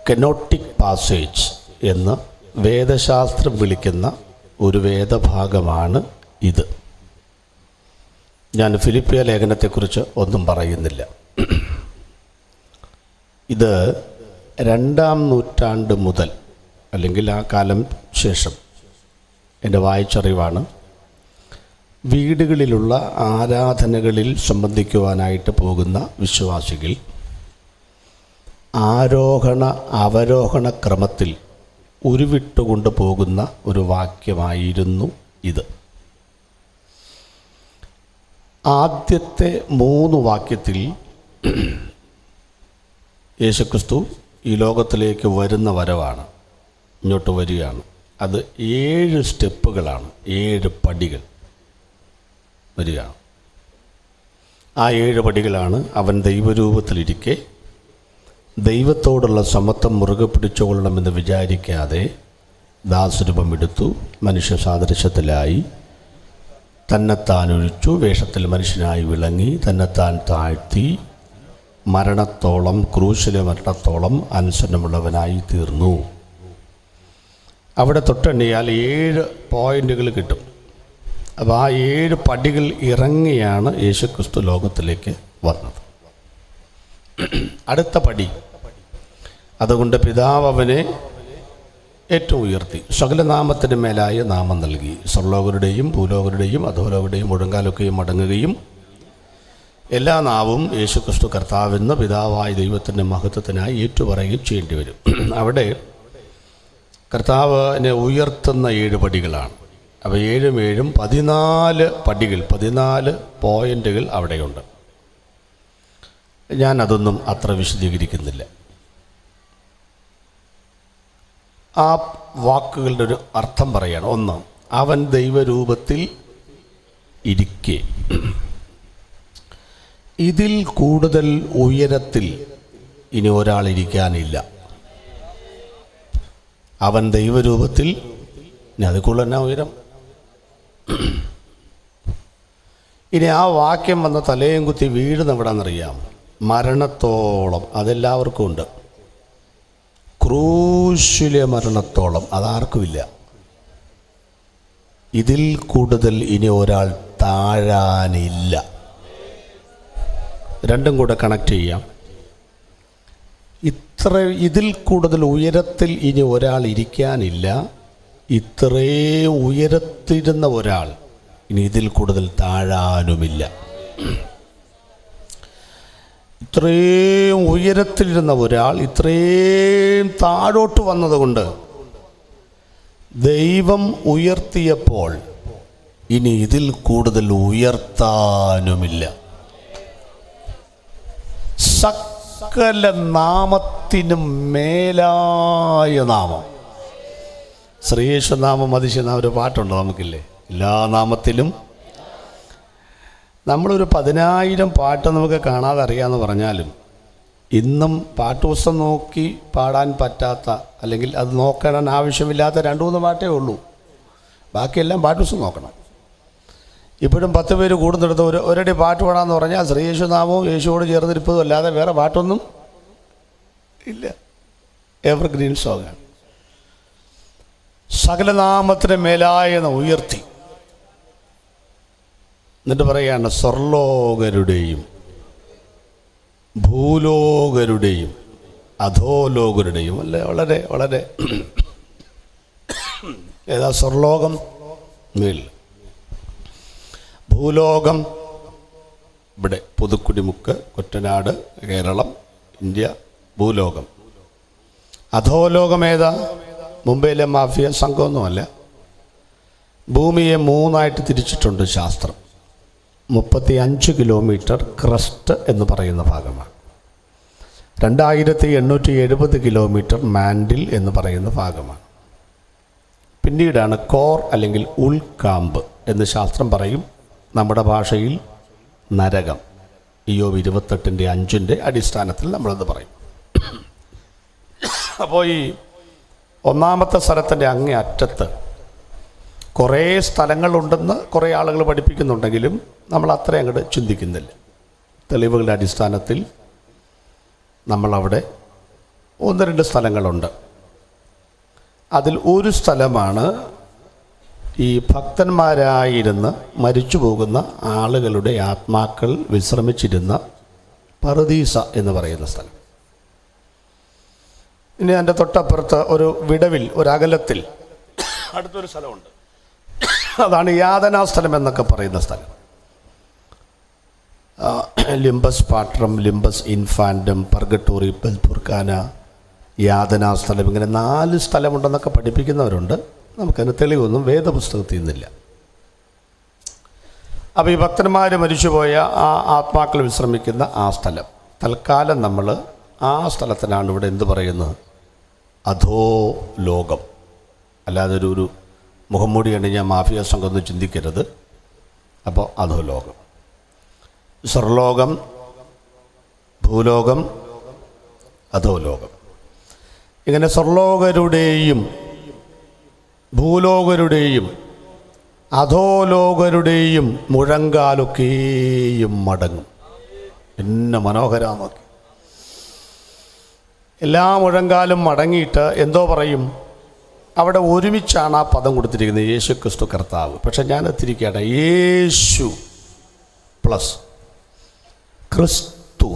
Kenotic passage എന്ന് വേദശാസ്ത്രം വിളിക്കുന്ന ഒരു വേദഭാഗമാണ് ഇത്. ഞാൻ ഫിലിപ്പിയ ലേഖനത്തെക്കുറിച്ച് ഒന്നും പറയുന്നില്ല. ഇത് 2-ാം നൂറ്റാണ്ട് മുതൽ അല്ലെങ്കിൽ ആ കാലം ശേഷം എൻ്റെ വായിച്ചറിവാണ് വീടുകളിലുള്ള ആരാധനകളിൽ സംബന്ധിക്കുവാനായിട്ട് പോകുന്ന വിശ്വാസികൾ ആരോഹണ അവരോഹണ ക്രമത്തിൽ ഉരുവിട്ടുകൊണ്ട് പോകുന്ന ഒരു വാക്യമായിരുന്നു ഇത്. ആദ്യത്തെ 3 വാക്യത്തിൽ യേശുക്രിസ്തു ഈ ലോകത്തിലേക്ക് വരുന്ന വരവാണ്, ഇങ്ങോട്ട് വരികയാണ്. അത് 7 സ്റ്റെപ്പുകളാണ്, 7 പടികൾ വരികയാണ്. ആ 7 പടികളാണ് അവൻ ദൈവരൂപത്തിലിരിക്കെ ദൈവത്തോടുള്ള സമത്വം മുറുകെ പിടിച്ചുകൊള്ളണമെന്ന് വിചാരിക്കാതെ ദാസരൂപം എടുത്തു, മനുഷ്യ സാദൃശ്യത്തിലായി, തന്നെത്താൻ ഒഴിച്ചു, വേഷത്തിൽ മനുഷ്യനായി വിളങ്ങി, തന്നെത്താൻ താഴ്ത്തി, മരണത്തോളം, ക്രൂശിലെ മരണത്തോളം അനുസരണമുള്ളവനായി തീർന്നു. അവിടെ തൊട്ടെണ്ണിയാൽ 7 പോയിന്റുകൾ കിട്ടും. അപ്പോൾ ആ 7 പടികൾ ഇറങ്ങിയാണ് യേശുക്രിസ്തു ലോകത്തിലേക്ക് വന്നത്. അടുത്ത പടി, അതുകൊണ്ട് പിതാവ് അവനെ ഏറ്റവും ഉയർത്തി, സകല നാമത്തിന് മേലായ നാമം നൽകി, സ്വർലോകരുടെയും ഭൂലോകരുടെയും അധോലോകരുടെയും മുഴങ്കാലൊക്കെയും മടങ്ങുകയും എല്ലാ നാവും യേശുക്രിസ്തു കർത്താവെന്ന് പിതാവായ ദൈവത്തിൻ്റെ മഹത്വത്തിനായി ഏറ്റുപറയുകയും ചെയ്യേണ്ടി വരും. അവിടെ കർത്താവിനെ ഉയർത്തുന്ന 7 പടികളാണ്. അപ്പോൾ 7 7 14 പടികൾ, 14 പോയിന്റുകൾ അവിടെയുണ്ട്. ഞാനതൊന്നും അത്ര വിശദീകരിക്കുന്നില്ല. ആ വാക്കുകളുടെ ഒരു അർത്ഥം പറയാണ്. 1, അവൻ ദൈവരൂപത്തിൽ ഇരിക്കെ. ഇതിൽ കൂടുതൽ ഉയരത്തിൽ ഇനി ഒരാളിരിക്കാനില്ല. അവൻ ദൈവരൂപത്തിൽ, ഇനി അതിൽ എന്നാ ഉയരം? ഇനി ആ വാക്യം വന്ന തലയും കുത്തി വീഴുന്ന എവിടാന്നറിയാം? മരണത്തോളം. അതെല്ലാവർക്കും ഉണ്ട്. ക്രൂശിലെ മരണത്തോളം അതാർക്കുമില്ല. ഇതിൽ കൂടുതൽ ഇനി ഒരാൾ താഴാനില്ല. രണ്ടും കൂടെ കണക്ട് ചെയ്യാം. ഇതിൽ കൂടുതൽ ഉയരത്തിൽ ഇനി ഒരാൾ ഇരിക്കാനില്ല. ഇത്രയും ഉയരത്തിരുന്ന ഒരാൾ ഇനി ഇതിൽ കൂടുതൽ താഴാനുമില്ല. ഇത്രയും ഉയരത്തിലിരുന്ന ഒരാൾ ഇത്രയും താഴോട്ട് വന്നതുകൊണ്ട് ദൈവം ഉയർത്തിയപ്പോൾ ഇനി ഇതിൽ കൂടുതൽ ഉയർത്താനുമില്ല. സകല നാമത്തിനും മേലായ നാമം, ശ്രീയേശുനാമം അതിശയനാമം. ഒരു പാട്ടുണ്ട് നമുക്കില്ലേ? എല്ലാ നാമത്തിലും. നമ്മളൊരു 10,000 പാട്ട് നമുക്ക് കാണാതെ അറിയാമെന്ന് പറഞ്ഞാലും ഇന്നും പാട്ടുപുസ്തകം നോക്കി പാടാൻ പറ്റാത്ത, അല്ലെങ്കിൽ അത് നോക്കാൻ ആവശ്യമില്ലാത്ത 2-3 പാട്ടേ ഉള്ളൂ. ബാക്കിയെല്ലാം പാട്ടുപുസ്തകം നോക്കണം. ഇപ്പോഴും 10 പേര് കൂടുന്നിടത്ത് ഒരടി പാട്ട് പാടാമെന്ന് പറഞ്ഞാൽ ശ്രീയേശുനാമവും യേശുവോട് ചേർന്നിരിപ്പതും അല്ലാതെ വേറെ പാട്ടൊന്നും ഇല്ല. എവർഗ്രീൻ സോങ്ങാണ്. സകല നാമത്തിന് മേലായ ഉയർത്തി. എന്നിട്ട് പറയുകയാണ്, സ്വർലോകരുടെയും ഭൂലോകരുടെയും അധോലോകരുടെയും. അല്ലേ? വളരെ വളരെ ഏതാ? സ്വർലോകം മേൽ, ഭൂലോകം ഇവിടെ പുതുക്കുടിമുക്ക്, കുട്ടനാട്, കേരളം, ഇന്ത്യ, ഭൂലോകം. അധോലോകം ഏതാ? മുംബൈയിലെ മാഫിയ സംഘമൊന്നുമല്ല. ഭൂമിയെ 3ആയിട്ട് തിരിച്ചിട്ടുണ്ട് ശാസ്ത്രം. 35 കിലോമീറ്റർ ക്രസ്റ്റ് എന്ന് പറയുന്ന ഭാഗമാണ്. 2870 കിലോമീറ്റർ മാൻഡിൽ എന്ന് പറയുന്ന ഭാഗമാണ്. പിന്നീടാണ് കോർ അല്ലെങ്കിൽ ഉൾക്കാമ്പ് എന്ന് ശാസ്ത്രം പറയും. നമ്മുടെ ഭാഷയിൽ നരകം. ഇയ്യോബ് 28:5 അടിസ്ഥാനത്തിൽ നമ്മളത് പറയും. അപ്പോൾ ഈ 1-ാമത്തെ സ്ഥലത്തിൻ്റെ അങ്ങേ അറ്റത്ത് കുറേ സ്ഥലങ്ങളുണ്ടെന്ന് കുറേ ആളുകൾ പഠിപ്പിക്കുന്നുണ്ടെങ്കിലും നമ്മൾ അത്രയും അങ്ങോട്ട് ചിന്തിക്കുന്നില്ല. തെളിവുകളുടെ അടിസ്ഥാനത്തിൽ നമ്മളവിടെ 2 സ്ഥലങ്ങളുണ്ട്. അതിൽ ഒരു സ്ഥലമാണ് ഈ ഭക്തന്മാരായിരുന്ന് മരിച്ചു പോകുന്ന ആളുകളുടെ ആത്മാക്കൾ വിശ്രമിച്ചിരുന്ന പറുദീസ എന്ന് പറയുന്ന സ്ഥലം. ഇനി അതിൻ്റെ തൊട്ടപ്പുറത്ത് ഒരു വിടവിൽ, ഒരകലത്തിൽ അടുത്തൊരു സ്ഥലമുണ്ട്. അതാണ് യാതനാസ്ഥലം എന്നൊക്കെ പറയുന്ന സ്ഥലം. ലിംബസ് പാട്രം, ലിംബസ് ഇൻഫാൻഡം, പർഗട്ടോറി, ബൽപുർഖാന, യാതനാസ്ഥലം, ഇങ്ങനെ 4 സ്ഥലമുണ്ടെന്നൊക്കെ പഠിപ്പിക്കുന്നവരുണ്ട്. നമുക്കതിന് തെളിവൊന്നും വേദപുസ്തകത്തിൽ നിന്നില്ല. അപ്പോൾ ഈ ഭക്തന്മാർ മരിച്ചുപോയ ആ ആത്മാക്കൾ വിശ്രമിക്കുന്ന ആ സ്ഥലം, തൽക്കാലം നമ്മൾ ആ സ്ഥലത്തിനാണ് ഇവിടെ എന്ത് പറയുന്നത്, അധോ ലോകം. അല്ലാതെ ഒരു മുഖംമൂടി കണ്ട് ഞാൻ മാഫിയ സംഘം ഒന്നും ചിന്തിക്കരുത്. അപ്പോൾ അധോ ലോകം, സ്വർലോകം, ഭൂലോകം, അധോ ലോകം. ഇങ്ങനെ സ്വർലോകരുടെയും ഭൂലോകരുടെയും അധോലോകരുടെയും മുഴങ്കാലൊക്കെയും മടങ്ങും. പിന്നെ മനോഹരമാണ് നോക്കി. എല്ലാ മുഴങ്കാലും മടങ്ങിയിട്ട് എന്തോ പറയും. അവിടെ ഒരുമിച്ചാണ് ആ പദം കൊടുത്തിരിക്കുന്നത്, യേശു ക്രിസ്തു കർത്താവ്. പക്ഷെ ഞാൻ എത്തിരിക്കുകയാണ്, യേശു പ്ലസ് ക്രിസ്തു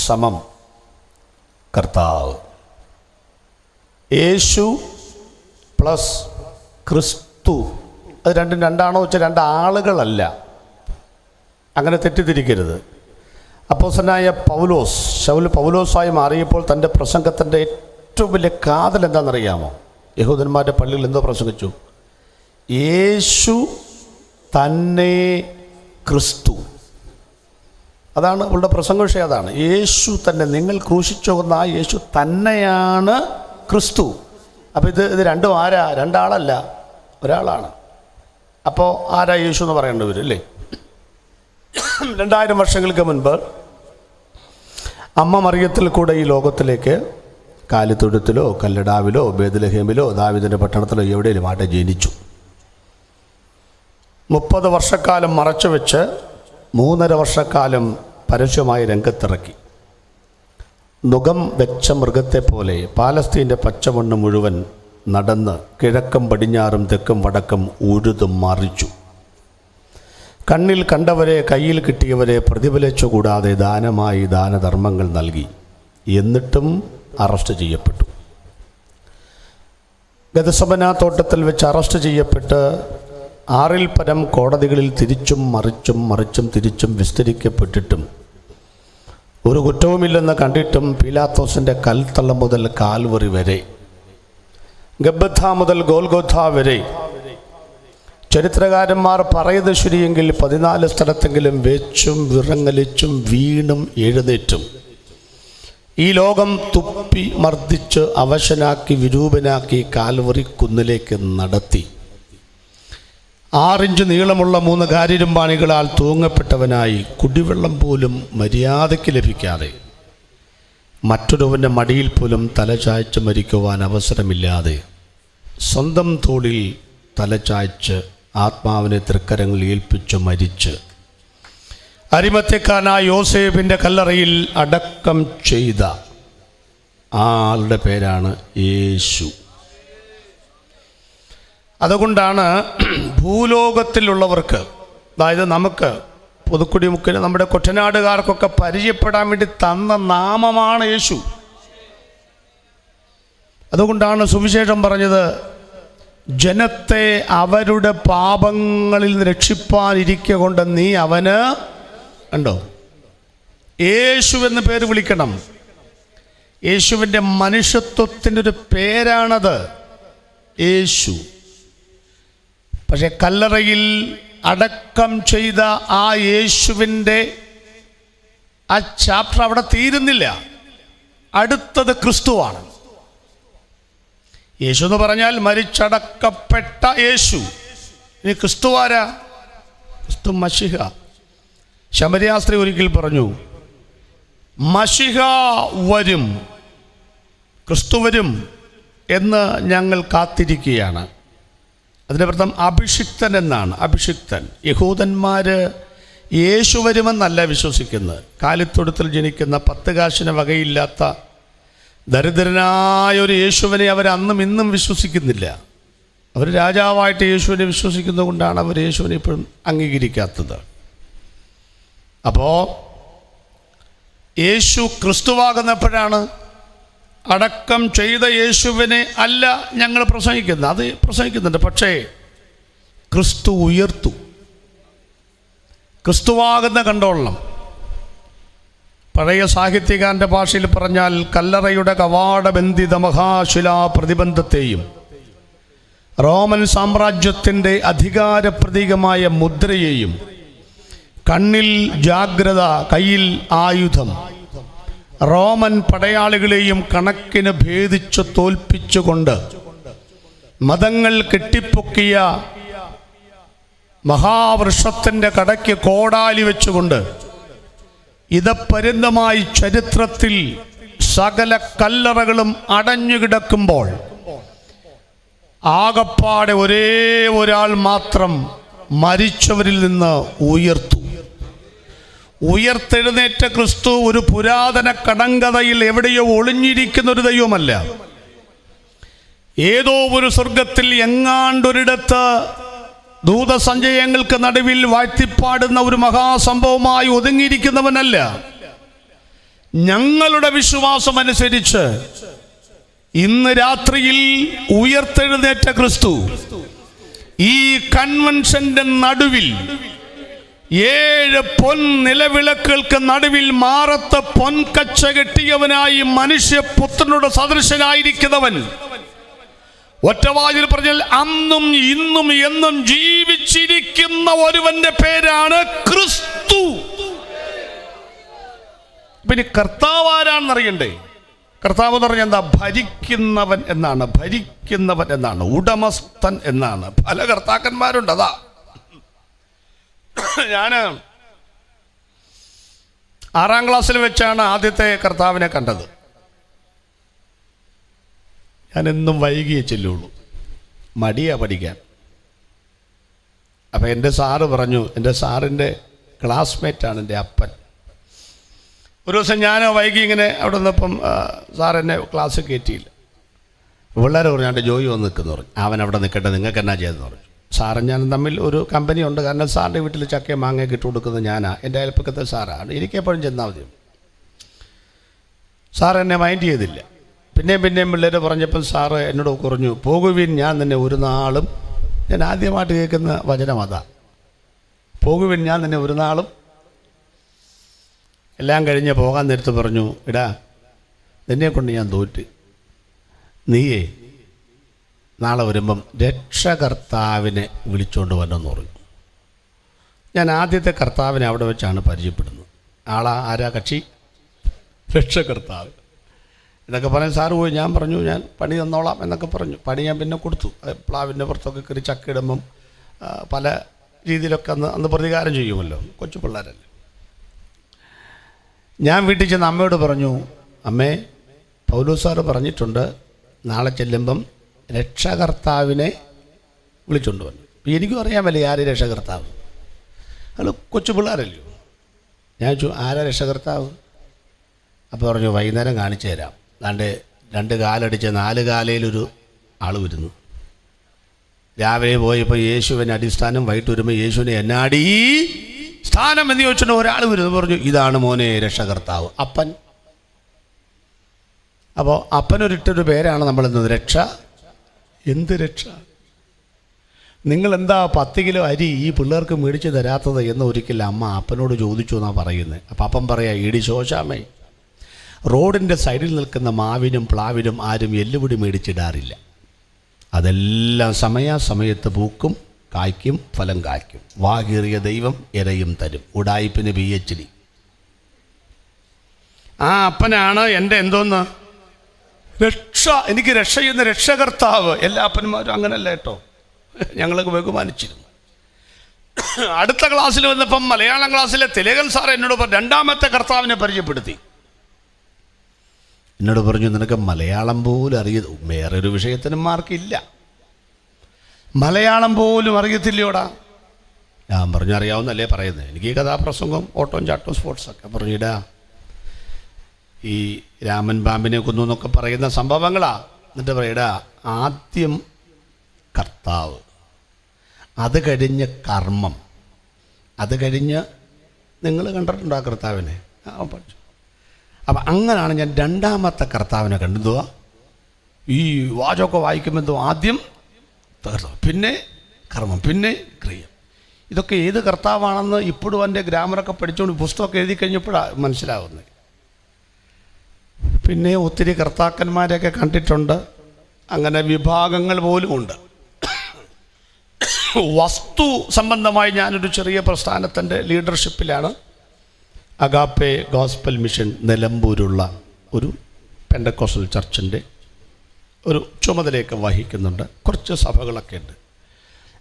സമം കർത്താവ്. യേശു പ്ലസ് ക്രിസ്തു, അത് രണ്ടും രണ്ടാണോ വെച്ചാൽ 2 ആളുകളല്ല. അങ്ങനെ തെറ്റിദ്ധരിക്കരുത്. അപ്പോസ്തലനായ പൗലോസ്, ശൗൽ പൗലോസായി മാറിയപ്പോൾ തൻ്റെ പ്രസംഗത്തിൻ്റെ ഏറ്റവും വലിയ കാതൽ എന്താണെന്നറിയാമോ? യഹൂദന്മാരുടെ പള്ളിയിൽ എന്തോ പ്രസംഗിച്ചു, യേശു തന്നെ ക്രിസ്തു. അതാണ് അവളുടെ പ്രസംഗ വിഷയം. അതാണ് യേശു തന്നെ, നിങ്ങൾ ക്രൂശിച്ചു പോകുന്ന ആ യേശു തന്നെയാണ് ക്രിസ്തു. അപ്പോൾ ഇത് രണ്ടും ആരാ? 2 ആളല്ല, ഒരാളാണ്. അപ്പോൾ ആരാ യേശു എന്ന് പറയേണ്ടി വരും അല്ലേ? 2000 വർഷങ്ങൾക്ക് മുൻപ് അമ്മ മറിയത്തിൽ കൂടെ ഈ ലോകത്തിലേക്ക് കാലിത്തൊഴുത്തിലോ കല്ലടാവിലോ ബേത്ലഹേമിലോ ദാവീദിൻ്റെ പട്ടണത്തിലോ എവിടെയും ആട്ടെ ജനിച്ചു. 30 വർഷക്കാലം മറച്ചു വെച്ച് 3.5 വർഷക്കാലം പരസ്യമായി രംഗത്തിറക്കി. നുകം വെച്ച മൃഗത്തെ പോലെ പാലസ്തീൻ്റെ പച്ചമണ്ണ് മുഴുവൻ നടന്ന് കിഴക്കും പടിഞ്ഞാറും തെക്കും വടക്കും ഉഴുതും മറിച്ചു. കണ്ണിൽ കണ്ടവരെ, കയ്യിൽ കിട്ടിയവരെ പ്രതിഫലിച്ചു കൂടാതെ ദാനമായി ദാനധർമ്മങ്ങൾ നൽകി. എന്നിട്ടും അറസ്റ്റ് ചെയ്യപ്പെട്ടു. ഗെത്സമന തോട്ടത്തിൽ വെച്ച് അറസ്റ്റ് ചെയ്യപ്പെട്ട് 6 പരം കോടതികളിൽ തിരിച്ചും മറിച്ചും തിരിച്ചും വിസ്തരിക്കപ്പെട്ടിട്ടും ഒരു കുറ്റവുമില്ലെന്ന് കണ്ടിട്ടും പീലാത്തോസിൻ്റെ കൽത്തളം മുതൽ കാൽവറി വരെ, ഗബ്ബഥ മുതൽ ഗോൽഗോഥ വരെ, ചരിത്രകാരന്മാർ പറയുന്നത് ശരിയെങ്കിൽ 14 സ്ഥലത്തെങ്കിലും വെച്ചും വിറങ്ങലിച്ചും വീണും എഴുന്നേറ്റും ഈ ലോകം തുപ്പി മർദ്ദിച്ച് അവശനാക്കി വിരൂപനാക്കി കാൽവറി കുന്നിലേക്ക് നടത്തി. 6 ഇഞ്ച് നീളമുള്ള 3 കാരിരുമ്പാണികളാൽ തൂങ്ങപ്പെട്ടവനായി കുടിവെള്ളം പോലും മര്യാദയ്ക്ക് ലഭിക്കാതെ, മറ്റൊരുവൻ്റെ മടിയിൽ പോലും തലചായ്ച്ച് മരിക്കുവാൻ അവസരമില്ലാതെ, സ്വന്തം തോളിൽ തലചായ്ച്ച് ആത്മാവിനെ തൃക്കരങ്ങളിൽ ഏൽപ്പിച്ച് മരിച്ച് അരിമത്യക്കാരനായ യോസേഫിൻ്റെ കല്ലറയിൽ അടക്കം ചെയ്ത ആളുടെ പേരാണ് യേശു. അതുകൊണ്ടാണ് ഭൂലോകത്തിലുള്ളവർക്ക്, അതായത് നമുക്ക് പുതുക്കുടി മുക്കിന് നമ്മുടെ കൊറ്റനാടുകാർക്കൊക്കെ പരിചയപ്പെടാൻ വേണ്ടി തന്ന നാമമാണ് യേശു. അതുകൊണ്ടാണ് സുവിശേഷം പറഞ്ഞത്, ജനത്തെ അവരുടെ പാപങ്ങളിൽ നിന്ന് രക്ഷിപ്പാനിരിക്കുക കൊണ്ട് നീ അവന് കണ്ടോ യേശു എന്ന് പേര് വിളിക്കണം. യേശുവിൻ്റെ മനുഷ്യത്വത്തിൻ്റെ ഒരു പേരാണത്, യേശു. പക്ഷെ കല്ലറയിൽ അടക്കം ചെയ്ത ആ യേശുവിൻ്റെ ആ ചാപ്റ്റർ അവിടെ തീരുന്നില്ല. അടുത്തത് ക്രിസ്തുവാണ്. യേശു എന്ന് പറഞ്ഞാൽ മരിച്ചടക്കപ്പെട്ട യേശു. ഇനി ക്രിസ്തു ആരാ? ക്രിസ്തു മശിഹ. ശമരിയാസ്ത്രീ ഒരിക്കൽ പറഞ്ഞു, മശിഹ വരും, ക്രിസ്തു വരും എന്ന് ഞങ്ങൾ കാത്തിരിക്കുകയാണ്. അതിൻ്റെ അർത്ഥം അഭിഷിക്തൻ എന്നാണ്. അഭിഷിക്തൻ. യഹൂദന്മാർ യേശു വരുമെന്നല്ല വിശ്വസിക്കുന്നത്. കാലിത്തൊടുത്തിൽ ജനിക്കുന്ന 10 കാശിന് വകയില്ലാത്ത ദരിദ്രനായ ഒരു യേശുവിനെ അവർ അന്നും ഇന്നും വിശ്വസിക്കുന്നില്ല. അവർ രാജാവായിട്ട് യേശുവിനെ വിശ്വസിക്കുന്നത് കൊണ്ടാണ് അവർ യേശുവിനെ ഇപ്പോഴും അംഗീകരിക്കാത്തത്. അപ്പോൾ യേശു ക്രിസ്തുവാകുന്നപ്പോഴാണ് അടക്കം ചെയ്ത യേശുവിനെ അല്ല ഞങ്ങൾ പ്രസംഗിക്കുന്നത്. അത് പ്രസംഗിക്കുന്നുണ്ട്, പക്ഷേ ക്രിസ്തു ഉയർത്തു. ക്രിസ്തുവാകുന്ന കണ്ടോളണം. പഴയ സാഹിത്യകാരൻ്റെ ഭാഷയിൽ പറഞ്ഞാൽ കല്ലറയുടെ കവാടബന്ധിത മഹാശിലാ പ്രതിബന്ധത്തെയും റോമൻ സാമ്രാജ്യത്തിൻ്റെ അധികാര പ്രതീകമായ മുദ്രയെയും കണ്ണിൽ ജാഗ്രത, കയ്യിൽ ആയുധം, റോമൻ പടയാളികളെയും കണക്കിന് ഭേദിച്ചു തോൽപ്പിച്ചുകൊണ്ട് മതങ്ങൾ കെട്ടിപ്പൊക്കിയ മഹാവൃക്ഷത്തിൻ്റെ കടയ്ക്ക് കോടാലി വെച്ചുകൊണ്ട് ഇതപര്യന്തമായി ചരിത്രത്തിൽ സകല കല്ലറകളും അടഞ്ഞുകിടക്കുമ്പോൾ ആകപ്പാടെ ഒരേ ഒരാൾ മാത്രം മരിച്ചവരിൽ നിന്ന് ഉയർത്തു. ഉയർത്തെഴുന്നേറ്റ ക്രിസ്തു ഒരു പുരാതന കടങ്കഥയിൽ എവിടെയോ ഒളിഞ്ഞിരിക്കുന്ന ഒരു ദൈവമല്ല. ഏതോ ഒരു സ്വർഗത്തിൽ എങ്ങാണ്ടൊരിടത്ത് ദൂതസഞ്ചയങ്ങൾക്ക് നടുവിൽ വാഴ്ത്തിപ്പാടുന്ന ഒരു മഹാസംഭവമായി ഒതുങ്ങിയിരിക്കുന്നവനല്ല. ഞങ്ങളുടെ വിശ്വാസം അനുസരിച്ച് ഇന്ന് രാത്രിയിൽ ഉയർത്തെഴുന്നേറ്റ ക്രിസ്തു ഈ കൺവെൻഷന്റെ നടുവിൽ 7 പൊൻ നിലവിളക്കുകൾക്ക് നടുവിൽ മാറത്ത് പൊൻകച്ച കെട്ടിയവനായി മനുഷ്യപുത്രനോട് സദൃശനായിരിക്കുന്നവൻ, ഒറ്റവായിൽ പറഞ്ഞാൽ അന്നും ഇന്നും എന്നും ജീവിച്ചിരിക്കുന്ന ഒരുവന്റെ പേരാണ് ക്രിസ്തു. പിന്നെ കർത്താവ് ആരാണെന്നറിയണ്ടേ? കർത്താവ് എന്ന് പറഞ്ഞാൽ എന്താ? ഭരിക്കുന്നവൻ എന്നാണ്. ഭരിക്കുന്നവൻ എന്നാണ്, ഉടമസ്ഥൻ എന്നാണ്. പല കർത്താക്കന്മാരുണ്ട്. അതാ ഞാൻ 6ാം ക്ലാസ്സിൽ വെച്ചാണ് ആദ്യത്തെ കർത്താവിനെ കണ്ടത്. ഞാൻ എന്നും വൈകിയേ ചെല്ലുള്ളൂ, മടിയാ പഠിക്കാൻ. അപ്പം എൻ്റെ സാറ് പറഞ്ഞു, എൻ്റെ സാറിൻ്റെ ക്ലാസ്മേറ്റാണ് എൻ്റെ അപ്പൻ. ഒരു ദിവസം ഞാൻ വൈകി ഇങ്ങനെ അവിടെ നിന്നപ്പം സാർ എന്നെ ക്ലാസ് കയറ്റിയില്ല. പിള്ളേരെ പറഞ്ഞു എൻ്റെ ജോയി വന്ന് നിൽക്കുന്നു പറഞ്ഞു. അവൻ അവിടെ നിൽക്കട്ടെ, നിങ്ങൾക്ക് എന്നാ ചെയ്തെന്ന് പറഞ്ഞു. സാറും ഞാനും തമ്മിൽ ഒരു കമ്പനി ഉണ്ട്. കാരണം സാറിൻ്റെ വീട്ടിൽ ചക്കയും മാങ്ങയൊക്കെ ഇട്ട് കൊടുക്കുന്നത് ഞാനാണ്, എൻ്റെ അയൽപ്പക്കത്തെ സാറാണ്. എനിക്കെപ്പോഴും ചെന്നാൽ മതി. സാർ എന്നെ മൈൻഡ് ചെയ്തില്ല. പിന്നെയും പിള്ളേർ പറഞ്ഞപ്പോൾ സാറ് എന്നോട് പറഞ്ഞു, പോകുവിൻ, ഞാൻ നിന്നെ ഒരു നാളും, ഞാൻ ആദ്യമായിട്ട് കേൾക്കുന്ന വചനം അതാ, പോകുവിൻ, ഞാൻ നിന്നെ ഒരു നാളും. എല്ലാം കഴിഞ്ഞ് പോകാൻ നേരത്ത് പറഞ്ഞു, എടാ നിന്നെ കൊണ്ട് ഞാൻ തോറ്റ്, നീയേ നാളെ വരുമ്പം രക്ഷകർത്താവിനെ വിളിച്ചുകൊണ്ട് വരണമെന്ന് പറഞ്ഞു. ഞാൻ ആദ്യത്തെ കർത്താവിനെ അവിടെ വെച്ചാണ് പരിചയപ്പെടുന്നത്. ആരാ കക്ഷി? രക്ഷകർത്താവ് എന്നൊക്കെ പറഞ്ഞ് സാറ് പോയി. ഞാൻ പറഞ്ഞു ഞാൻ പണി തന്നോളാം എന്നൊക്കെ പറഞ്ഞു. പണി ഞാൻ പിന്നെ കൊടുത്തു. പ്ലാവിൻ്റെ പുറത്തൊക്കെ കയറി ചക്കയിടുമ്പം പല രീതിയിലൊക്കെ അന്ന് പ്രതികാരം ചെയ്യുമല്ലോ, കൊച്ചു പിള്ളേരല്ലേ. ഞാൻ വീട്ടിൽ ചെന്ന് അമ്മയോട് പറഞ്ഞു, അമ്മേ പൗലോസ് സാറ് പറഞ്ഞിട്ടുണ്ട് നാളെ ചെല്ലുമ്പം രക്ഷകർത്താവിനെ വിളിച്ചുകൊണ്ട് വന്നു. എനിക്കും അറിയാമല്ലേ ആര് രക്ഷകർത്താവ്, അത് കൊച്ചു പിള്ളേരല്ലോ. ഞാൻ ചോദിച്ചു ആരാ രക്ഷകർത്താവ്? അപ്പോൾ പറഞ്ഞു വൈകുന്നേരം കാണിച്ചു തരാം. അതാണ്ട് 2 കാലടിച്ച് 4 കാലയിലൊരു ആൾ വരുന്നു. രാവിലെ പോയപ്പോൾ യേശുവിന് അടിസ്ഥാനം, വൈകിട്ട് വരുമ്പോൾ യേശുവിനെ എന്നാടി സ്ഥാനം എന്ന് ചോദിച്ചിട്ട് ഒരാൾ വരുന്നു. പറഞ്ഞു ഇതാണ് മോനെ രക്ഷകർത്താവ്, അപ്പൻ. അപ്പോൾ അപ്പനൊരിട്ടൊരു പേരാണ് നമ്മളിന്നത് രക്ഷ. എന്ത് രക്ഷ? നിങ്ങളെന്താ 10 കിലോ അരി ഈ പിള്ളേർക്ക് മേടിച്ച് തരാത്തത് എന്ന് ഒരിക്കൽ അമ്മ അപ്പനോട് ചോദിച്ചു എന്നാണ് പറയുന്നത്. അപ്പം അപ്പൻ പറയാ, ഇടി ശോശാമേ, റോഡിൻ്റെ സൈഡിൽ നിൽക്കുന്ന മാവിനും പ്ലാവിനും ആരും എല്ലുപൊടി മേടിച്ചിടാറില്ല. അതെല്ലാം സമയത്ത് പൂക്കും, കായ്ക്കും, ഫലം കായ്ക്കും. വാകീറിയ ദൈവം ഇരയും തരും. ഉടായിപ്പിന് PhD. ആ അപ്പനാണ് എൻ്റെ എന്തോന്ന് രക്ഷ. എനിക്ക് രക്ഷ ചെയ്യുന്ന രക്ഷകർത്താവ്. എല്ലാ അപ്പന്മാരും അങ്ങനല്ല കേട്ടോ, ഞങ്ങളൊക്കെ ബഹുമാനിച്ചിരുന്നു. അടുത്ത ക്ലാസ്സിൽ വന്നപ്പം മലയാളം ക്ലാസ്സിലെ തിലകൻ സാർ എന്നോട് 2ാമത്തെ കർത്താവിനെ പരിചയപ്പെടുത്തി. എന്നോട് പറഞ്ഞു നിനക്ക് മലയാളം പോലും വേറൊരു വിഷയത്തിനും മാർക്കില്ല, മലയാളം പോലും അറിയത്തില്ലയോടാ. ഞാൻ പറഞ്ഞു അറിയാവുന്നല്ലേ പറയുന്നത്, എനിക്ക് ഈ കഥാപ്രസംഗം ഓട്ടവും ചാട്ടവും സ്പോർട്സൊക്കെ. പറഞ്ഞിടാ ഈ രാമൻ പാമ്പിനെ കൊന്നു എന്നൊക്കെ പറയുന്ന സംഭവങ്ങളാ. എന്നിട്ട് പറയടാ, ആദ്യം കർത്താവ്, അത് കഴിഞ്ഞ് കർമ്മം, അത് കഴിഞ്ഞ് നിങ്ങൾ കണ്ടിട്ടുണ്ടോ ആ കർത്താവിനെ? പഠിച്ചു. അപ്പം അങ്ങനെയാണ് ഞാൻ രണ്ടാമത്തെ കർത്താവിനെ കണ്ടെത്തുക. ഈ വാചകമൊക്കെ വായിക്കുമ്പോൾ എന്തോ ആദ്യം പിന്നെ കർമ്മം പിന്നെ ക്രിയ. ഇതൊക്കെ ഏത് കർത്താവാണെന്ന് ഇപ്പോഴും എൻ്റെ ഗ്രാമറൊക്കെ പഠിച്ചുകൊണ്ട് പുസ്തകമൊക്കെ എഴുതി കഴിഞ്ഞപ്പോഴാണ് മനസ്സിലാവുന്നത്. പിന്നെ ഒത്തിരി കർത്താക്കന്മാരെയൊക്കെ കണ്ടിട്ടുണ്ട്. അങ്ങനെ വിഭാഗങ്ങൾ പോലും ഉണ്ട്. വസ്തു സംബന്ധമായി ഞാനൊരു ചെറിയ പ്രസ്ഥാനത്തിൻ്റെ ലീഡർഷിപ്പിലാണ്. അഗാപ്പെ ഗോസ്പൽ മിഷൻ നിലമ്പൂരുള്ള ഒരു പെന്തക്കോസ്റ്റൽ ചർച്ചിൻ്റെ ഒരു ചുമതലയൊക്കെ വഹിക്കുന്നുണ്ട്. കുറച്ച് സഭകളൊക്കെ ഉണ്ട്.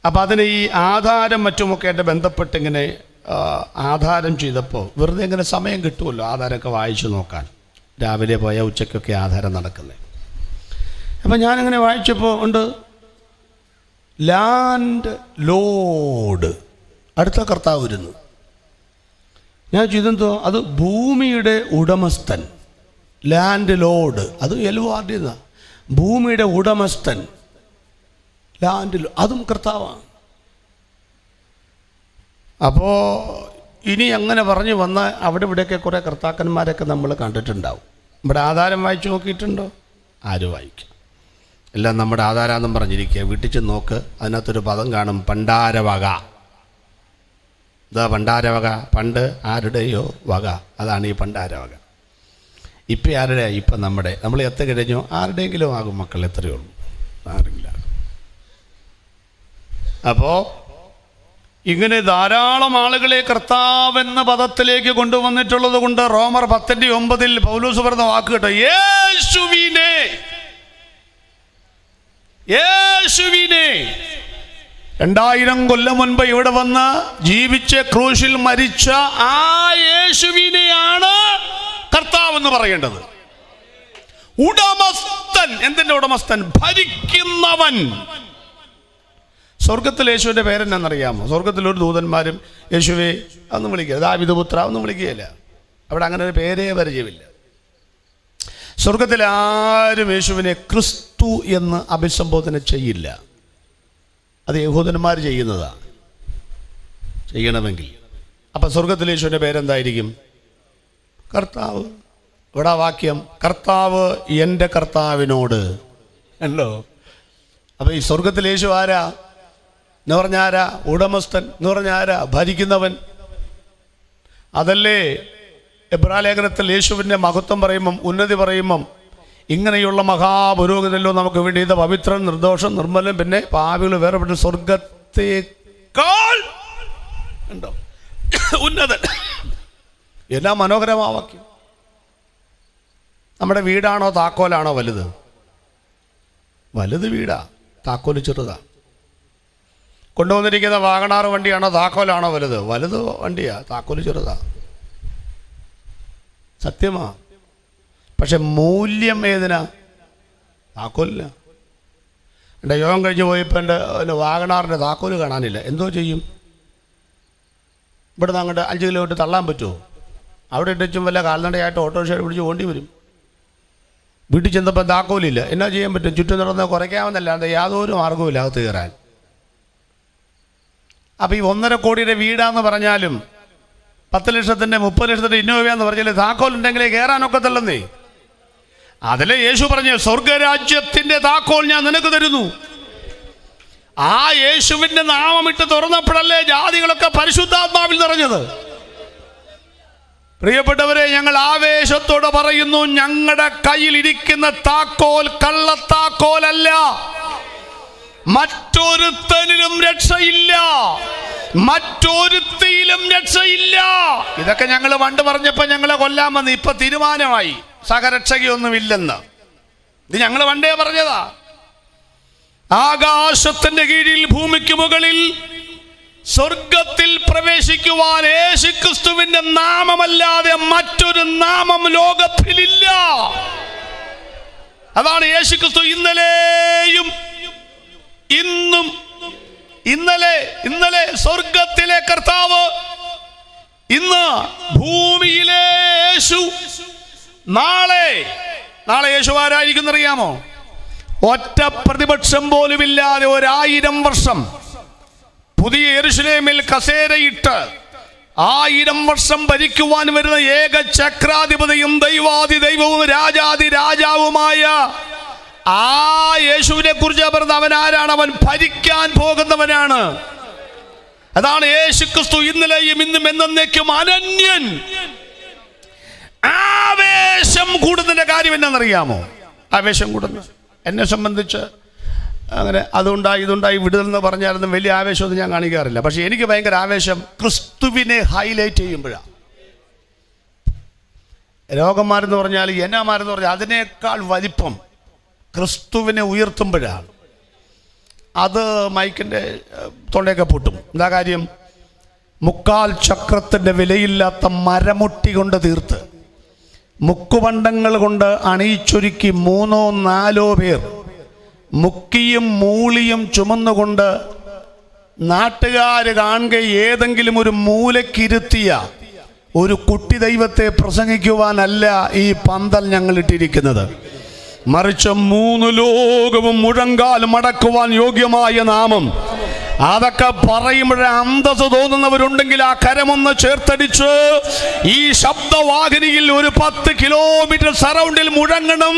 അപ്പോൾ അതിന് ഈ ആധാരം മറ്റുമൊക്കെ ആയിട്ട് ബന്ധപ്പെട്ട് ഇങ്ങനെ ആധാരം ചെയ്തപ്പോൾ വെറുതെ ഇങ്ങനെ സമയം കിട്ടുമല്ലോ ആധാരമൊക്കെ വായിച്ചു നോക്കാൻ. രാവിലെ പോയാൽ ഉച്ചയ്ക്കൊക്കെ ആധാരം നടക്കുന്നത്. അപ്പം ഞാനിങ്ങനെ വായിച്ചപ്പോൾ ഉണ്ട് ലാൻഡ് ലോഡ്, അടുത്ത കർത്താവ് വരുന്നു. ഞാൻ ചെയ്തെന്തോ, അത് ഭൂമിയുടെ ഉടമസ്ഥൻ, ലാൻഡ് ലോഡ്, അത് LORD, ഭൂമിയുടെ ഉടമസ്ഥൻ, ലാൻഡ്, അതും കർത്താവാണ്. അപ്പോൾ ഇനി അങ്ങനെ പറഞ്ഞു വന്ന അവിടെ ഇവിടെയൊക്കെ കുറേ കർത്താക്കന്മാരൊക്കെ നമ്മൾ കണ്ടിട്ടുണ്ടാവും. ഇവിടെ ആധാരം വായിച്ചു നോക്കിയിട്ടുണ്ടോ? ആര് വായിക്കും? എല്ലാം നമ്മുടെ ആധാരാന്നും പറഞ്ഞിരിക്കുക. വീട്ടിൽ ചെന്ന് നോക്ക്, അതിനകത്തൊരു പദം കാണും, പണ്ടാരവക. ഇതാ പണ്ടാരവക, പണ്ട് ആരുടെയോ വക, അതാണ് ഈ പണ്ടാരവക. ഇപ്പം ആരുടെ? ഇപ്പം നമ്മൾ എത്ര കഴിഞ്ഞോ ആരുടെയെങ്കിലും ആകും മക്കൾ, എത്രയേ ഉള്ളൂ, ആരെങ്കിലും ആകും. അപ്പോൾ ഇങ്ങനെ ധാരാളം ആളുകളെ കർത്താവെന്ന പദത്തിലേക്ക് കൊണ്ടുവന്നിട്ടുള്ളത് കൊണ്ട് റോമർ 10:9 പൗലോസ് പറഞ്ഞ വാക്ക് കേട്ടോ, യേശുവിനെ 2000 കൊല്ലം മുൻപ് ഇവിടെ വന്ന് ജീവിച്ച് ക്രൂശിൽ മരിച്ച ആ യേശുവിനെയാണ് കർത്താവ് എന്ന് പറയേണ്ടത്. ഉടമസ്ഥൻ, എന്തിന്റെ ഉടമസ്ഥൻ? ഭരിക്കുന്നവൻ. സ്വർഗത്തിൽ യേശുവിൻ്റെ പേരെന്നറിയാമോ? സ്വർഗത്തിൽ ഒരു ദൂതന്മാരും യേശുവെ ഒന്നും വിളിക്കുക, ദാവീദ് പുത്ര ഒന്നും വിളിക്കുകയില്ല. അവിടെ അങ്ങനെ ഒരു പേരേ പരിചയമില്ല. സ്വർഗത്തിൽ ആരും യേശുവിനെ ക്രിസ്തു എന്ന് അഭിസംബോധന ചെയ്യില്ല. അത് യഹൂദന്മാർ ചെയ്യുന്നതാണ്, ചെയ്യണമെങ്കിൽ. അപ്പം സ്വർഗത്തിൽ യേശുവിൻ്റെ പേരെന്തായിരിക്കും? കർത്താവ്. ഇവിടെ വാക്യം, കർത്താവ് എൻ്റെ കർത്താവിനോട് അല്ലോ. അപ്പം ഈ സ്വർഗത്തിൽ യേശു ആരാ എന്ന് പറഞ്ഞ ആരാ? ഉടമസ്ഥൻ എന്ന് പറഞ്ഞ ആരാ? ഭരിക്കുന്നവൻ. അതല്ലേ എബ്രായലേഖനത്തിൽ യേശുവിൻ്റെ മഹത്വം പറയുമ്പം, ഉന്നതി പറയുമ്പം, ഇങ്ങനെയുള്ള മഹാപുരോഹിതല്ലോ നമുക്ക് വേണ്ടി ഇത് പവിത്രൻ, നിർദോഷം, നിർമ്മലൻ, പിന്നെ പാപികൾ വേറെപ്പെട്ട സ്വർഗത്തേക്കാൾ ഉണ്ടോ ഉന്നതൻ. എന്നാ മനോഹരമാ വാക്യം. നമ്മുടെ വീടാണോ താക്കോലാണോ വലുത്? വലുത് വീടാ, താക്കോല് ചെറുതാ. കൊണ്ടുവന്നിരിക്കുന്ന വാഗണാർ വണ്ടിയാണോ താക്കോലാണോ വലുത്? വലുത് വണ്ടിയാ, താക്കോല് ചെറുതാ. സത്യമാ. പക്ഷെ മൂല്യം ഏതിനാ? താക്കോലില്ല. എൻ്റെ യോഗം കഴിഞ്ഞ് പോയപ്പോൾ എൻ്റെ വാഗണാറിൻ്റെ താക്കോല് കാണാനില്ല. എന്തോ ചെയ്യും? ഇവിടെ നിന്ന് അങ്ങോട്ട് 5 കിലോമീറ്റർ തള്ളാൻ പറ്റുമോ? അവിടെ ഇട്ടും വല്ല കാൽനടയായിട്ട് ഓട്ടോറിക്ഷ പിടിച്ച് ഓണ്ടി വരും. വീട്ടിൽ ചെന്നപ്പോൾ താക്കോലില്ല. എന്നാ ചെയ്യാൻ പറ്റും? ചുറ്റും നടന്ന് കുറയ്ക്കാമെന്നല്ലാതെ യാതൊരു മാർഗവുമില്ല അകത്ത് കയറാൻ. അപ്പോൾ ഈ 1.5 കോടിയുടെ വീടാന്ന് പറഞ്ഞാലും 10 ലക്ഷത്തിൻ്റെ 30 ലക്ഷത്തിൻ്റെ ഇന്നോവയാന്ന് പറഞ്ഞാൽ താക്കോലുണ്ടെങ്കിലേ കയറാനൊക്കത്തില്ലെന്നേ. അതിലെ യേശു പറഞ്ഞ സ്വർഗരാജ്യത്തിൻ്റെ താക്കോൽ ഞാൻ നിനക്ക് തരുന്നു. ആ യേശുവിൻ്റെ നാമമിട്ട് തുറന്നപ്പോഴല്ലേ ജാതികളൊക്കെ പരിശുദ്ധാത്മാവിൽ നിറഞ്ഞത്. പ്രിയപ്പെട്ടവരെ, ഞങ്ങൾ ആവേശത്തോടെ പറയുന്നു, ഞങ്ങളുടെ കയ്യിൽ ഇരിക്കുന്ന താക്കോൽ കള്ളത്താക്കോലല്ല. മറ്റൊരുത്തനിലും രക്ഷയില്ല, മറ്റൊരുത്തിയിലും രക്ഷയില്ല. ഇതൊക്കെ ഞങ്ങൾ പണ്ട് പറഞ്ഞപ്പോൾ ഞങ്ങളെ കൊല്ലാൻ വന്ന്, ഇപ്പൊ തീരുമാനമായി സഹരക്ഷകയൊന്നുമില്ലെന്ന്. ഇത് ഞങ്ങൾ പണ്ടേ പറഞ്ഞതാ. ആകാശത്തിന്റെ കീഴിൽ ഭൂമിക്ക് മുകളിൽ സ്വർഗത്തിൽ പ്രവേശിക്കുവാൻ യേശുക്രിസ്തുവിന്റെ നാമമല്ലാതെ മറ്റൊരു നാമം ലോകത്തിലില്ല. അതാണ് യേശുക്രിസ്തു ഇന്നലെയും ഇന്നും. ഇന്നലെ സ്വർഗത്തിലെ കർത്താവ്, ഇന്ന് ഭൂമിയിലെ യേശു. നാളെ യേശു ആരായിരിക്കും അറിയാമോ? ഒറ്റ പ്രതിപക്ഷം പോലുമില്ലാതെ 1000 വർഷം പുതിയ യെരൂശലേമിൽ കസേരയിട്ട് 1000 വർഷം ഭരിക്കുവാൻ വരുന്ന ഏക ചക്രാധിപതിയും ദൈവാദി ദൈവവും രാജാദി രാജാവുമായ ആ യേശുവിനെ കുറിച്ച് പറഞ്ഞത്. അവൻ ആരാണ്? അവൻ ഭരിക്കാൻ പോകുന്നവനാണ്. അതാണ് യേശുക്രിസ്തു ഇന്നലെയും ഇന്നും എന്നേക്കും അനന്യൻ. ആവേശം കൂടുന്നതിന്റെ കാര്യം എന്നാണെന്നറിയാമോ? ആവേശം കൂടുന്നു. എന്നെ സംബന്ധിച്ച് അങ്ങനെ അതുണ്ടായി ഇതുണ്ടായി വിടുതൽ എന്ന് പറഞ്ഞാലൊന്നും വലിയ ആവേശമൊന്നും ഞാൻ കാണിക്കാറില്ല. പക്ഷെ എനിക്ക് ഭയങ്കര ആവേശം ക്രിസ്തുവിനെ ഹൈലൈറ്റ് ചെയ്യുമ്പോഴാണ്. രോഗന്മാരെന്ന് പറഞ്ഞാൽ എന്നാമാരെന്ന് പറഞ്ഞാൽ അതിനേക്കാൾ വലിപ്പം ക്രിസ്തുവിനെ ഉയർത്തുമ്പോഴാണ്. അത് മൈക്കിൻ്റെ തൊണ്ടയൊക്കെ പൊട്ടും. എന്താ കാര്യം? 3/4 ചക്രത്തിൻ്റെ വിലയില്ലാത്ത മരമുട്ടി കൊണ്ട് തീർത്ത് മുക്കുപണ്ടങ്ങൾ കൊണ്ട് അണിയിച്ചൊരുക്കി 3-4 പേർ മുക്കിയും മൂളിയും ചുമന്നുകൊണ്ട് നാട്ടുകാർ കാണുക ഏതെങ്കിലും ഒരു മൂലക്കിരുത്തിയ ഒരു കുട്ടി ദൈവത്തെ പ്രസംഗിക്കുവാനല്ല ഈ പന്തൽ ഞങ്ങൾ ഇട്ടിരിക്കുന്നത്. മറിച്ച് 3 ലോകവും മുഴങ്കാൽ മടക്കുവാൻ യോഗ്യമായ നാമം. അതൊക്കെ പറയുമ്പോഴേ അന്തസ് തോന്നുന്നവരുണ്ടെങ്കിൽ ആ കരമൊന്ന് ചേർത്തടിച്ച് ഈ ശബ്ദവാഹിനിയിൽ ഒരു 10 കിലോമീറ്റർ സറൗണ്ടിൽ മുഴങ്ങണം.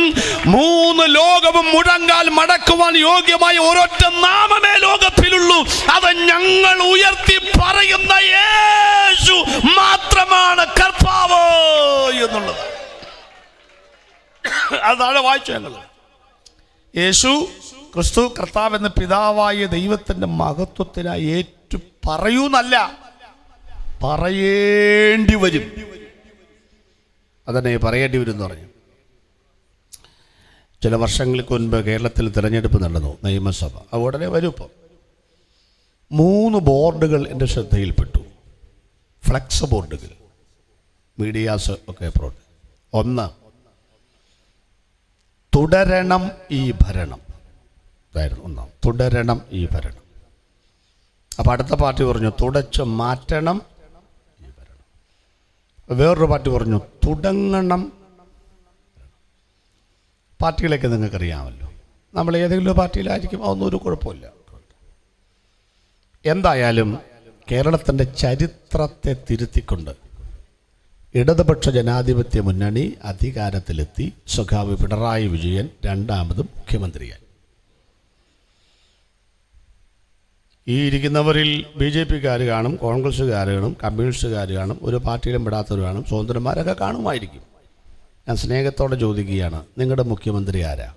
3 ലോകവും മുഴങ്കാൽ മടക്കുവാൻ യോഗ്യമായ ഒരൊറ്റ നാമമേ ലോകത്തിലുള്ളൂ. അത് ഞങ്ങൾ ഉയർത്തി പറയുന്ന യേശു മാത്രമാണ് കർത്താവ് എന്നുള്ളത്. അതാണ് വായിച്ചു ഞങ്ങൾ. യേശു ക്രിസ്തു കർത്താവ് എന്ന പിതാവായ ദൈവത്തിൻ്റെ മഹത്വത്തിനായി ഏറ്റു പറയൂന്നല്ല, പറയേണ്ടി വരും. അതന്നെ പറയേണ്ടി വരും എന്ന് പറഞ്ഞു. ചില വർഷങ്ങൾക്ക് മുൻപ് കേരളത്തിൽ തിരഞ്ഞെടുപ്പ് നടന്നു, നിയമസഭ. അത് ഉടനെ വരും. ഇപ്പം 3 ബോർഡുകൾ എൻ്റെ ശ്രദ്ധയിൽപ്പെട്ടു. ഫ്ലെക്സ് ബോർഡുകൾ, മീഡിയാസ് ഒക്കെ പ്രോഡ്. 1, തുടരണം ഈ ഭരണം. ഇതായിരുന്നു 1. തുടരണം ഈ ഭരണം. അപ്പം അടുത്ത പാർട്ടി പറഞ്ഞു തുടച്ച് മാറ്റണം ഈ ഭരണം. വേറൊരു പാർട്ടി പറഞ്ഞു തുടങ്ങണം. പാർട്ടികളൊക്കെ നിങ്ങൾക്കറിയാമല്ലോ. നമ്മൾ ഏതെങ്കിലും ഒരു പാർട്ടിയിലായിരിക്കും, അതൊന്നും ഒരു കുഴപ്പമില്ല. എന്തായാലും കേരളത്തിൻ്റെ ചരിത്രത്തെ തിരുത്തിക്കൊണ്ട് ഇടതുപക്ഷ ജനാധിപത്യ മുന്നണി അധികാരത്തിലെത്തി. സഖാവ് പിണറായി വിജയൻ 2ാമതും മുഖ്യമന്ത്രിയായി. ഈ ഇരിക്കുന്നവരിൽ BJP-ക്കാർ കാണും, കോൺഗ്രസ്സുകാർ കാണും, കമ്മ്യൂണിസ്റ്റുകാർ കാണും, ഒരു പാർട്ടിയിലും പെടാത്തവർ കാണും, സ്വതന്ത്രന്മാരൊക്കെ കാണുമായിരിക്കും. ഞാൻ സ്നേഹത്തോടെ ചോദിക്കുകയാണ്, നിങ്ങളുടെ മുഖ്യമന്ത്രി ആരാ?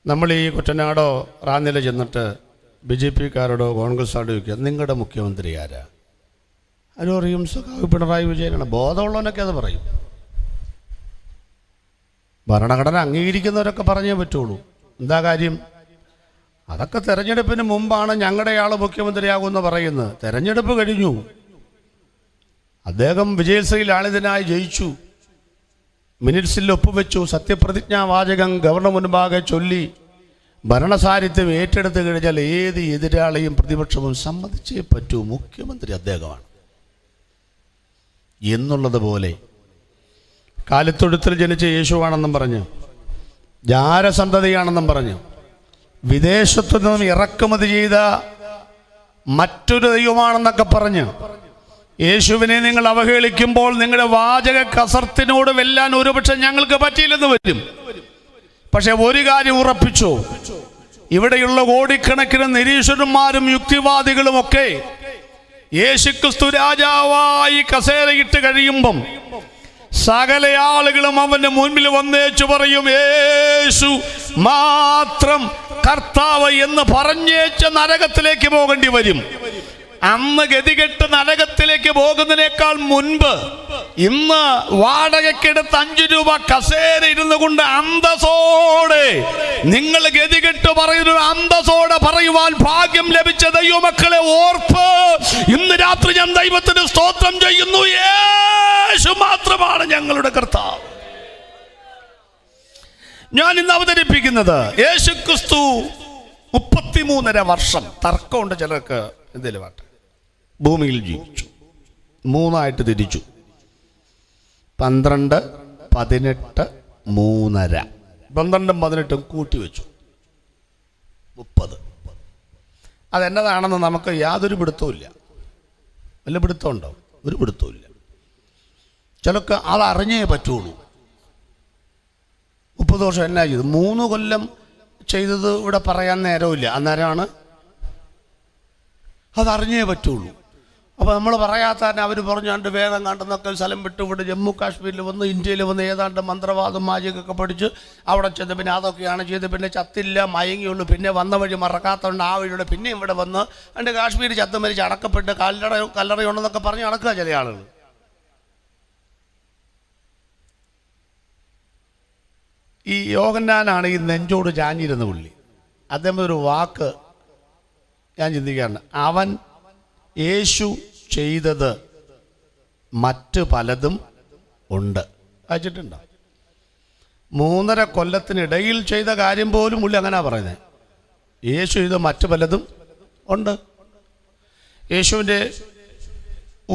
നമ്മൾ ഈ കുട്ടനാടോ റാന്നില ചെന്നിട്ട് BJP-ക്കാരോടോ കോൺഗ്രസ്സാരോടോ ചോദിക്കുക, നിങ്ങളുടെ മുഖ്യമന്ത്രി ആരാ? ആരും അറിയും, സഖാവ് പിണറായി വിജയനാണ്. ബോധമുള്ളവനൊക്കെ അത് പറയും. ഭരണഘടന അംഗീകരിക്കുന്നവരൊക്കെ പറഞ്ഞേ പറ്റുള്ളൂ. എന്താ കാര്യം? അതൊക്കെ തെരഞ്ഞെടുപ്പിന് മുമ്പാണ് ഞങ്ങളുടെ ആൾ മുഖ്യമന്ത്രിയാകുമെന്ന് പറയുന്നത്. തെരഞ്ഞെടുപ്പ് കഴിഞ്ഞു, അദ്ദേഹം വിജയശ്രീയിൽ ആളിതനായി ജയിച്ചു, മിനിറ്റ്സിൽ ഒപ്പുവെച്ചു, സത്യപ്രതിജ്ഞാവാചകം ഗവർണർ മുൻപാകെ ചൊല്ലി ഭരണസാരഥ്യം ഏറ്റെടുത്ത് കഴിഞ്ഞാൽ ഏത് എതിരാളിയും പ്രതിപക്ഷവും സമ്മതിച്ചേ പറ്റൂ, മുഖ്യമന്ത്രി അദ്ദേഹമാണ് എന്നുള്ളതുപോലെ. കാലിത്തൊഴുത്തിൽ ജനിച്ച യേശുവാണെന്നും പറഞ്ഞ്, ജാരസന്തതിയാണെന്നും പറഞ്ഞ്, വിദേശത്തു നിന്നും ഇറക്കുമതി ചെയ്ത മറ്റൊരു ദൈവമാണെന്നൊക്കെ പറഞ്ഞ് യേശുവിനെ നിങ്ങൾ അവഹേളിക്കുമ്പോൾ നിങ്ങളുടെ വാചക കസർത്തിനോട് വെല്ലാൻ ഒരുപക്ഷെ ഞങ്ങൾക്ക് പറ്റിയില്ലെന്ന് വരും. പക്ഷെ ഒരു കാര്യം ഉറപ്പിച്ചു, ഇവിടെയുള്ള കോടിക്കണക്കിന് നിരീശ്വരന്മാരും യുക്തിവാദികളും ഒക്കെ യേശുക്രിസ്തു രാജാവായി കസേരയിട്ട് കഴിയുമ്പം സകല ആളുകളും അവന്റെ മുൻപിൽ വന്നേച്ചു പറയും, യേശു മാത്രം കർത്താവ് എന്ന് പറഞ്ഞേച്ച നരകത്തിലേക്ക് പോകേണ്ടി വരും. അന്ന് ഗതികെട്ട് നരകത്തിലേക്ക് പോകുന്നതിനേക്കാൾ മുൻപ് ഇന്ന് വാടകയ്ക്കെടുത്ത് 5 രൂപ കസേര ഇരുന്നു കൊണ്ട് അന്തസ്സോടെ നിങ്ങൾ ഗതികെട്ട് പറയുന്ന അന്തസ്സോടെ പറയുവാൻ ഭാഗ്യം ലഭിച്ച ദൈവമക്കളെ ഓർപ്പ് ഇന്ന് രാത്രി ഞാൻ ദൈവത്തിന് സ്തോത്രം ചെയ്യുന്നു. യേശു മാത്രമാണ് ഞങ്ങളുടെ കർത്താവ്. ഞാൻ ഇന്ന് അവതരിപ്പിക്കുന്നത് യേശുക്രിസ്തു 33.5 വർഷം, തർക്കമുണ്ട് ചിലർക്ക്, എന്തെങ്കിലും ആട്ടെ, ഭൂമിയിൽ ജീവിച്ചു, 3 ആയിട്ട് തിരിച്ചു. 12, 18, 3.5. 12ഉം 18ഉം കൂട്ടി വെച്ചു 30. അതെന്നതാണെന്ന് നമുക്ക് യാതൊരു പിടുത്തവുമില്ല. വല്ല പിടുത്തമുണ്ടോ? ഒരു പിടുത്തവുമില്ല. ചിലക്ക് അതറിഞ്ഞേ പറ്റുള്ളൂ. 30 വർഷം എന്നാ ചെയ്തു? 3 കൊല്ലം ചെയ്തത് ഇവിടെ പറയാൻ നേരമില്ല. അന്നേരമാണ് അതറിഞ്ഞേ പറ്റുള്ളൂ. അപ്പോൾ നമ്മൾ പറയാത്ത തന്നെ അവർ പറഞ്ഞാണ്ട് വേഗം കണ്ടെന്നൊക്കെ സ്ഥലം വിട്ട് ഇവിടെ ജമ്മു കാശ്മീരിൽ വന്ന് ഇന്ത്യയിൽ വന്ന് ഏതാണ്ട് മന്ത്രവാദം മാജികൊക്കെ പഠിച്ച് അവിടെ ചെന്ന് പിന്നെ അതൊക്കെയാണ് ചെയ്ത് പിന്നെ ചത്തില്ല, മയങ്ങിയുള്ളൂ. പിന്നെ വന്ന വഴി മറക്കാത്തതുകൊണ്ട് ആ വഴിയുടെ പിന്നെ ഇവിടെ വന്ന് എൻ്റെ കാശ്മീർ ചത്ത് മരിച്ച് അടക്കപ്പെട്ട് കല്ലറയുണ്ടെന്നൊക്കെ പറഞ്ഞ് നടക്കുക ചില ആളുകൾ. ഈ യോഹന്നാനാണ് ഈ നെഞ്ചോട് ചാഞ്ഞിരുന്ന പുള്ളി. അദ്ദേഹം ഒരു വാക്ക് ഞാൻ ചിന്തിക്കാറുണ്ട്. അവൻ യേശു ചെയ്തത് മറ്റ് പലതും ഉണ്ട്. വായിച്ചിട്ടുണ്ടോ? 3.5 കൊല്ലത്തിനിടയിൽ ചെയ്ത കാര്യം പോലും പുള്ളി അങ്ങനെ പറയുന്നത്. യേശു ചെയ്ത മറ്റ് പലതും ഉണ്ട്. യേശുവിൻ്റെ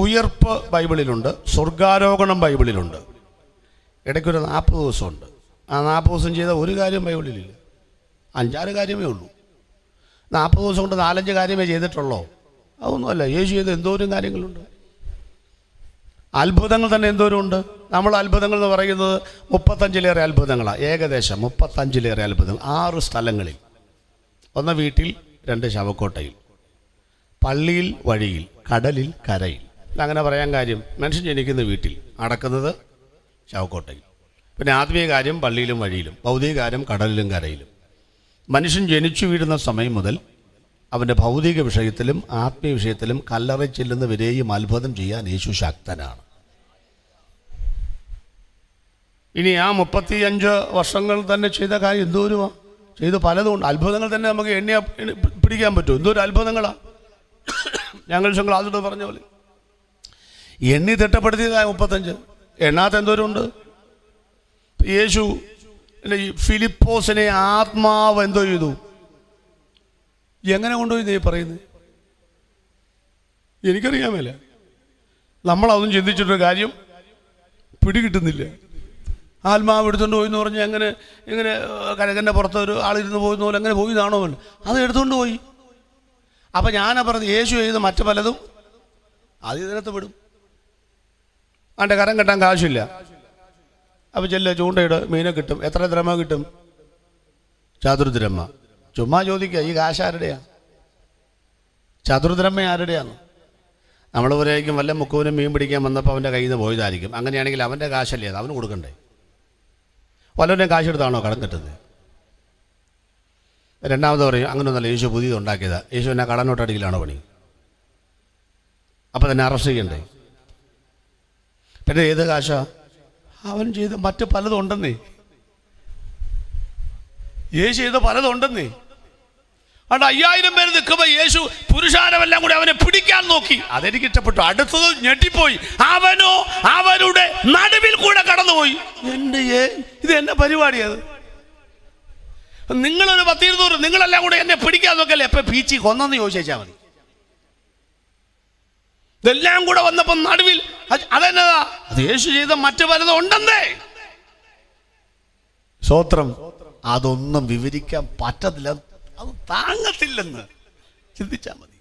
ഉയർപ്പ് ബൈബിളിലുണ്ട്, സ്വർഗാരോഹണം ബൈബിളിലുണ്ട്. ഇടയ്ക്കൊരു 40 ദിവസമുണ്ട്. ആ 40 ദിവസം ചെയ്ത ഒരു കാര്യം ബൈബിളിലില്ല. 5-6 കാര്യമേ ഉള്ളൂ. 40 ദിവസം കൊണ്ട് 4-5 കാര്യമേ ചെയ്തിട്ടുള്ളൂ. അതൊന്നുമല്ല. യേശു ചെയ്ത എന്തോരം കാര്യങ്ങളുണ്ട്. അത്ഭുതങ്ങൾ തന്നെ എന്തോരം ഉണ്ട്. നമ്മൾ അത്ഭുതങ്ങൾ എന്ന് പറയുന്നത് 35-ലേറെ അത്ഭുതങ്ങളാണ്. ഏകദേശം 35-ലേറെ അത്ഭുതങ്ങൾ 6 സ്ഥലങ്ങളിൽ. 1 വീട്ടിൽ, 2 ശവക്കോട്ടയിൽ, പള്ളിയിൽ, വഴിയിൽ, കടലിൽ, കരയിൽ. അങ്ങനെ പറയാൻ കാര്യം, മനുഷ്യൻ ജനിക്കുന്ന വീട്ടിൽ, അടക്കുന്നത് ശവക്കോട്ടയിൽ. പിന്നെ ആത്മീയ കാര്യം പള്ളിയിലും വഴിയിലും, ഭൗതിക കാര്യം കടലിലും കരയിലും. മനുഷ്യൻ ജനിച്ചു വീഴുന്ന സമയം മുതൽ അവൻ്റെ ഭൗതിക വിഷയത്തിലും ആത്മീയ വിഷയത്തിലും കല്ലറ ചെല്ലുന്നവരെയും അത്ഭുതം ചെയ്യാൻ യേശു ശക്തനാണ്. ഇനി ആ 35 വർഷങ്ങൾ തന്നെ ചെയ്ത കാര്യം എന്തോരുവാ ചെയ്ത് പലതും. അത്ഭുതങ്ങൾ തന്നെ നമുക്ക് എണ്ണിയാ പിടിക്കാൻ പറ്റും. എന്തോരം അത്ഭുതങ്ങളാണ്. ഞങ്ങൾ ആദ്യം പറഞ്ഞ പോലെ എണ്ണി തിട്ടപ്പെടുത്തിയതായ 35 എണ്ണാത്ത എന്തോരമുണ്ട്. യേശു ഫിലിപ്പോസിനെ ആത്മാവ് എന്തോ ചെയ്തു? എങ്ങനെ കൊണ്ടുപോയി നീ പറയുന്നത്? എനിക്കറിയാമല്ല. നമ്മളതൊന്നും ചിന്തിച്ചിട്ടൊരു കാര്യം പിടികിട്ടുന്നില്ല. ആത്മാവ് എടുത്തുകൊണ്ട് പോയി എന്ന് പറഞ്ഞാൽ എങ്ങനെ കരകൻ്റെ പുറത്ത് ഒരു ആളിരുന്ന് പോയിരുന്ന പോലെ എങ്ങനെ പോയിതാണോ? അത് എടുത്തുകൊണ്ട് പോയി. അപ്പം ഞാനാ പറഞ്ഞത് യേശു ചെയ്ത് മറ്റു പലതും അത് ഇതിനകത്ത് വിടും. അവൻ്റെ കരം കെട്ടാൻ കാശില്ല. അപ്പം ചെല്ല ചൂണ്ടയിട്, മീനെ കിട്ടും. എത്ര ദ്രഹ്മ കിട്ടും? ചതുർദ്രഹ്മ. ചുമ്മാ ചോദിക്കുക, ഈ കാശ് ആരുടെയാ? ചതുർദ്രഹ്മ ആരുടെയാണ്? നമ്മൾ പറയായിരിക്കും വല്ല മുക്കുവിനും മീൻ പിടിക്കാൻ വന്നപ്പോൾ അവൻ്റെ കയ്യിൽ നിന്ന് പോയതായിരിക്കും. അങ്ങനെയാണെങ്കിൽ അവൻ്റെ കാശല്ലേ, അത് അവന് കൊടുക്കണ്ടേ? വല്ലവൻ്റെയും കാശ് എടുത്താണോ കടം കെട്ടുന്നത്? രണ്ടാമത് പറയും അങ്ങനെയൊന്നല്ല, യേശു പുതിയത് ഉണ്ടാക്കിയതാണ്. യേശു എന്നെ കടനോട്ടടിക്കലാണോ പണി? അപ്പം തന്നെ അറസ്റ്റ് ചെയ്യണ്ടേ? പിന്നെ ഏത് കാശാ? അവൻ ചെയ്ത് മറ്റ് പലതും ഉണ്ടെന്നേ. യേശു ചെയ്ത പലതും ഉണ്ടെന്നേ. അതുകൊണ്ട് 5000 പേര് നിൽക്കുമ്പോൾ യേശു പുരുഷാരമെല്ലാം കൂടി അവനെ പിടിക്കാൻ നോക്കി. അതെനിക്ക് ഇഷ്ടപ്പെട്ടു. അടുത്തത് ഞെട്ടിപ്പോയി. അവനോ അവരുടെ നടുവിൽ കൂടെ കടന്നുപോയി. ഇത് എന്നെ പരിപാടിയത്. നിങ്ങളൊരു 10-20 നിങ്ങളെല്ലാം കൂടെ എന്നെ പിടിക്കാൻ നോക്കല്ലേ? എപ്പോൾ പീച്ചി കൊന്നെന്ന് ചോദിച്ചാൽ മതി. ഇതെല്ലാം കൂടെ വന്നപ്പോൾ നടുവിൽ അതെന്നതാ? അത് യേശു ചെയ്ത മറ്റു പലതും ഉണ്ടെന്നേ. സ്തോത്രം. അതൊന്നും വിവരിക്കാൻ പറ്റത്തില്ല, അത് താങ്ങത്തില്ലെന്ന് ചിന്തിച്ചാൽ മതി.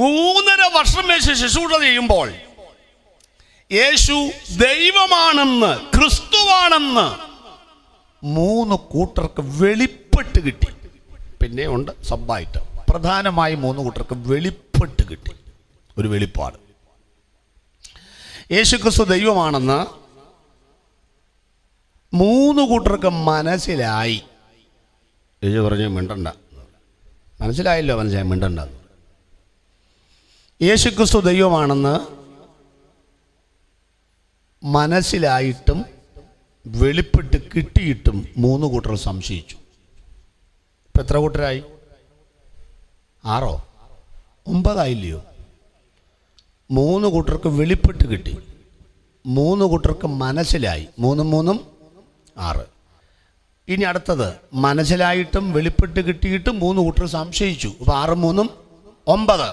3.5 വർഷം യേശു ശുശ്രൂഷ ചെയ്യുമ്പോൾ യേശു ദൈവമാണെന്ന്, ക്രിസ്തുവാണെന്ന് 3 കൂട്ടർക്ക് വെളിപ്പെട്ട് കിട്ടി. പിന്നെ ഉണ്ട് സബ്ബായിട്ട്. പ്രധാനമായി 3 കൂട്ടർക്ക് വെളിപ്പെട്ട് കിട്ടി. ഒരു വെളിപ്പാട്. യേശുക്രിസ്തു ദൈവമാണെന്ന് 3 കൂട്ടർക്ക് മനസ്സിലായി. യേശു പറഞ്ഞു മിണ്ടണ്ട. മനസ്സിലായല്ലോ, മനസ്സിലായി, മിണ്ടണ്ട. യേശുക്രിസ്തു ദൈവമാണെന്ന് മനസ്സിലായിട്ടും വെളിപ്പെട്ട് കിട്ടിയിട്ടും 3 കൂട്ടർ സംശയിച്ചു. ഇപ്പം എത്ര കൂട്ടരായി? 6 9 ആയില്ലയോ? 3 കൂട്ടർക്ക് വെളിപ്പെട്ട് കിട്ടി, 3 കൂട്ടർക്ക് മനസ്സിലായി. 3 6. ഇനി അടുത്തത് മനസ്സിലായിട്ടും വെളിപ്പെട്ട് കിട്ടിയിട്ടും 3 കൂട്ടർ സംശയിച്ചു. അപ്പോൾ 6 3 9.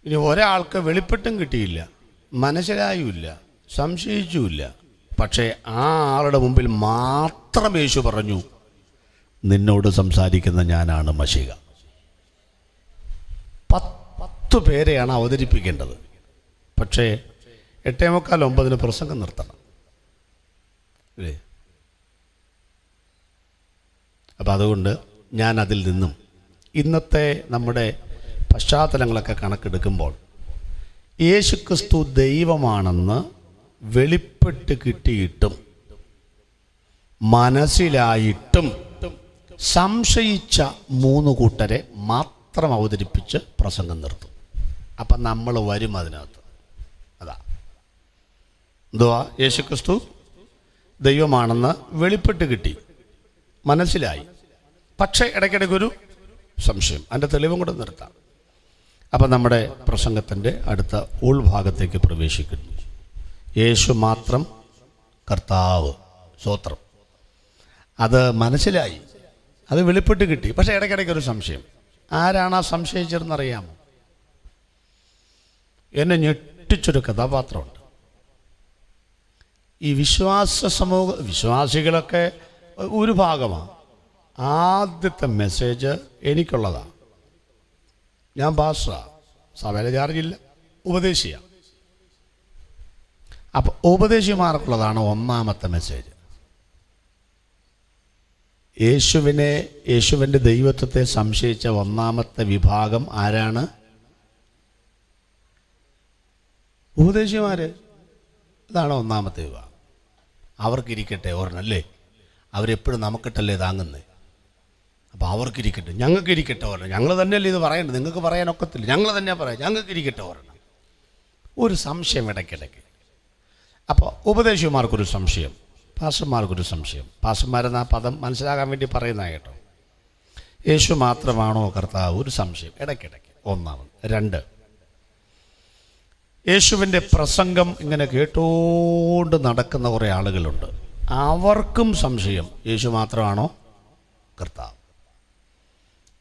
ഇനി ഒരാൾക്ക് വെളിപ്പെട്ടും കിട്ടിയില്ല, മനസ്സിലായുമില്ല, സംശയിച്ചുമില്ല. പക്ഷേ ആ ആളുടെ മുമ്പിൽ മാത്രം യേശു പറഞ്ഞു, നിന്നോട് സംസാരിക്കുന്ന ഞാനാണ് മശീഹ. 10 പേരെയാണ് അവതരിപ്പിക്കേണ്ടത്. പക്ഷേ 8:45 പ്രസംഗം നിർത്തണം അല്ലേ? അപ്പം അതുകൊണ്ട് ഞാൻ അതിൽ നിന്നും ഇന്നത്തെ നമ്മുടെ പശ്ചാത്തലങ്ങളൊക്കെ കണക്കെടുക്കുമ്പോൾ യേശുക്രിസ്തു ദൈവമാണെന്ന് വെളിപ്പെട്ട് കിട്ടിയിട്ടും മനസ്സിലായിട്ടും സംശയിച്ച 3 കൂട്ടരെ മാത്രം അവതരിപ്പിച്ച് പ്രസംഗം നിർത്തും. അപ്പം നമ്മൾ വരും അതിനകത്ത്. അതാ എന്തുവാ? യേശുക്രിസ്തു ദൈവമാണെന്ന് വെളിപ്പെട്ട് കിട്ടി, മനസ്സിലായി, പക്ഷേ ഇടയ്ക്കിടയ്ക്കൊരു സംശയം. അതിൻ്റെ തെളിവും കൂടെ നിർത്താം. അപ്പം നമ്മുടെ പ്രസംഗത്തിൻ്റെ അടുത്ത ഉൾഭാഗത്തേക്ക് പ്രവേശിക്കുന്നു. യേശു മാത്രം കർത്താവ്, സ്തോത്രം. അത് മനസ്സിലായി, അത് വെളിപ്പെട്ട് കിട്ടി, പക്ഷേ ഇടയ്ക്കിടയ്ക്കൊരു സംശയം. ആരാണ് ആ സംശയിച്ചതെന്നറിയാമോ? എന്നെ ഞെട്ടിച്ചൊരു കഥാപാത്രമുണ്ട്. ഈ വിശ്വാസികളൊക്കെ ഒരു ഭാഗമാണ്. ആദ്യത്തെ മെസ്സേജ് എനിക്കുള്ളതാണ്. ഞാൻ പാസ്റ്ററാണ്, സഭയിലെ ചാർജില്ല, ഉപദേശിയാണ്. അപ്പോൾ ഉപദേശിമാർക്കുള്ളതാണ് ഒന്നാമത്തെ മെസ്സേജ്. യേശുവിൻ്റെ ദൈവത്വത്തെ സംശയിച്ച ഒന്നാമത്തെ വിഭാഗം ആരാണ്? ഉപദേശിമാർ. അതാണ് ഒന്നാമത്തെ വിഭാഗം. അവർക്കിരിക്കട്ടെ ഒരെണ്ണല്ലേ, അവരെപ്പോഴും നമുക്കിട്ടല്ലേ താങ്ങുന്നത്. അപ്പോൾ അവർക്കിരിക്കട്ടെ, ഞങ്ങൾക്കിരിക്കട്ടെ ഒരെണ്ണം. ഞങ്ങൾ തന്നെയല്ലേ ഇത് പറയേണ്ടത്, നിങ്ങൾക്ക് പറയാനൊക്കത്തില്ല, ഞങ്ങൾ തന്നെ പറയാം, ഞങ്ങൾക്കിരിക്കട്ടെ ഒരെണ്ണം. ഒരു സംശയം ഇടയ്ക്കിടയ്ക്ക്. അപ്പോൾ ഉപദേശിമാർക്കൊരു സംശയം, പാസ്റ്റർമാർക്കൊരു സംശയം. പാസ്റ്റർമാരെന്ന ആ പദം മനസ്സിലാകാൻ വേണ്ടി പറയുന്ന കേട്ടോ. യേശു മാത്രമാണോ കർത്താവ്? ഒരു സംശയം ഇടയ്ക്കിടയ്ക്ക്. ഒന്നാമത്. 2, യേശുവിൻ്റെ പ്രസംഗം ഇങ്ങനെ കേട്ടുകൊണ്ട് നടക്കുന്ന കുറേ ആളുകളുണ്ട്. അവർക്കും സംശയം, യേശു മാത്രമാണോ കർത്താവ്?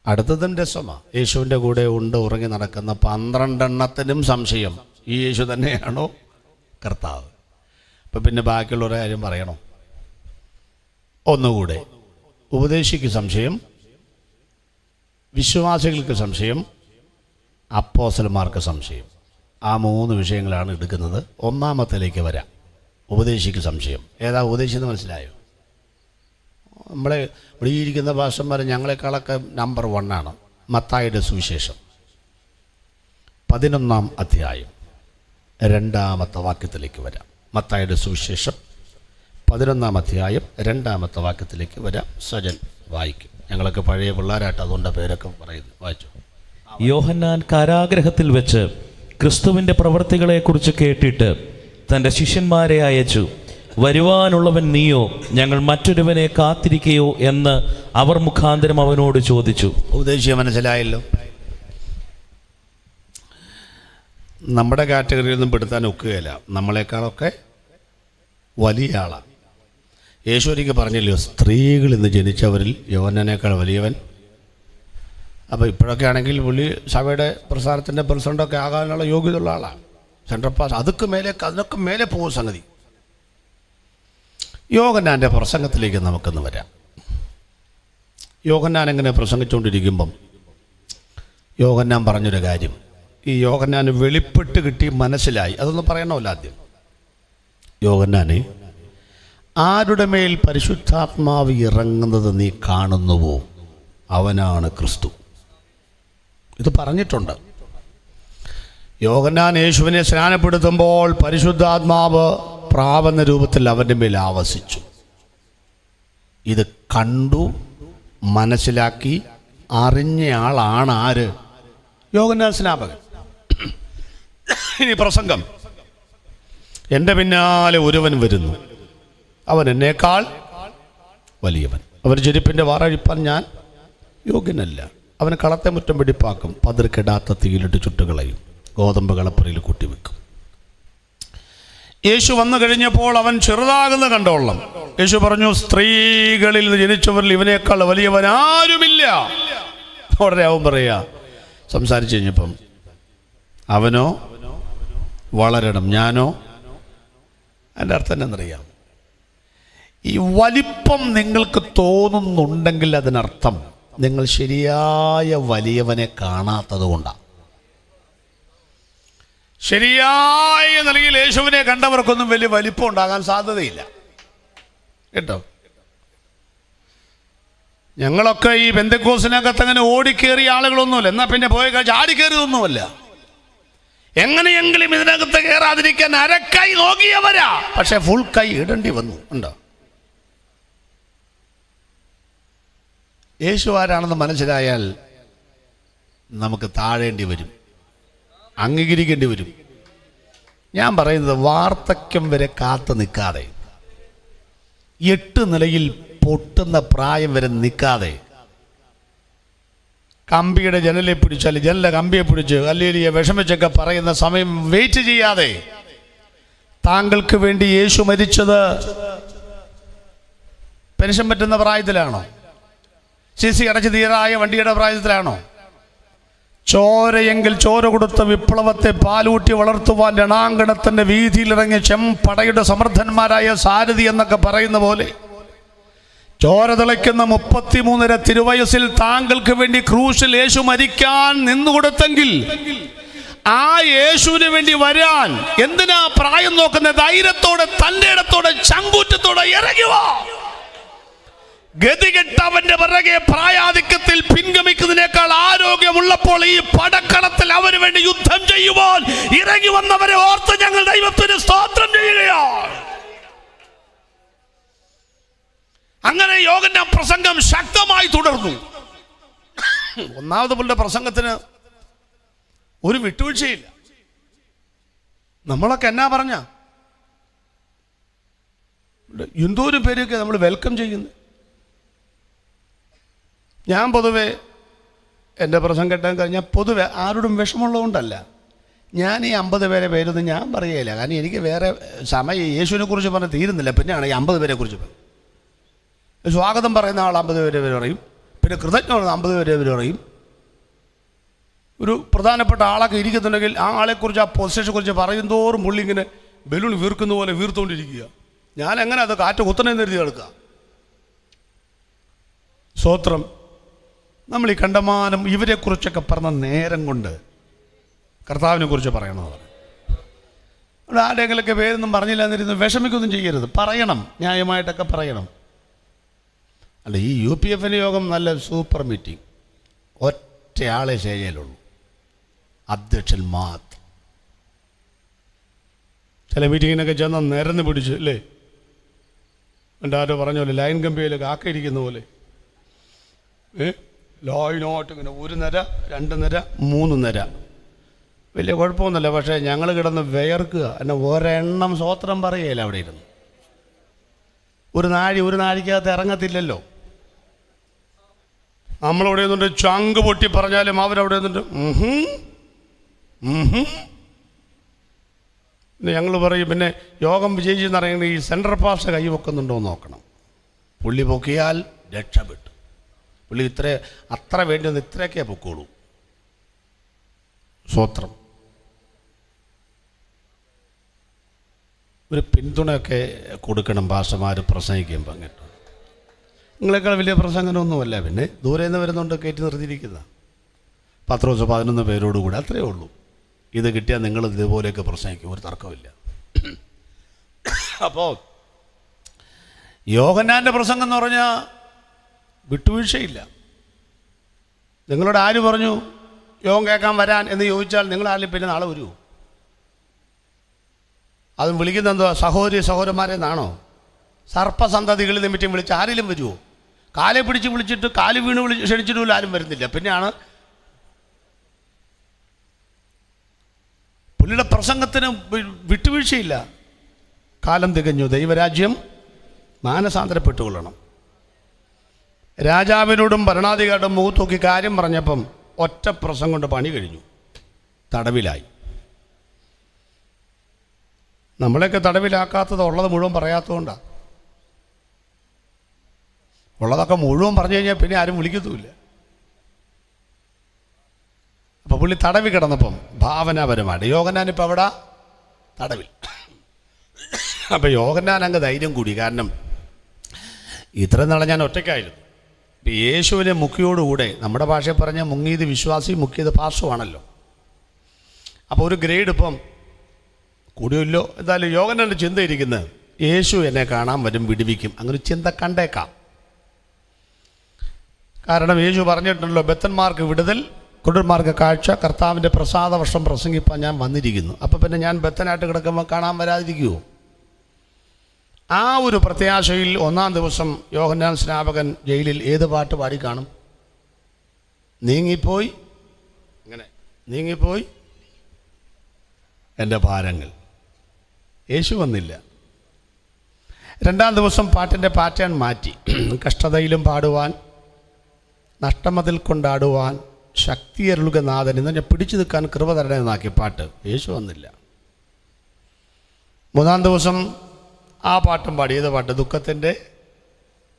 അടുത്തതും രസമാണ്. യേശുവിൻ്റെ കൂടെ ഉറങ്ങി നടക്കുന്ന 12 എണ്ണത്തിനും സംശയം, ഈ യേശു തന്നെയാണോ കർത്താവ്? അപ്പം പിന്നെ ബാക്കിയുള്ളവരുടെ കാര്യം പറയണോ? ഒന്നുകൂടെ, ഉപദേശിക്ക് സംശയം, വിശ്വാസികൾക്ക് സംശയം, അപ്പോസ്തലന്മാർക്ക് സംശയം. ആ 3 വിഷയങ്ങളാണ് എടുക്കുന്നത്. ഒന്നാമത്തേലേക്ക് വരാം. ഉപദേശിക്ക് സംശയം. ഏതാ ഉപദേശിച്ചെന്ന് മനസ്സിലായോ? നമ്മളെ ഇവിടെ ഇരിക്കുന്ന ഭാഷന്മാർ ഞങ്ങളെക്കാളൊക്കെ നമ്പർ 1 ആണ്. മത്തായിയുടെ സുവിശേഷം 11-ാം അധ്യായം 2-ാമത്തെ വാക്യത്തിലേക്ക് വരാം. മത്തായിയുടെ സുവിശേഷം 11-ാം അധ്യായം 2-ാമത്തെ വാക്യത്തിലേക്ക് വരാം. സജൻ വായിക്കും. ഞങ്ങളൊക്കെ പഴയ പിള്ളേരായിട്ട് അതുകൊണ്ട് പേരൊക്കെ പറയുന്നു. വായിച്ചു. യോഹന്നാൻ കാരാഗ്രഹത്തിൽ വെച്ച് ക്രിസ്തുവിൻ്റെ പ്രവൃത്തികളെക്കുറിച്ച് കേട്ടിട്ട് തൻ്റെ ശിഷ്യന്മാരെ അയച്ചു. വരുവാനുള്ളവൻ നീയോ, ഞങ്ങൾ മറ്റൊരുവനെ കാത്തിരിക്കയോ എന്ന് അവർ മുഖാന്തരം അവനോട് ചോദിച്ചു. ഉപദേശിയെ മനസ്സിലായല്ലോ. നമ്മുടെ കാറ്റഗറിയിൽ നിന്നും പെടുത്താൻ ഒക്കുകയില്ല. നമ്മളെക്കാളൊക്കെ വലിയ ആളാണ്. യേശു ഒരിക്കൽ പറഞ്ഞല്ലോ, സ്ത്രീകൾ ഇന്ന് ജനിച്ചവരിൽ യോഹന്നാനേക്കാൾ വലിയവൻ. അപ്പോൾ ഇപ്പോഴൊക്കെ ആണെങ്കിൽ പുള്ളി സഭയുടെ പ്രസ്ഥാനത്തിൻ്റെ പ്രസിഡൻ്റൊക്കെ ആകാനുള്ള യോഗ്യതയുള്ള ആളാണ്. സെൻട്രൽ പാസ് അതിനൊക്കെ മേലെ പോകും സംഗതി. യോഹന്നാൻ്റെ പ്രസംഗത്തിലേക്ക് നമുക്കൊന്ന് വരാം. യോഹന്നാൻ എങ്ങനെ പ്രസംഗിച്ചുകൊണ്ടിരിക്കുമ്പം യോഹന്നാൻ പറഞ്ഞൊരു കാര്യം, ഈ യോഹന്നാന് വെളിപ്പെട്ട് കിട്ടി, മനസ്സിലായി. അതൊന്ന് പറയണമല്ലോ ആദ്യം. യോഹന്നാനെ, ആരുടെ മേൽ പരിശുദ്ധാത്മാവ് ഇറങ്ങുന്നത് നീ കാണുന്നുവോ, അവനാണ് ക്രിസ്തു. ഇത് പറഞ്ഞിട്ടുണ്ട്. യോഹന്നാൻ യേശുവിനെ സ്നാനപ്പെടുത്തുമ്പോൾ പരിശുദ്ധാത്മാവ് പ്രാവെന്ന രൂപത്തിൽ അവൻ്റെ മേൽ ആവസിച്ചു. ഇത് കണ്ടു, മനസ്സിലാക്കി, അറിഞ്ഞയാളാണ് ആര്? യോഹന്നാൻ സ്നാപകൻ. ഇനി പ്രസംഗം. എൻ്റെ പിന്നാലെ ഒരുവൻ വരുന്നു, അവൻ എന്നേക്കാൾ വലിയവൻ. അവൻ ചെരുപ്പിൻ്റെ വാറഴിപ്പാൻ ഞാൻ യോഗ്യനല്ല. അവന് കളത്തെ മുറ്റം വെടിപ്പാക്കും, പതിർക്കിടാത്ത തീയിലിട്ട് ചുട്ടുകളയും, ഗോതമ്പ് കളപ്പുരയിൽ കൂട്ടിവെക്കും. യേശു വന്നു കഴിഞ്ഞപ്പോൾ അവൻ ചെറുതാകുന്ന കണ്ടോളം യേശു പറഞ്ഞു, സ്ത്രീകളിൽ ജനിച്ചവരിൽ ഇവനേക്കാൾ വലിയവൻ ആരുമില്ല. ഉടനെ അവൻ പറയാ, സംസാരിച്ചു കഴിഞ്ഞപ്പം, അവനോ വളരണം. ഞാനോ? അതിൻ്റെ അർത്ഥം എന്നറിയാം, ഈ വലിപ്പം നിങ്ങൾക്ക് തോന്നുന്നുണ്ടെങ്കിൽ അതിനർത്ഥം നിങ്ങൾ ശരിയായ വലിയവനെ കാണാത്തത് കൊണ്ടാണ്. ശരിയായ നിലയിൽ യേശുവിനെ കണ്ടവർക്കൊന്നും വലിയ വലിപ്പം ഉണ്ടാകാൻ സാധ്യതയില്ല കേട്ടോ. ഞങ്ങളൊക്കെ ഈ പെന്തക്കോസിനകത്ത് അങ്ങനെ ഓടിക്കേറിയ ആളുകളൊന്നുമല്ല. എന്നാൽ പിന്നെ പോയ ചാടിക്കേറിയതൊന്നുമല്ല. എങ്ങനെയെങ്കിലും ഇതിനകത്ത് കയറാതിരിക്കാൻ അരക്കൈ നോക്കിയവരാ, പക്ഷെ ഫുൾ കൈ ഇടേണ്ടി വന്നു. ഉണ്ടോ? യേശു ആരാണെന്ന് മനസ്സിലായാൽ നമുക്ക് താഴേണ്ടി വരും, അംഗീകരിക്കേണ്ടി വരും. ഞാൻ പറയുന്നത് വാർദ്ധക്യം വരെ കാത്തു നിൽക്കാതെ, 8 നിലയിൽ പൊട്ടുന്ന പ്രായം വരെ നിൽക്കാതെ, കമ്പിയുടെ ജനലെ പിടിച്ച് അല്ലെങ്കിൽ ജനലെ കമ്പിയെ പിടിച്ച് അല്ലെങ്കിൽ വിഷമിച്ചൊക്കെ പറയുന്ന സമയം വെയിറ്റ് ചെയ്യാതെ, താങ്കൾക്ക് വേണ്ടി യേശു മരിച്ചത് പെൻഷൻ പറ്റുന്ന പ്രായത്തിലാണോ? CC അടച്ച് തീരായ വണ്ടിയുടെ പ്രായത്തിലാണോ? ചോരയെങ്കിൽ ചോര കൊടുത്ത വിപ്ലവത്തെ പാലൂട്ടി വളർത്തുവാൻ രണാങ്കണത്തിന്റെ വീതിയിലിറങ്ങിയ ചെമ്പടയുടെ സമർത്ഥന്മാരായ സാരഥി എന്നൊക്കെ പറയുന്ന പോലെ ചോര തിളയ്ക്കുന്ന 33 തിരുവയസ്സിൽ താങ്കൾക്ക് വേണ്ടി ക്രൂശിൽ യേശു മരിക്കാൻ നിന്നുകൊടുത്തെങ്കിൽ ആ യേശുവിന് വേണ്ടി വരാൻ എന്തിനാ പ്രായം നോക്കുന്ന? ധൈര്യത്തോടെ, തന്റെ ഇടത്തോടെ, ചങ്കൂറ്റത്തോടെ ഇറങ്ങുക. ഗതികെട്ടവന്റെ പിറകെ പ്രായാധിക്യത്തിൽ പിൻഗമിക്കുന്നതിനേക്കാൾ ആരോഗ്യമുള്ളപ്പോൾ ഈ പടക്കളത്തിൽ അവന് വേണ്ടി യുദ്ധം ചെയ്യുവാൻ ഇറങ്ങി വന്നവരെ ഓർത്ത് ഞങ്ങൾ ദൈവത്തിന് സ്തോത്രം ചെയ്യുകയാണ്. അങ്ങനെ യോഹന്നാൻ പ്രസംഗം ശക്തമായി തുടർന്നു. ഒന്നാമത് പുള്ളിയുടെ പ്രസംഗത്തിന് ഒരു വിട്ടുവീഴ്ചയില്ല. നമ്മളൊക്കെ എന്നാ പറഞ്ഞ എന്തോരം പേരൊക്കെ നമ്മൾ വെൽക്കം ചെയ്യുന്നു. ഞാൻ പൊതുവെ എൻ്റെ പ്രസംഗം കേട്ടാൻ കഴിഞ്ഞാൽ പൊതുവെ ആരോടും വിഷമമുള്ളതുകൊണ്ടല്ല. ഞാൻ ഈ 50 പേരെ പേരൊന്നും ഞാൻ പറയുകയില്ല. കാരണം എനിക്ക് വേറെ സമയം യേശുവിനെ കുറിച്ച് പറഞ്ഞ് തീരുന്നില്ല. പിന്നെയാണ് ഈ 50 പേരെ കുറിച്ച് പറയും. സ്വാഗതം പറയുന്ന ആൾ 50 പേരെ പറയും, പിന്നെ കൃതജ്ഞത 50 പേരെ പറയും. ഒരു പ്രധാനപ്പെട്ട ആളൊക്കെ ഇരിക്കുന്നുണ്ടെങ്കിൽ ആ ആളെക്കുറിച്ച്, ആ പൊസിഷനെ കുറിച്ച് പറയും തോറും പുള്ളി ഇങ്ങനെ ബലൂൺ വീർക്കുന്ന പോലെ വീർത്തുകൊണ്ടിരിക്കുക. ഞാൻ എങ്ങനെ അത് കാറ്റ് കുത്തനെന്ന് എഴുതി എടുക്കുക. സ്തോത്രം. നമ്മൾ ഈ കണ്ടമാനം ഇവരെക്കുറിച്ചൊക്കെ പറഞ്ഞ നേരം കൊണ്ട് കർത്താവിനെ കുറിച്ച് പറയണമെന്ന് പറയും. അവിടെ ആരുടെയെങ്കിലൊക്കെ പേരൊന്നും പറഞ്ഞില്ല എന്നിരുന്നു വിഷമിക്കൊന്നും ചെയ്യരുത്. പറയണം, ന്യായമായിട്ടൊക്കെ പറയണം. അല്ല, ഈ UPF യോഗം നല്ല സൂപ്പർ മീറ്റിംഗ്. ഒറ്റയാളെ ശേഖയിലുള്ളൂ, അധ്യക്ഷൻ മാത്രം. ചില മീറ്റിങ്ങിനൊക്കെ ചെന്നാൽ നിരന്ന് പിടിച്ച് അല്ലേ, എൻ്റെ ആരോ പറഞ്ഞ പോലെ ലൈൻ കമ്പിയിൽ കാക്കയിരിക്കുന്ന പോലെ ലൈനോട്ട് ഇങ്ങനെ 1 നിര 2 നിര 3 നിര. വലിയ കുഴപ്പമൊന്നുമില്ല. പക്ഷേ ഞങ്ങൾ കിടന്ന് വിയർക്കുക. എന്നെ ഒരെണ്ണം സ്വോത്രം പറയുകയില്ല. അവിടെ ഇരുന്ന് ഒരു നാഴിക്കകത്ത് ഇറങ്ങത്തില്ലല്ലോ. നമ്മളവിടെ നിന്നുണ്ട് ചങ്ക് പൊട്ടി പറഞ്ഞാലും അവരവിടെ നിന്നുണ്ട് പിന്നെ ഞങ്ങൾ പറയും. പിന്നെ യോഗം വിജയിച്ചെന്നറിയുന്നത് ഈ സെൻട്രൽ പാസ് കൈ വെക്കുന്നുണ്ടോ എന്ന് നോക്കണം. പുള്ളി പൊക്കിയാൽ രക്ഷപ്പെട്ടു. പുള്ളി അത്ര വേണ്ടി ഇത്രയൊക്കെ പൊക്കോളൂ. സ്വോത്രം. ഒരു പിന്തുണയൊക്കെ കൊടുക്കണം പാസ്റ്റർമാർ പ്രസംഗിക്കുമ്പോൾ. കേട്ടോ, നിങ്ങളെക്കാൾ വലിയ പ്രസംഗനൊന്നുമല്ല. പിന്നെ ദൂരെ നിന്ന് വരുന്നുണ്ട് കയറ്റി നിർത്തിയിരിക്കുന്ന 10-11 പേരോടുകൂടി, അത്രയേ ഉള്ളൂ. ഇത് കിട്ടിയാൽ നിങ്ങൾ ഇതുപോലെയൊക്കെ പ്രസംഗിക്കും, ഒരു തർക്കമില്ല. അപ്പോൾ യോഹന്നാൻ്റെ പ്രസംഗം എന്ന് പറഞ്ഞാൽ വിട്ടുവീഴ്ചയില്ല. നിങ്ങളോട് ആര് പറഞ്ഞു യോഗം കേൾക്കാൻ വരാൻ എന്ന് ചോദിച്ചാൽ നിങ്ങൾ ആരും പിന്നെ നാളെ വരുമോ? അതും വിളിക്കുന്ന എന്തോ സഹോദരന്മാരെ എന്നാണോ? സർപ്പസന്തതികളിൽ നിമിറ്റം വിളിച്ച് ആരെങ്കിലും വരുമോ? കാലെ പിടിച്ച് വിളിച്ചിട്ട് കാല് വീണ് ക്ഷണിച്ചിട്ടുമില്ല, ആരും വരുന്നില്ല. പിന്നെയാണ് പുള്ളിയുടെ പ്രസംഗത്തിന് വിട്ടുവീഴ്ചയില്ല. കാലം തികഞ്ഞു, ദൈവരാജ്യം മാനസാന്തരപ്പെട്ടുകൊള്ളണം. രാജാവിനോടും ഭരണാധികാരിയോടും മുഖത്ത് നോക്കി കാര്യം പറഞ്ഞപ്പം ഒറ്റ പ്രസംഗം കൊണ്ട് പണി കഴിഞ്ഞു, തടവിലായി. നമ്മളെയൊക്കെ തടവിലാക്കാത്തത് ഉള്ളത് മുഴുവൻ പറയാത്തതുകൊണ്ടാണ്. ഉള്ളതൊക്കെ മുഴുവൻ പറഞ്ഞു കഴിഞ്ഞാൽ പിന്നെ ആരും വിളിക്കത്തുമില്ല. അപ്പോൾ പുള്ളി തടവി കിടന്നപ്പം ഭാവനാപരമായിട്ട് യോഹന്നാനിപ്പോൾ അവിടെ തടവിൽ. അപ്പോൾ യോഹന്നാൻ അങ്ങ് ധൈര്യം കൂടി. കാരണം ഇത്രയും നാളെ ഞാൻ ഒറ്റയ്ക്കായിരുന്നു. ഇപ്പം യേശുവിനെ മുക്കിയോടുകൂടെ, നമ്മുടെ ഭാഷയിൽ പറഞ്ഞാൽ മുങ്ങിയത് വിശ്വാസി, മുക്കിയത് പാർശ്വമാണല്ലോ. അപ്പോൾ ഒരു ഗ്രേഡ് ഇപ്പം കൂടിയല്ലോ. എന്തായാലും യോഹന്നാൻ്റെ ചിന്ത ഇരിക്കുന്നത് യേശു എന്നെ കാണാൻ വരും, വിടുവിക്കും. അങ്ങനെ ചിന്ത കണ്ടേക്കാം. കാരണം യേശു പറഞ്ഞിട്ടുണ്ടല്ലോ, ബദ്ധന്മാർക്ക് വിടുതൽ, കുരുടന്മാർക്ക് കാഴ്ച, കർത്താവിൻ്റെ പ്രസാദ വർഷം പ്രസംഗിപ്പാൻ ഞാൻ വന്നിരിക്കുന്നു. അപ്പം പിന്നെ ഞാൻ ബദ്ധനായിട്ട് കിടക്കുമ്പോൾ കാണാൻ വരാതിരിക്കുമോ? ആ ഒരു പ്രത്യാശയിൽ ഒന്നാം ദിവസം യോഹന്നാൻ സ്നാപകൻ ജയിലിൽ ഏത് പാട്ട് പാടിക്കാണും? നീങ്ങിപ്പോയി, ഇങ്ങനെ നീങ്ങിപ്പോയി എൻ്റെ ഭാരങ്ങൾ. യേശു വന്നില്ല. രണ്ടാം ദിവസം പാട്ടിൻ്റെ പാറ്റേൺ മാറ്റി. കഷ്ടതയിലും പാടുവാൻ, നഷ്ടമതിൽ കൊണ്ടാടുവാൻ, ശക്തിയരുളുക നാഥൻ എന്ന് ഞാൻ പിടിച്ചു നിൽക്കാൻ കൃപ തരണമെന്നാക്കി പാട്ട്. യേശു വന്നില്ല. മൂന്നാം ദിവസം ആ പാട്ടും പാടി. ഏത് പാട്ട്? ദുഃഖത്തിൻ്റെ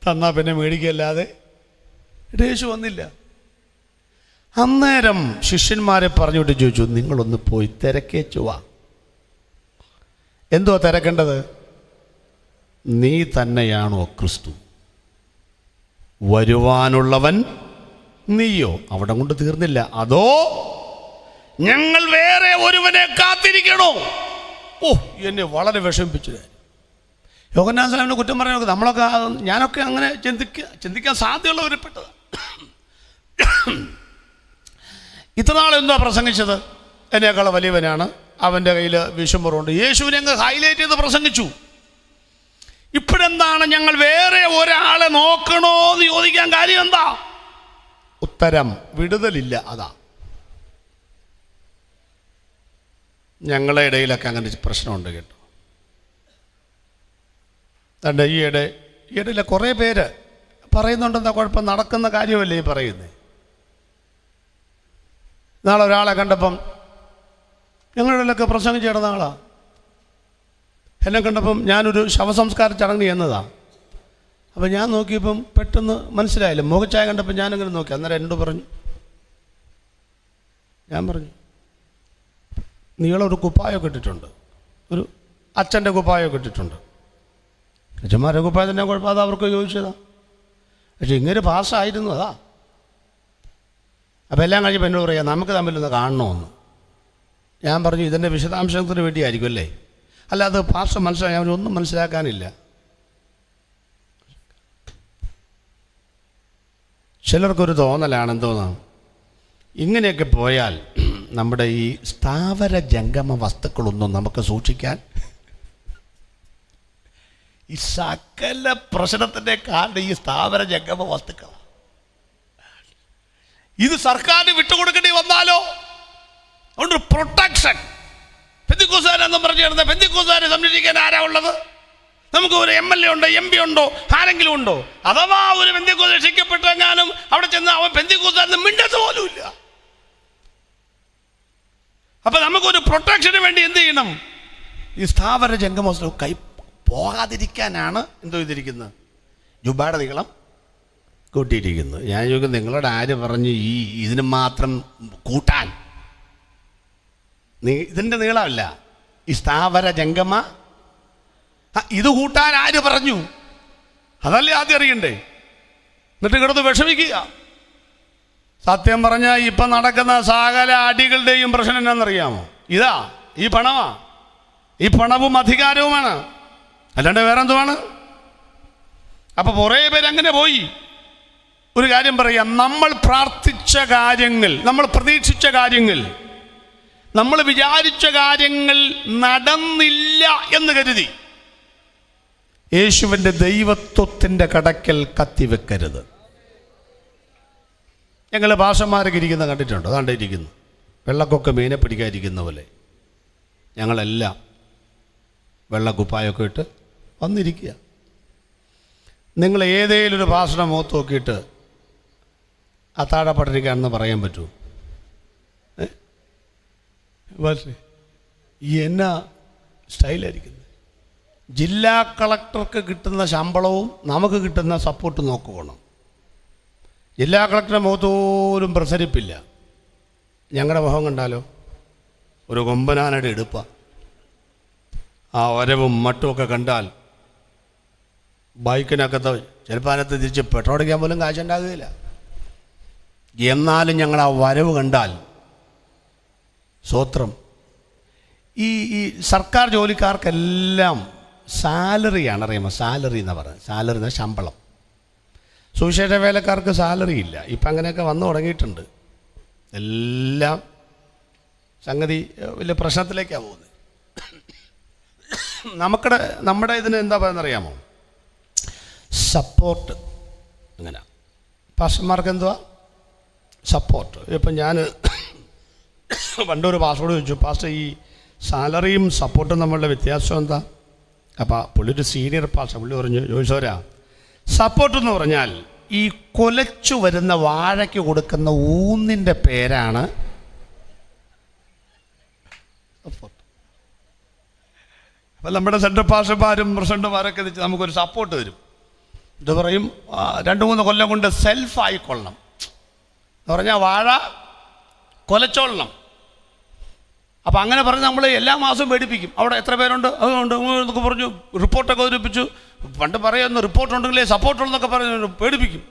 തന്നാൽ പിന്നെ മേടിക്കല്ലാതെ. യേശു വന്നില്ല. അന്നേരം ശിഷ്യന്മാരെ പറഞ്ഞുവിട്ട് ചോദിച്ചു, നിങ്ങളൊന്ന് പോയി തിരക്കേച്ചു വാ. എന്തോ തിരക്കേണ്ടത്? നീ തന്നെയാണോ ക്രിസ്തു? വരുവാനുള്ളവൻ നീയോ? അവിടെ കൊണ്ട് തീർന്നില്ല. അതോ ഞങ്ങൾ വേറെ ഒരുവനെ കാത്തിരിക്കണോ? ഓ, എന്നെ വളരെ വിഷമിപ്പിച്ചു. യോഹന്നാൻ സ്നാപകനെ കുറ്റം പറഞ്ഞു നോക്കുക. നമ്മളൊക്കെ, ഞാനൊക്കെ അങ്ങനെ ചിന്തിക്കാൻ സാധ്യതയുള്ളവരിൽപ്പെട്ടത്. ഇത്ര നാളെന്തോ പ്രസംഗിച്ചത്, എന്നേക്കാൾ വലിയവനാണ്, അവൻ്റെ കയ്യിൽ വിഷമുറുണ്ട്. യേശുവിനെ അങ്ങ് ഹൈലൈറ്റ് ചെയ്ത് പ്രസംഗിച്ചു. ഇപ്പോഴെന്താണ് ഞങ്ങൾ വേറെ ഒരാളെ നോക്കണോ എന്ന് ചോദിക്കാൻ കാര്യം എന്താ? ഉത്തരം, വിടുതലില്ല. അതാ ഞങ്ങളുടെ ഇടയിലൊക്കെ അങ്ങനെ പ്രശ്നമുണ്ട് കേട്ടോ. അതുകൊണ്ട് ഈയിടയിലെ കുറേ പേര് പറയുന്നുണ്ടെന്നാ കുഴപ്പം, നടക്കുന്ന കാര്യമല്ലേ ഈ പറയുന്നത്. നാളെ ഒരാളെ കണ്ടപ്പം, ഞങ്ങളുടെ ഇടയിലൊക്കെ പ്രസംഗിച്ച് കിടന്ന ആളാണ്, എന്നെ കണ്ടപ്പം ഞാനൊരു ശവസംസ്കാര ചടങ്ങ് ചെയ്യുന്നതാണ്. അപ്പം ഞാൻ നോക്കിയപ്പം പെട്ടെന്ന് മനസ്സിലായില്ല, മുഖച്ചായ കണ്ടപ്പോൾ ഞാനിങ്ങനെ നോക്കി. അന്നേരം എന്നോട് പറഞ്ഞു, ഞാൻ പറഞ്ഞു, നീളൊരു കുപ്പായൊക്കെ ഇട്ടിട്ടുണ്ട്, ഒരു അച്ഛൻ്റെ കുപ്പായൊക്കെ ഇട്ടിട്ടുണ്ട്. അച്ഛന്മാരുടെ കുപ്പായ തന്നെ കുഴപ്പം, അത് അവർക്ക് ചോദിച്ചതാ. പക്ഷെ ഇങ്ങനെ പാസ്സായിരുന്നു. അതാ. അപ്പം എല്ലാം കഴിഞ്ഞപ്പോൾ എന്നോട് പറയാം, നമുക്ക് തമ്മിലൊന്ന് കാണണമെന്ന്. ഞാൻ പറഞ്ഞു, ഇതിൻ്റെ വിശദാംശത്തിന് വേണ്ടിയായിരിക്കും അല്ലേ? അല്ല, അത് പാർശ്വ മനസ്സിലായി, അവരൊന്നും മനസ്സിലാക്കാനില്ല. ചിലർക്കൊരു തോന്നലാണ്, എന്തോന്നാണ്, ഇങ്ങനെയൊക്കെ പോയാൽ നമ്മുടെ ഈ സ്ഥാവര ജംഗമ വസ്തുക്കളൊന്നും നമുക്ക് സൂക്ഷിക്കാൻ, ഈ സകല പ്രശ്നത്തിൻ്റെ കാരണം ഈ സ്ഥാവര ജംഗമ വസ്തുക്കളാണ്. ഇത് സർക്കാരിന് വിട്ടുകൊടുക്കേണ്ടി വന്നാലോ? അതുകൊണ്ട് പ്രൊട്ടക്ഷൻ. പെന്തിക്കോസുകാരെന്നും പറഞ്ഞു കിടന്ന പെന്തിക്കോസുകാരെ സംരക്ഷിക്കാൻ ആരാ ഉള്ളത്? നമുക്ക് ഒരു MLA ഉണ്ടോ, MP ഉണ്ടോ, ആരെങ്കിലും ഉണ്ടോ? അഥവാ ഒരു പെന്തിക്കോസ് രക്ഷിക്കപ്പെട്ടെങ്ങാനും അവിടെ ചെന്ന് അവൻ പെന്തിക്കോസുകാരന് മിണ്ടത്ത് പോലും ഇല്ല. അപ്പൊ നമുക്കൊരു പ്രൊട്ടക്ഷന് വേണ്ടി എന്ത് ചെയ്യണം? ഈ സ്ഥാവര ജംഗമോത്സവം കൈ പോകാതിരിക്കാനാണ് എന്തോ ചെയ്തിരിക്കുന്നത്, ജുബായുടെ നീളം കൂട്ടിയിരിക്കുന്നത്. ഞാൻ ചോദിക്കുന്നത്, നിങ്ങളോട് ആര് പറഞ്ഞു ഇതിന് മാത്രം കൂട്ടാൻ? ഇതിൻ്റെ നീളമല്ല, ഈ സ്ഥാവര ജംഗമ ഇത് കൂട്ടാൻ ആര് പറഞ്ഞു? അതല്ലേ ആദ്യം അറിയണ്ടേ. എന്നിട്ട് കിടന്ന് വിഷമിക്കുക. സത്യം പറഞ്ഞാൽ ഇപ്പം നടക്കുന്ന സകല അടികളുടെയും പ്രശ്നം എന്നാണെന്നറിയാമോ? ഇതാ, ഈ പണമാ. ഈ പണവും അധികാരവുമാണ്, അല്ലാണ്ട് വേറെന്തുമാണ്? അപ്പൊ കുറേ പേര് അങ്ങനെ പോയി. ഒരു കാര്യം പറയാം, നമ്മൾ പ്രാർത്ഥിച്ച കാര്യങ്ങൾ, നമ്മൾ പ്രതീക്ഷിച്ച കാര്യങ്ങൾ, നമ്മൾ വിചാരിച്ച കാര്യങ്ങൾ നടന്നില്ല എന്ന് കരുതി യേശുവിൻ്റെ ദൈവത്വത്തിൻ്റെ കടക്കൽ കത്തിവെക്കരുത്. ഞങ്ങൾ ഭാഷന്മാരൊക്കെ ഇരിക്കുന്ന കണ്ടിട്ടുണ്ടോ? കണ്ടിരിക്കുന്നു, വെള്ളക്കൊക്കെ മീനെ പിടിക്കാതിരിക്കുന്ന പോലെ ഞങ്ങളെല്ലാം വെള്ളക്കുപ്പായൊക്കെ ഇട്ട് വന്നിരിക്കുക. നിങ്ങൾ ഏതെങ്കിലും ഒരു ഭാഷയുടെ മുഖത്ത് നോക്കിയിട്ട് അത്താഴപ്പെട്ടിരിക്കുകയാണെന്ന് പറയാൻ പറ്റുമോ? എന്നാ സ്റ്റൈലായിരിക്കുന്നത്. ജില്ലാ കളക്ടർക്ക് കിട്ടുന്ന ശമ്പളവും നമുക്ക് കിട്ടുന്ന സപ്പോർട്ട് നോക്കണം. ജില്ലാ കളക്ടറുടെ മുഖത്ത് പോലും പ്രസരിപ്പില്ല. ഞങ്ങളുടെ മുഖം കണ്ടാലോ ഒരു കൊമ്പനാനയുടെ എടുപ്പ. ആ വരവും മട്ടുമൊക്കെ കണ്ടാൽ ബൈക്കിനകത്ത് ചിലപ്പോൾ അതിനകത്ത് തിരിച്ച് പെട്രോൾ അടിക്കാൻ പോലും കാശുണ്ടാകുകയില്ല. എന്നാലും ഞങ്ങൾ ആ വരവ് കണ്ടാൽ സ്തോത്രം. ഈ സർക്കാർ ജോലിക്കാർക്കെല്ലാം സാലറിയാണ്, അറിയാമോ? സാലറി എന്നാണ് പറയുന്നത്. സാലറി എന്ന ശമ്പളം. സുവിശേഷ വേലക്കാർക്ക് സാലറി ഇല്ല. ഇപ്പം അങ്ങനെയൊക്കെ വന്നു തുടങ്ങിയിട്ടുണ്ട്. എല്ലാം സംഗതി വലിയ പ്രശ്നത്തിലേക്കാണ് പോകുന്നത്. നമ്മുടെ ഇതിന് എന്താ പറയുന്നറിയാമോ? സപ്പോർട്ട്. അങ്ങനെ പാസ്റ്റർമാർക്ക് എന്തുവാ സപ്പോർട്ട്. ഇപ്പം ഞാൻ പണ്ടൊരു പാസ്റ്ററോട് ചോദിച്ചു, പാസ്റ്റർ ഈ സാലറിയും സപ്പോർട്ടും തമ്മിലുള്ള വ്യത്യാസം എന്താ? അപ്പോൾ പുള്ളി ഒരു സീനിയർ പാസ്റ്റർ, പുള്ളി പറഞ്ഞു, ചോദിച്ചോരാ, സപ്പോർട്ട് എന്ന് പറഞ്ഞാൽ ഈ കൊലച്ചു വരുന്ന വാഴയ്ക്ക് കൊടുക്കുന്ന ഊന്നിൻ്റെ പേരാണ് സപ്പോർട്ട്. അപ്പം നമ്മുടെ സെൻട്രൽ പാസ്റ്റർമാരും പ്രസിഡന്റുമാരൊക്കെ നമുക്കൊരു സപ്പോർട്ട് തരും. ഇത് പറയും 2-3 കൊല്ലം കൊണ്ട് സെൽഫായിക്കൊള്ളണം എന്ന് പറഞ്ഞാൽ വാഴ കൊലച്ചോളണം. അപ്പം അങ്ങനെ പറഞ്ഞ് നമ്മൾ എല്ലാ മാസവും പേടിപ്പിക്കും. അവിടെ എത്ര പേരുണ്ട്, അതുകൊണ്ട് എന്നൊക്കെ പറഞ്ഞു റിപ്പോർട്ടൊക്കെ അവതരിപ്പിച്ചു. പണ്ട് പറയുന്ന റിപ്പോർട്ടുണ്ടെങ്കിലേ സപ്പോർട്ടുണ്ടെന്നൊക്കെ പറഞ്ഞു പേടിപ്പിക്കും.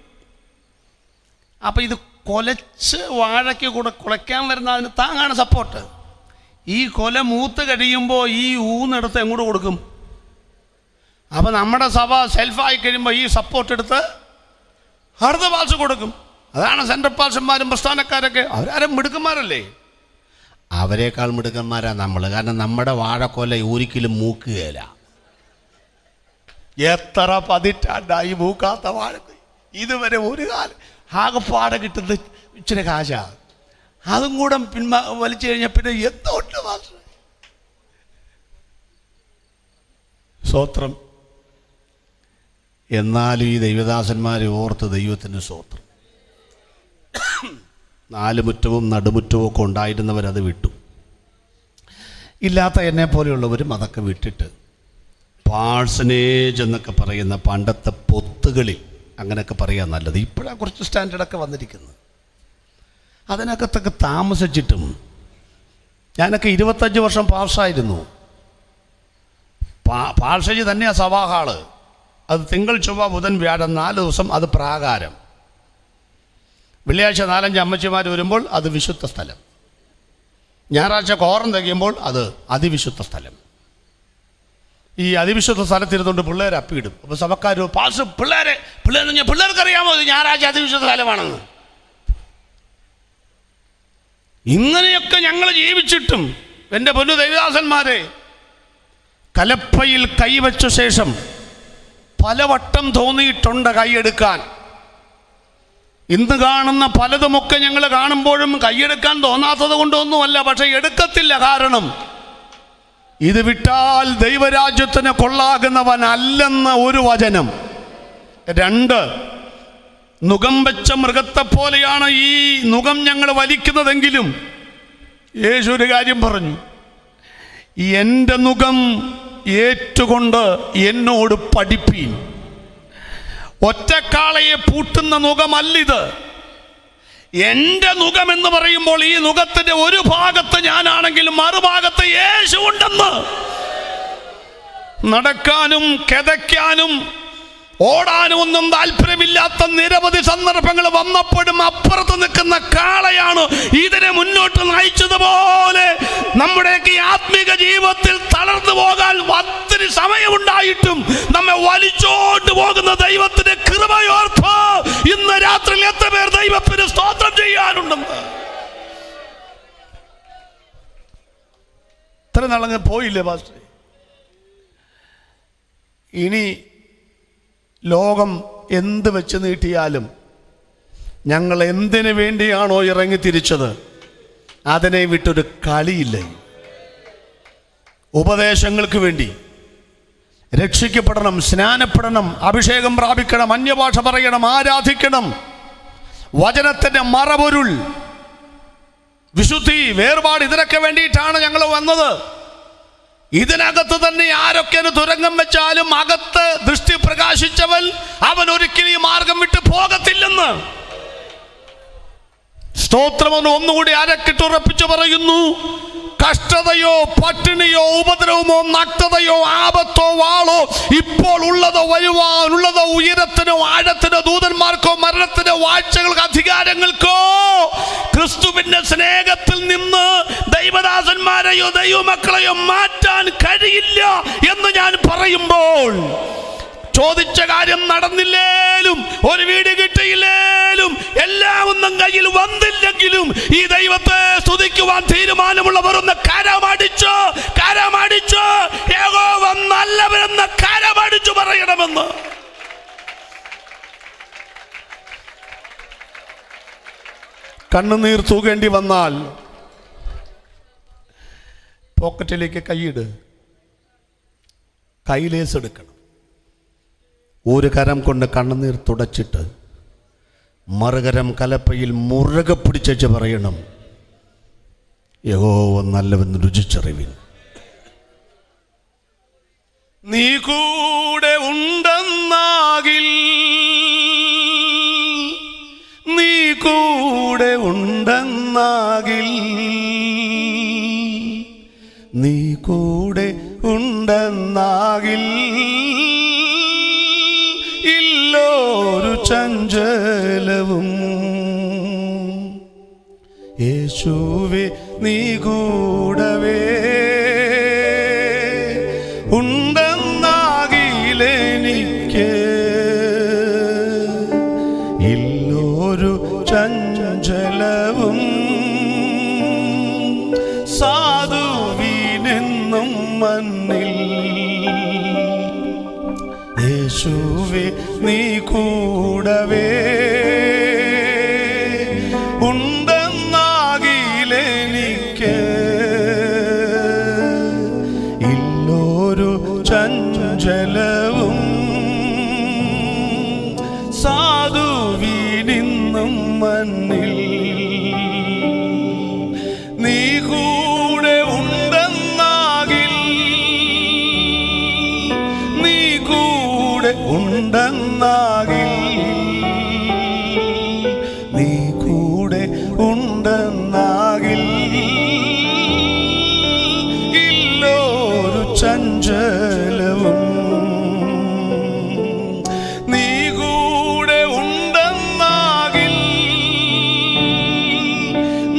അപ്പം ഇത് കൊലച്ച് വാഴയ്ക്ക് കൂടെ കുലയ്ക്കാൻ വരുന്ന അതിന് താങ്ങാണ് സപ്പോർട്ട്. ഈ കൊല മൂത്ത് കഴിയുമ്പോൾ ഈ ഊന്നെടുത്ത് എങ്ങോട്ട് കൊടുക്കും? അപ്പം നമ്മുടെ സഭ സെൽഫായി കഴിയുമ്പോൾ ഈ സപ്പോർട്ട് എടുത്ത് അടുത്ത പാസ് കൊടുക്കും. അതാണ് സെൻട്രൽ പാസ്റ്റർമാരും പ്രസ്ഥാനക്കാരൊക്കെ. അവരാരും മിടുക്കന്മാരല്ലേ? അവരെക്കാൾ മിടുക്കന്മാരാണ് നമ്മൾ. കാരണം നമ്മുടെ വാഴക്കൊല ഒരിക്കലും മൂക്കുകയില്ല. എത്ര പതിറ്റാണ്ടായി മൂക്കാത്ത വാഴ ഇതുവരെ ഒരു കാലം ആകെപ്പാടെ കിട്ടുന്നത് ഇച്ചിരി കാശാ. അതും കൂടെ വലിച്ചു കഴിഞ്ഞാൽ പിന്നെ എന്തുകൊണ്ട് മാസ്റ്റർ? സ്തോത്രം. എന്നാലും ഈ ദൈവദാസന്മാരെ ഓർത്ത് ദൈവത്തിന് സ്തോത്രം. 4 മുറ്റവും നടുമുറ്റവും ഒക്കെ ഉണ്ടായിരുന്നവരത് വിട്ടു. ഇല്ലാത്ത എന്നെ പോലെയുള്ളവരും അതൊക്കെ വിട്ടിട്ട് പാഴ്സനേജ് എന്നൊക്കെ പറയുന്ന പണ്ടത്തെ പൊത്തുകളിൽ അങ്ങനെയൊക്കെ പറയാൻ നല്ലത്. ഇപ്പോഴാണ് കുറച്ച് സ്റ്റാൻഡേർഡൊക്കെ വന്നിരിക്കുന്നത്. അതിനകത്തൊക്കെ താമസിച്ചിട്ടും ഞാനൊക്കെ 25 വർഷം പാഴ്സായിരുന്നു. പാഴ്സേജ് തന്നെയാണ് സഭാഹാള്. അത് തിങ്കൾ ചൊവ്വ ബുധൻ വ്യാഴം 4 ദിവസം അത് പ്രാകാരം. വെള്ളിയാഴ്ച 4-5 അമ്മച്ചിമാർ വരുമ്പോൾ അത് വിശുദ്ധ സ്ഥലം. ഞായറാഴ്ച കോറം തികയുമ്പോൾ അത് അതിവിശുദ്ധ സ്ഥലം. ഈ അതിവിശുദ്ധ സ്ഥലത്തിരുന്നുകൊണ്ട് പിള്ളേർ അപ്പിയിടും. അപ്പോൾ സഭക്കാർ പാസ് പിള്ളേർക്കറിയാമോ ഇത് ഞായറാഴ്ച അതിവിശുദ്ധ സ്ഥലമാണെന്ന്? ഇങ്ങനെയൊക്കെ ഞങ്ങൾ ജീവിച്ചിട്ടും എൻ്റെ പൊന്നു ദൈവദാസന്മാരെ, കലപ്പയിൽ കൈവച്ച ശേഷം പലവട്ടം തോന്നിയിട്ടുണ്ട് കൈയെടുക്കാൻ. ഇന്ന് കാണുന്ന പലതുമൊക്കെ ഞങ്ങൾ കാണുമ്പോഴും കൈയെടുക്കാൻ തോന്നാത്തത് കൊണ്ടൊന്നുമല്ല, പക്ഷെ എടുക്കത്തില്ല. കാരണം ഇത് വിട്ടാൽ ദൈവരാജ്യത്തിന് കൊള്ളാകുന്നവനല്ലെന്ന് ഒരു വചനം. 2, നുകം വെച്ച മൃഗത്തെ പോലെയാണ് ഈ നുകം ഞങ്ങൾ വലിക്കുന്നതെങ്കിലും യേശു ഒരു കാര്യം പറഞ്ഞു, എൻ്റെ നുകം ഏറ്റുകൊണ്ട് എന്നോട് പഠിപ്പീൻ. ഒറ്റക്കാളയെ പൂട്ടുന്ന നുകമല്ലിത്. എൻ്റെ നുകം എന്ന് പറയുമ്പോൾ ഈ നുകത്തിന്റെ ഒരു ഭാഗത്ത് ഞാനാണെങ്കിലും മറുഭാഗത്ത് യേശു ഉണ്ടെന്ന്. നടക്കാനും കിതയ്ക്കാനും ഓടാനും ഒന്നും താല്പര്യമില്ലാത്ത നിരവധി സന്ദർഭങ്ങൾ വന്നപ്പോഴും അപ്പുറത്ത് നിൽക്കുന്ന കാളയാണ് ഇതിനെ മുന്നോട്ട് നയിച്ചതുപോലെ നമ്മുടെയൊക്കെ ആത്മീക ജീവിതത്തിൽ തളർന്നു പോകാൻ ഒത്തിരി സമയമുണ്ടായിട്ടും നമ്മെ വലിച്ചോണ്ട് പോകുന്ന ദൈവത്തിന്റെ കൃപയോർത്ത് ഇന്ന് രാത്രി എത്ര പേർ ദൈവത്തിന് സ്തോത്രം ചെയ്യാനുണ്ടെന്ന്. ഇത്ര നാളങ്ങ് പോയില്ലേ പാസ്റ്റർ? ഇനി ലോകം എന്ത് വെച്ച് നീട്ടിയാലും ഞങ്ങൾ എന്തിനു വേണ്ടിയാണോ ഇറങ്ങി തിരിച്ചത് അതിനെ വിട്ടൊരു കളിയില്ല. ഉപദേശങ്ങൾക്ക് വേണ്ടി രക്ഷിക്കപ്പെടണം, സ്നാനപ്പെടണം, അഭിഷേകം പ്രാപിക്കണം, അന്യഭാഷ പറയണം, ആരാധിക്കണം, വചനത്തിന്റെ മറപൊരുൾ, വിശുദ്ധി, വേർപാട്, ഇതിനൊക്കെ വേണ്ടിയിട്ടാണ് ഞങ്ങൾ വന്നത്. ഇതിനകത്ത് തന്നെ ആരൊക്കെ തുരങ്കം വെച്ചാലും അകത്ത് ദൃഷ്ടി പ്രകാശിച്ചവൻ അവൻ ഒരിക്കലും ഈ മാർഗം വിട്ട് പോകത്തില്ലെന്ന് സ്തോത്രമെന്ന് ഒന്നുകൂടി അരക്കിട്ടുറപ്പിച്ചു പറയുന്നു. കഷ്ടതയോ പട്ടിണിയോ ഉപദ്രവമോ നഗ്നതയോ ആപത്തോ വാളോ ഇപ്പോൾ ഉള്ളതോ വരുവാനുള്ളതോ ഉയരത്തിനോ ആഴത്തിനോ ദൂതന്മാർക്കോ മരണത്തിനോ വാഴ്ചകൾക്കോ അധികാരങ്ങൾക്കോ ക്രിസ്തുവിന്റെ സ്നേഹത്തിൽ നിന്ന് ദൈവദാസന്മാരെയോ ദൈവമക്കളെയോ മാറ്റാൻ കഴിയില്ല എന്ന് ഞാൻ പറയുമ്പോൾ, ചോദിച്ച കാര്യം നടന്നില്ലേലും ഒരു വീട് കിട്ടിയില്ലേലും എല്ലാം ഒന്നും കയ്യിൽ വന്നില്ലെങ്കിലും ഈ ദൈവത്തെ സ്തുതിക്കുവാൻ തീരുമാനമുള്ളവർ ഒന്ന് കരമടിച്ചോ യഹോവ നല്ലവനെന്ന് കരമടിച്ചു പറയണമെന്ന്. കണ്ണുനീർ തൂകേണ്ടി വന്നാൽ പോക്കറ്റിലേക്ക് കൈയിട്, കൈലേസ് എടുക്കണം. ഒരു കരം കൊണ്ട് കണ്ണുനീർ തുടച്ചിട്ട് മറുകരം കലപ്പയിൽ മുറുകെ പിടിച്ചു പറയണം, യഹോവ നല്ലവൻ രുചിച്ചറിവിൻ. നീ കൂടെ ഉണ്ടെന്നാകിൽ, നീ കൂടെ ഉണ്ടെന്നാകിൽ, നീ കൂടെ ഉണ്ടെന്നാകിൽ ഇല്ലോരു ചഞ്ചലവും. യേശുവേ നീ കൂടവേ ഉണ്ടെന്നാകിലെനിക്ക് ഇല്ലോരു ചഞ്ചലവും. സാധുവിനെന്നും മണ്ണിൽ യേശുവേ നീ കൂടവേ ഉണ്ടെന്നാകിലെനിക്ക് ഇല്ലോരു ചഞ്ചലവും. സാധുവിനിന്നും മണ്ണിൽ നീ കൂടെ ഉണ്ടെന്നാകിൽ, നീ കൂടെ ഉണ്ടെന്നാകിൽ, നീ കൂടെ ഉണ്ടെന്നാകിൽ ഇല്ലോരു ചഞ്ചലവും. നീ കൂടെ ഉണ്ടെന്നാകിൽ,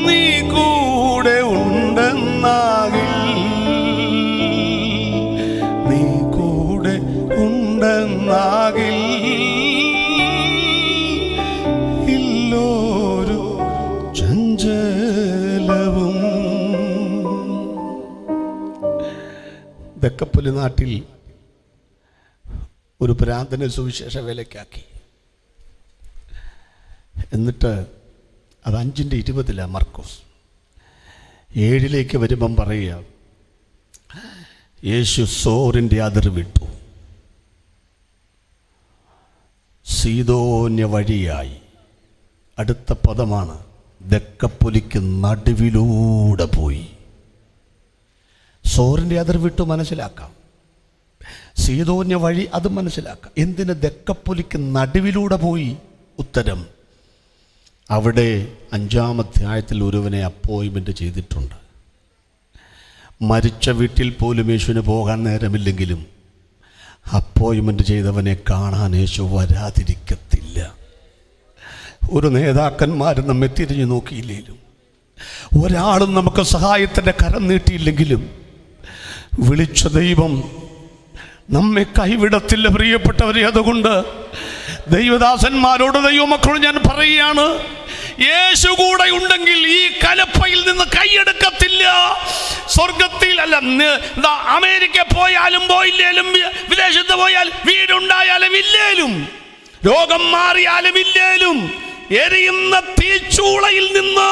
നീ കൂടെ ഉണ്ടെന്നാകിൽ, നീ കൂടെ ഉണ്ടെന്നാകിൽ ഇല്ലോരു ചഞ്ചലവും. ദക്കപ്പുലി നാട്ടിൽ ഒരു ഭ്രാന്തനെ സുവിശേഷ വേലയ്ക്കാക്കി. എന്നിട്ട് അത് 5:20 മർക്കോസ് 7 വരുമ്പം പറയുക, യേശു സോറിൻ്റെ അതിർ വിട്ടു, സീദോന്യ വഴിയായി. അടുത്ത പദമാണ് ദക്കപ്പുലിക്ക് നടുവിലൂടെ പോയി. സോറിൻ്റെ അതിർ വിട്ടു മനസ്സിലാക്കാം, സീദോന്യ വഴി അത് മനസ്സിലാക്കാം. എന്തിന് ദക്കപ്പുലിക്ക് നടുവിലൂടെ പോയി? ഉത്തരം, അവിടെ 5-ാം അധ്യായത്തിൽ ഒരുവനെ അപ്പോയിൻമെൻ്റ് ചെയ്തിട്ടുണ്ട്. മരിച്ച വീട്ടിൽ പോലും യേശുവിന് പോകാൻ നേരമില്ലെങ്കിലും അപ്പോയിൻമെൻ്റ് ചെയ്തവനെ കാണാൻ യേശു വരാതിരിക്കത്തില്ല. ഒരു നേതാക്കന്മാരും നമ്മെ തിരിഞ്ഞു നോക്കിയില്ലെങ്കിലും, ഒരാളും നമുക്ക് സഹായത്തിൻ്റെ കരം നീട്ടിയില്ലെങ്കിലും വിളിച്ച ദൈവം നമ്മെ കൈവിടത്തില്ല പ്രിയപ്പെട്ടവരെ. അതുകൊണ്ട് ദൈവദാസന്മാരോട് ദൈവമക്കളോട് ഞാൻ പറയുകയാണ്, യേശു കൂടെ ഉണ്ടെങ്കിൽ ഈ കലപ്പയിൽ നിന്ന് കൈയെടുക്കത്തില്ല. സ്വർഗത്തിൽ അല്ല, അമേരിക്ക പോയാലും പോയില്ലേലും, വിദേശത്ത് പോയാൽ വീടുണ്ടായാലും ഇല്ലേലും, രോഗം മാറിയാലും ഇല്ലേലും, എരിയുന്ന തീച്ചൂളയിൽ നിന്ന്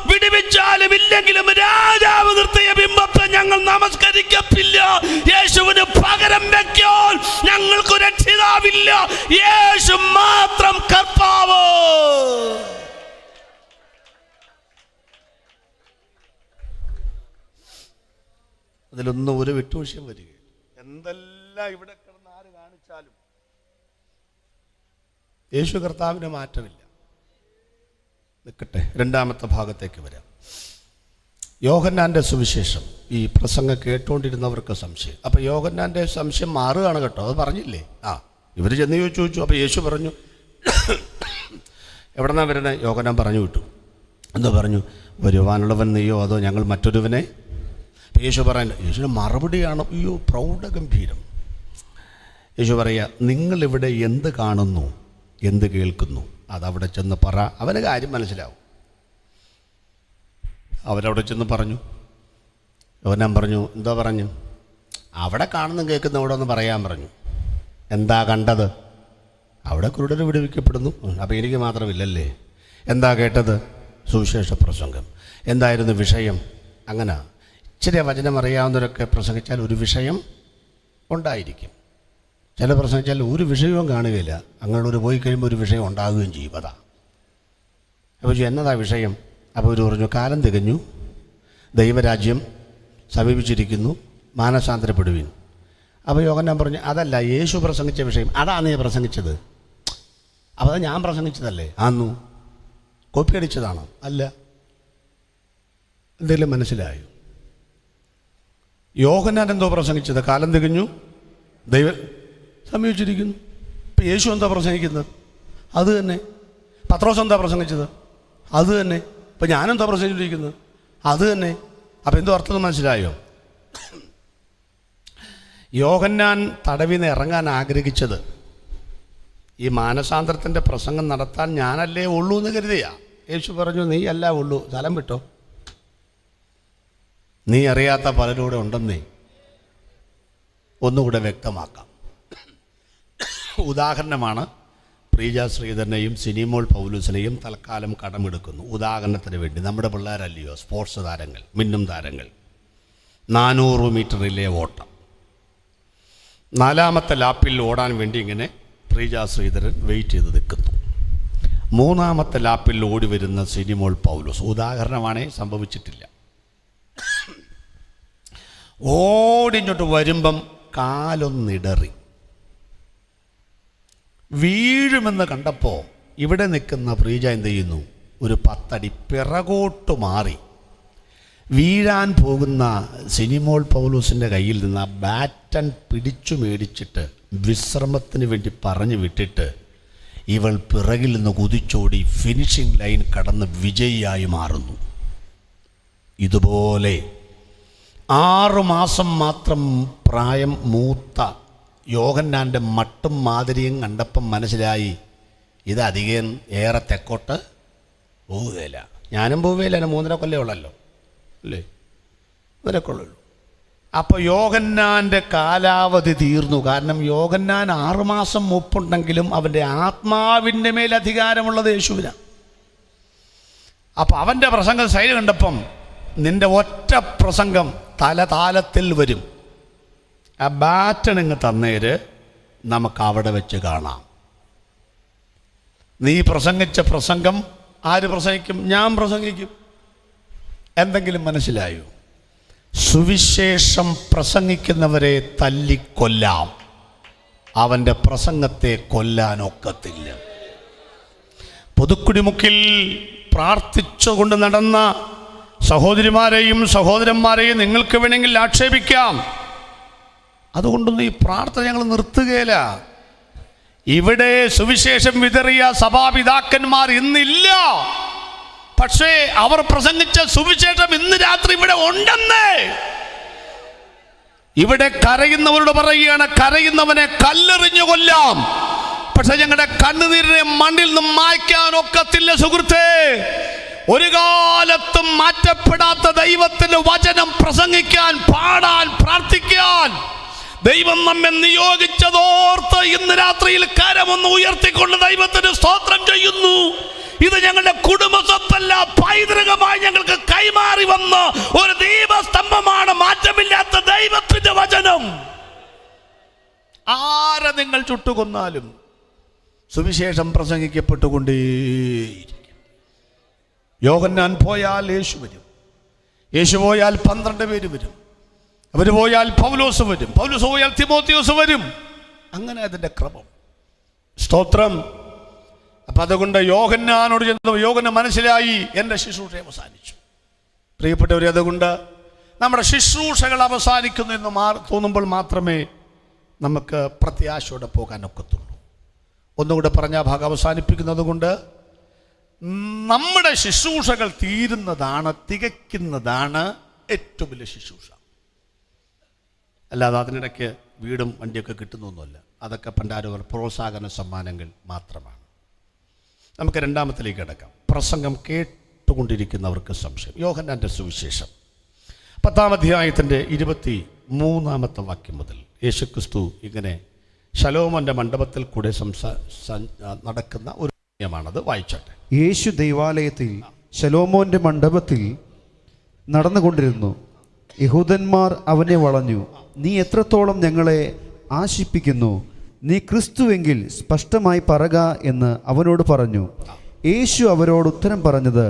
വിടുവിച്ചാലും ഇല്ലെങ്കിലും രാജാവ് നിർത്തിയ ബിംബത്തെ ഞങ്ങൾ നമസ്കരിക്കത്തില്ല. യേശുവിന് പകരം വെക്കാൻ ഞങ്ങൾക്ക് രക്ഷിതാവില്ല. യേശു മാത്രം കർത്താവ്. അതിലൊന്നും ഒരു വിട്ടുവീഴ്ചയും വരികയില്ല. എന്തെല്ലാം ഇവിടെ കിടന്ന് ആര് കാണിച്ചാലും യേശു കർത്താവിന് മാറ്റമില്ല. നിൽക്കട്ടെ, 2-ാമത്തെ ഭാഗത്തേക്ക് വരാം. യോഹന്നാൻ്റെ സുവിശേഷം ഈ പ്രസംഗം കേട്ടുകൊണ്ടിരുന്നവർക്ക് സംശയം. അപ്പോൾ യോഹന്നാൻ്റെ സംശയം മാറുകയാണ് കേട്ടോ, അത് പറഞ്ഞില്ലേ. ഇവർ ചെന്ന് ചോദിച്ചു. അപ്പോൾ യേശു പറഞ്ഞു, എവിടെന്നാ വരുന്നത്? യോഹന്നാൻ പറഞ്ഞു വിട്ടു. എന്താ പറഞ്ഞു? വരുവാനുള്ളവൻ നീയോ അതോ ഞങ്ങൾ മറ്റൊരുവനെ? യേശു പറയുന്നത്, യേശുവിന് മറുപടിയാണ് അയ്യോ പ്രൗഢഗംഭീരം. യേശു പറയുക, നിങ്ങളിവിടെ എന്ത് കാണുന്നു, എന്ത് കേൾക്കുന്നു, അതവിടെ ചെന്ന് പറ, അവന് കാര്യം മനസ്സിലാവും. അവരവിടെ ചെന്ന് പറഞ്ഞു. യോഹന്നാൻ പറഞ്ഞു, എന്താ പറഞ്ഞു? അവിടെ കാണുന്നു കേൾക്കുന്നു അവിടെ ഒന്ന് പറയാൻ പറഞ്ഞു. എന്താ കണ്ടത്? അവിടെ കുരുടർ വിടുവിക്കപ്പെടുന്നു. അപ്പോൾ എനിക്ക് മാത്രമില്ലല്ലേ. എന്താ കേട്ടത്? സുവിശേഷ പ്രസംഗം. എന്തായിരുന്നു വിഷയം? അങ്ങനെ ഇച്ചിരി വചനം അറിയാവുന്നവരൊക്കെ പ്രസംഗിച്ചാൽ ഒരു വിഷയം ഉണ്ടായിരിക്കും. ചില പ്രസംഗിച്ചാൽ ഒരു വിഷയവും കാണുകയില്ല. അങ്ങനെയുള്ളവർ പോയി കഴിയുമ്പോൾ ഒരു വിഷയം ഉണ്ടാകുകയും ചെയ്യും. അതാ അപ്പോൾ എന്നതാ വിഷയം? അപ്പോൾ അവർ പറഞ്ഞു, കാലം തികഞ്ഞു, ദൈവരാജ്യം സമീപിച്ചിരിക്കുന്നു, മാനസാന്തരപ്പെടുവീൻ. അപ്പോൾ യോഹന്നാൻ പറഞ്ഞു, അതല്ല യേശു പ്രസംഗിച്ച വിഷയം, അതാണ് നീ പ്രസംഗിച്ചത്. അപ്പോൾ അത് ഞാൻ പ്രസംഗിച്ചതല്ലേ? ആന്നു കോപ്പി അടിച്ചതാണോ? അല്ല. എന്തെങ്കിലും മനസ്സിലായോ? യോഹന്നാൻ എന്തോ പ്രസംഗിച്ചത്? കാലം തികഞ്ഞു, ദൈവം സമീപിച്ചിരിക്കുന്നു. ഇപ്പം യേശു എന്താ പ്രസംഗിക്കുന്നത്? അത് തന്നെ. പത്രോസ് എന്താ പ്രസംഗിച്ചത്? അത് തന്നെ. ഇപ്പം ഞാനെന്താ പ്രസംഗിച്ചിരിക്കുന്നത്? അത് തന്നെ. അപ്പം എന്തോ അർത്ഥം മനസ്സിലായോ? യോഹന്നാൻ തടവിൽ നിന്ന് ഇറങ്ങാൻ ആഗ്രഹിച്ചത് ഈ മാനസാന്തരത്തിൻ്റെ പ്രസംഗം നടത്താൻ ഞാനല്ലേ ഉള്ളൂ എന്ന് കരുതിയാ. യേശു പറഞ്ഞു, നീ അല്ല ഉള്ളൂ, സ്ഥലം വിട്ടോ, നീ അറിയാത്ത പലരൂടെ ഉണ്ടെന്നേ. ഒന്നുകൂടെ വ്യക്തമാക്കാം. ഉദാഹരണമാണ്, പ്രീജ ശ്രീധരനെയും സിനിമോൾ പൗലൂസിനെയും തൽക്കാലം കടമെടുക്കുന്നു. ഉദാഹരണത്തിന് വേണ്ടി നമ്മുടെ പിള്ളേരല്ലയോ സ്പോർട്സ് താരങ്ങൾ, മിന്നും താരങ്ങൾ. 400 മീറ്റർ റിലേ ഓട്ടം. 4ാമത്തെ ലാപ്പിൽ ഓടാൻ വേണ്ടി ഇങ്ങനെ പ്രീജ ശ്രീധരൻ വെയിറ്റ് ചെയ്ത് നിൽക്കുന്നു. 3ാമത്തെ ലാപ്പിൽ ഓടി വരുന്ന സിനിമോൾ പൗലൂസ്. ഉദാഹരണമാണേ, സംഭവിച്ചിട്ടില്ല. ഓടിഞ്ഞോട്ട് വരുമ്പം കാലൊന്നിടറി വീഴുമെന്ന് കണ്ടപ്പോൾ ഇവിടെ നിൽക്കുന്ന പ്രീജ എന്ത് ചെയ്യുന്നു? ഒരു 10 അടി പിറകോട്ട് മാറി വീഴാൻ പോകുന്ന സിനിമോൾ പൗലൂസിൻ്റെ കയ്യിൽ നിന്ന് ആ ബാറ്റൺ പിടിച്ചു മേടിച്ചിട്ട് വിശ്രമത്തിന് വേണ്ടി പറഞ്ഞു വിട്ടിട്ട് ഇവൾ പിറകിൽ നിന്ന് കുതിച്ചോടി ഫിനിഷിംഗ് ലൈൻ കടന്ന് വിജയിയായി മാറുന്നു. ഇതുപോലെ 6 മാസം മാത്രം പ്രായം മൂത്ത യോഹന്നാൻ്റെ മട്ടും മാതിരിയും കണ്ടപ്പം മനസ്സിലായി, ഇത് അധികം ഏറെ തെക്കോട്ട് പോവുകയില്ല. ഞാനും പോവുകയില്ല, എന്നെ 3.5 കൊല്ലം ഉള്ളല്ലോ അല്ലേ, 1.5 കൊല്ലമുള്ളൂ. അപ്പോൾ യോഹന്നാൻ്റെ കാലാവധി തീർന്നു. കാരണം യോഹന്നാൻ 6 മാസം മൂപ്പുണ്ടെങ്കിലും അവൻ്റെ ആത്മാവിൻ്റെ മേൽ അധികാരമുള്ളത് യേശുവിനാണ്. അപ്പം അവൻ്റെ പ്രസംഗം ശൈലി കണ്ടപ്പം നിൻ്റെ ഒറ്റ പ്രസംഗം താലത്തിൽ വരും. ആ ബാറ്റൺ ഇങ്ങ് തന്നേര്, നമുക്ക് അവിടെ വെച്ച് കാണാം. നീ പ്രസംഗിച്ച പ്രസംഗം ആര് പ്രസംഗിക്കും? ഞാൻ പ്രസംഗിക്കും. എന്തെങ്കിലും മനസ്സിലായോ? സുവിശേഷം പ്രസംഗിക്കുന്നവരെ തല്ലിക്കൊല്ലാം, അവൻ്റെ പ്രസംഗത്തെ കൊല്ലാനൊക്കത്തില്ല. പുതുക്കുടിമുക്കിൽ പ്രാർത്ഥിച്ചുകൊണ്ട് നടന്ന സഹോദരിമാരെയും സഹോദരന്മാരെയും നിങ്ങൾക്ക് വേണമെങ്കിൽ ആക്ഷേപിക്കാം. അതുകൊണ്ടൊന്നും ഈ പ്രാർത്ഥന ഞങ്ങൾ നിർത്തുകയില്ല. ഇവിടെ സുവിശേഷം വിതറിയ സഭാപിതാക്കന്മാർ ഇന്നില്ല. പക്ഷേ അവർ പ്രസംഗിച്ച സുവിശേഷം ഇന്ന് രാത്രി ഇവിടെ ഉണ്ടെന്ന്. ഇവിടെ കരയുന്നവരോട് പറയുകയാണ്, കരയുന്നവനെ കല്ലെറിഞ്ഞു കൊല്ലാം. പക്ഷെ ഞങ്ങളുടെ കണ്ണുനീരിനെ മണ്ണിൽ നിന്നും മായ്ക്കാൻ ഒക്കത്തില്ല സുഹൃത്തേ. ഒരു കാലത്തും മാറ്റപ്പെടാത്ത ദൈവത്തിന്റെ വചനം പ്രസംഗിക്കാൻ, പാടാൻ, പ്രാർത്ഥിക്കാൻ ദൈവം നമ്മെ നിയോഗിച്ചതോർത്ത് ഇന്ന് രാത്രിയിൽ കരമൊന്ന് ഉയർത്തിക്കൊണ്ട് ദൈവത്തിന് സ്തോത്രം ചെയ്യുന്നു. ഇത് ഞങ്ങളുടെ കുടുംബസ്വത്തല്ല, പൈതൃകമായി ഞങ്ങൾക്ക് കൈമാറി വന്ന ഒരു ദീപസ്തംഭമാണ്, മാറ്റമില്ലാത്ത ദൈവത്തിന്റെ വചനം. ആരെ നിങ്ങൾ ചുട്ടുകൊന്നാലും സുവിശേഷം പ്രസംഗിക്കപ്പെട്ടുകൊണ്ടേയിരിക്കും. യോഹന്നാൻ പോയാൽ യേശു വരും, യേശു പോയാൽ 12 പേര് വരും, അവർ പോയാൽ പൗലോസ് വരും, പൗലോസ് പോയാൽ തിമോത്തിയോസ് വരും. അങ്ങനെ അതിൻ്റെ ക്രമം. സ്തോത്രം. അപ്പം അതുകൊണ്ട് യോഹന്നാനോട് ചെന്ന് യോഹന്നാൻ മനസ്സിലായി, എൻ്റെ ശുശ്രൂഷ അവസാനിച്ചു. പ്രിയപ്പെട്ടവരെ, അതുകൊണ്ട് നമ്മുടെ ശുശ്രൂഷകൾ അവസാനിക്കുന്നു എന്ന് തോന്നുമ്പോൾ മാത്രമേ നമുക്ക് പ്രത്യാശയോടെ പോകാൻ ഒക്കത്തുള്ളൂ. ഒന്നുകൂടെ പറഞ്ഞ ഭാഗം അവസാനിപ്പിക്കുന്നത് കൊണ്ട് നമ്മുടെ ശുശ്രൂഷകൾ തികയ്ക്കുന്നതാണ് ഏറ്റവും വലിയ ശുശ്രൂഷ. അല്ലാതെ അതിനിടയ്ക്ക് വീടും വണ്ടിയൊക്കെ കിട്ടുന്നൊന്നുമല്ല. അതൊക്കെ പണ്ടാരവർ പ്രോത്സാഹന സമ്മാനങ്ങൾ മാത്രമാണ്. നമുക്ക് രണ്ടാമത്തിലേക്ക് കിടക്കാം. പ്രസംഗം കേട്ടുകൊണ്ടിരിക്കുന്നവർക്ക് സംശയം. യോഹന്നാൻ്റെ സുവിശേഷം 10-ാം അധ്യായത്തിൻ്റെ 23-ാമത്തെ വാക്യം മുതൽ യേശുക്രിസ്തു ഇങ്ങനെ ശലോമോന്റെ മണ്ഡപത്തിൽ കൂടെ നടക്കുന്ന ഒരു കാര്യമാണത്. വായിച്ചോട്ടെ. യേശു ദൈവാലയത്തിൽ ശലോമോന്റെ മണ്ഡപത്തിൽ നടന്നുകൊണ്ടിരുന്നു. യഹൂദന്മാർ അവനെ വളഞ്ഞു. നീ എത്രത്തോളം ഞങ്ങളെ ആശിപ്പിക്കുന്നു? നീ ക്രിസ്തുവെങ്കിൽ സ്പഷ്ടമായി പറക എന്ന് അവനോട് പറഞ്ഞു. യേശു അവരോട് ഉത്തരം പറഞ്ഞത്,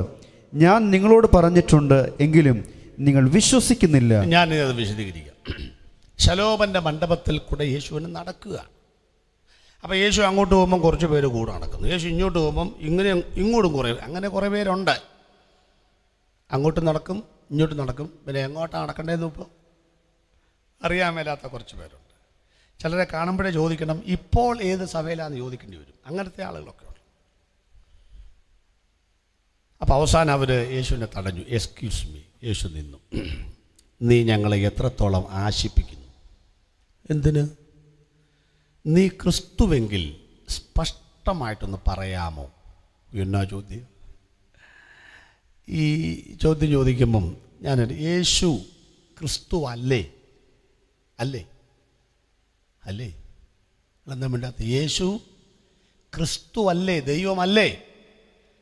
ഞാൻ നിങ്ങളോട് പറഞ്ഞിട്ടുണ്ട്, എങ്കിലും നിങ്ങൾ വിശ്വസിക്കുന്നില്ല. ഞാൻ അത് വിശദീകരിക്കാം. ശലോമോന്റെ മണ്ഡപത്തിൽ കൂടെ യേശുവിന് നടക്കുക. അപ്പോൾ യേശു അങ്ങോട്ട് പോകുമ്പം കുറച്ച് പേര് കൂടെ നടക്കുന്നു. യേശു ഇങ്ങോട്ട് പോകുമ്പം ഇങ്ങോട്ടും കുറേ പേരുണ്ട്. അങ്ങോട്ട് നടക്കും, ഇങ്ങോട്ട് നടക്കും. പിന്നെ എങ്ങോട്ടാണ് നടക്കേണ്ടതെന്ന് ഇപ്പോൾ അറിയാൻ മേലാത്ത കുറച്ച് പേരുണ്ട്. ചിലരെ കാണുമ്പോഴേ ചോദിക്കണം, ഇപ്പോൾ ഏത് സഭയിലാണെന്ന് ചോദിക്കേണ്ടി വരും. അങ്ങനത്തെ ആളുകളൊക്കെ ഉണ്ട്. അപ്പോൾ അവസാനം അവർ യേശുവിനെ തടഞ്ഞു. Excuse me. യേശു നിന്നു. നീ ഞങ്ങളെ എത്രത്തോളം ആശിപ്പിക്കുന്നു? എന്തിന്? നീ ക്രിസ്തുവെങ്കിൽ സ്പഷ്ടമായിട്ടൊന്ന് പറയാമോ എന്നാ ചോദ്യം. ഈ ചോദ്യം ചോദിക്കുമ്പം ഞാൻ യേശു ക്രിസ്തു അല്ലേ അല്ലേ അല്ലേ എന്താ വേണ്ടാത്ത? യേശു ക്രിസ്തു അല്ലേ, ദൈവമല്ലേ?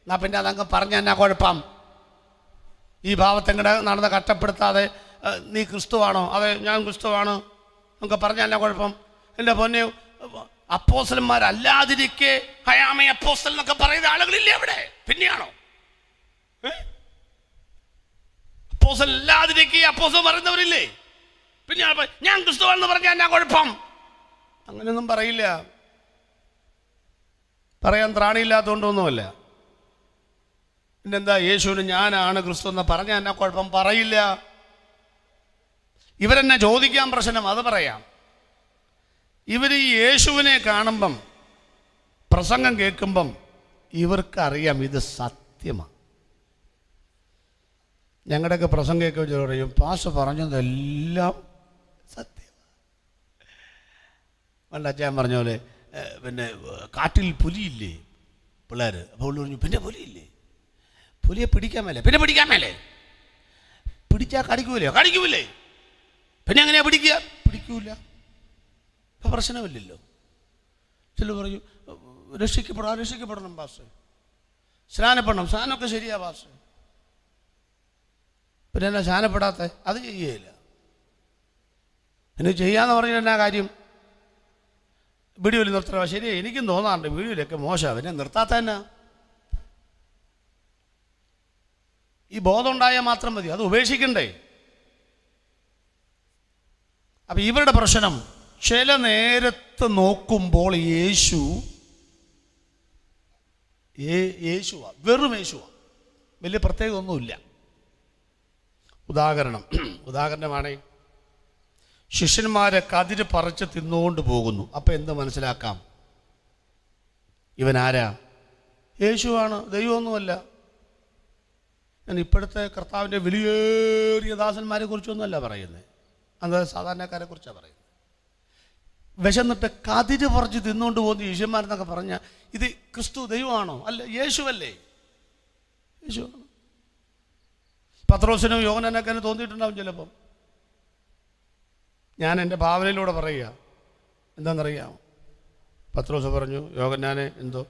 എന്നാ പിന്നെ അതങ്ങ് പറഞ്ഞ എന്നാ കുഴപ്പം? ഈ ഭാവത്തെങ്ങടെ നടന്ന് കഷ്ടപ്പെടുത്താതെ നീ ക്രിസ്തുവാണോ? അതെ ഞാൻ ക്രിസ്തുവാണ് നമുക്ക് പറഞ്ഞ എന്നാ കുഴപ്പം? എൻ്റെ പൊന്നെ, അപ്പോസ്തലന്മാരല്ലാതിരിക്കെ ഹയാമേ അപ്പോസ്തലൻ എന്നൊക്കെ പറയുന്ന ആളുകളില്ലേ അവിടെ? പിന്നെയാണോ അപ്പോസ്തലൻ അല്ലാതിരിക്കെ അപ്പോസ്തലൻ പറയുന്നവരില്ലേ? പിന്നെ ഞാൻ ക്രിസ്തുവാണെന്ന് പറഞ്ഞാൽ എന്നാ കുഴപ്പം? അങ്ങനെയൊന്നും പറയില്ല. പറയാൻ ത്രാണിയില്ലാത്തതുകൊണ്ടൊന്നുമല്ല. പിന്നെന്താ? യേശുവിന് ഞാനാണ് ക്രിസ്തു എന്ന് പറഞ്ഞാൽ എന്നാ കുഴപ്പം? പറയില്ല. ഇവരെന്നെ ചോദിക്കാൻ പ്രശ്നം, അത് പറയാം. ഇവർ ഈ യേശുവിനെ കാണുമ്പം, പ്രസംഗം കേൾക്കുമ്പം ഇവർക്കറിയാം ഇത് സത്യമാണ്. ഞങ്ങളുടെയൊക്കെ പ്രസംഗം കേൾക്കുമ്പോൾ പറയും, പാസ് പറഞ്ഞതെല്ലാം സത്യമാണ്. പണ്ട് അച്ഛൻ പറഞ്ഞ പോലെ, പിന്നെ കാട്ടിൽ പുലിയില്ലേ പിള്ളേർ? അപ്പോൾ ഉള്ളു പറഞ്ഞു, പിന്നെ പുലിയില്ലേ? പുലിയെ പിടിക്കാൻ മേലെ. പിന്നെ പിടിക്കാൻ മേലെ? പിടിച്ചാൽ കടിക്കൂലേ? പിന്നെ എങ്ങനെയാ പിടിക്കുക? പിടിക്കൂല. അപ്പം പ്രശ്നമില്ലല്ലോ. ചില പറയും രക്ഷിക്കപ്പെടണം പാസ്, സ്നാനപ്പെടണം, സ്നാനമൊക്കെ ശരിയാ പാസ്. പിന്നെ എന്നാ സ്നാനപ്പെടാത്ത? അത് ചെയ്യുകയില്ല. എനിക്ക് ചെയ്യാന്ന് പറഞ്ഞാൽ എന്നാ കാര്യം? വീഡിയോയിൽ നിർത്തണോ? ശരിയാ, എനിക്കും തോന്നാറുണ്ട് വീഡിയോയിലൊക്കെ മോശമാണ്. പിന്നെ നിർത്താത്ത തന്നെ. ഈ ബോധം ഉണ്ടായാൽ മാത്രം മതി, അത് ഉപേക്ഷിക്കണ്ടേ? അപ്പം ഇവരുടെ പ്രശ്നം, ചില നേരത്ത് നോക്കുമ്പോൾ യേശുവാ, വെറും യേശുവാ, വലിയ പ്രത്യേകത ഒന്നുമില്ല. ഉദാഹരണമാണേ, ശിഷ്യന്മാരെ കതിര് പറിച്ച് തിന്നുകൊണ്ട് പോകുന്നു. അപ്പം എന്ത് മനസ്സിലാക്കാം? ഇവൻ ആരാ? യേശുവാണ്, ദൈവമൊന്നുമല്ല. ഞാൻ ഇപ്പോഴത്തെ കർത്താവിൻ്റെ വിലയേറിയ ദാസന്മാരെ കുറിച്ചൊന്നുമല്ല പറയുന്നത്, അത് സാധാരണക്കാരെ കുറിച്ചാണ് പറയുന്നത്. വിശന്നിട്ട് കതിര് പറിച്ച് തിന്നുകൊണ്ട് പോകുന്ന ശിഷ്യന്മാരെന്നൊക്കെ പറഞ്ഞാൽ ഇത് ക്രിസ്തു ദൈവമാണോ? അല്ല, യേശുവല്ലേ? യേശുവാണ്. പത്രോസിനും യോഹന്നാനൊക്കെ തോന്നിയിട്ടുണ്ടാവും ചിലപ്പം. ഞാൻ എൻ്റെ ഭാവനയിലൂടെ പറയുക. എന്താണെന്നറിയാം? പത്രോസ് പറഞ്ഞു, യോഹന്നാനെ എന്തോ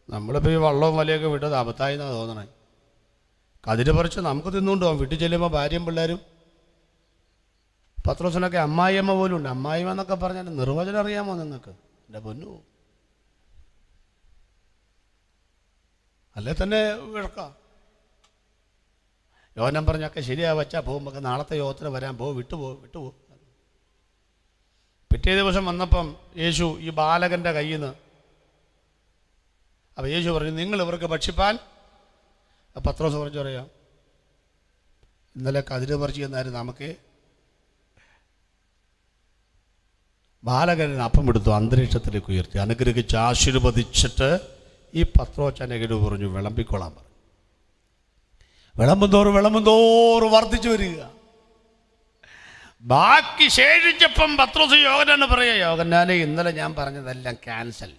നമ്മളിപ്പോൾ ഈ വള്ളവും വലയൊക്കെ വിട്ടത് അബദ്ധമായി എന്നാണ് തോന്നണേ. കതിര് പറിച്ച് നമുക്ക് തിന്നുകൊണ്ട് പോകാം. വീട്ടിൽ ചെല്ലുമ്പോൾ ഭാര്യയും പിള്ളേരും. പത്രോസിനൊക്കെ അമ്മായിയമ്മ പോലും ഉണ്ട്. അമ്മായിമ്മ എന്നൊക്കെ പറഞ്ഞാൽ നിർവചനം അറിയാമോ നിങ്ങൾക്ക്? എൻ്റെ പൊന്നു, അല്ലേ തന്നെ വിഴക്കാം. യോഹന്നാൻ പറഞ്ഞൊക്കെ ശരിയാ വച്ചാൽ പോകുമ്പോൾ നാളത്തെ യോഗത്തിന് വരാൻ വിട്ടുപോ. പിറ്റേ ദിവസം വന്നപ്പം യേശു ഈ ബാലകൻ്റെ കയ്യിൽ നിന്ന്, അപ്പം യേശു പറഞ്ഞു, നിങ്ങൾ ഇവർക്ക് ഭക്ഷിപ്പാൻ. പത്രോസ് പറഞ്ഞു പറയാം, ഇന്നലെ കതിര് പറിച്ച് ചെന്നായിരുന്നു നമുക്ക് ബാലകരൻ അപ്പം എടുത്തു അന്തരീക്ഷത്തിലേക്ക് ഉയർത്തി അനുഗ്രഹിച്ച് ആശീർവദിച്ചിട്ട് ഈ പത്രോച്ചനകര് പറഞ്ഞു വിളമ്പിക്കൊള്ളാൻ പറഞ്ഞു. വിളമ്പുന്തോറും വർദ്ധിച്ചു വരിക. ബാക്കി ശേഷിച്ചപ്പം പത്രോസ് യോഹന്നാന് പറയാ, യോഹന്നാനെ ഇന്നലെ ഞാൻ പറഞ്ഞതെല്ലാം ക്യാൻസൽ.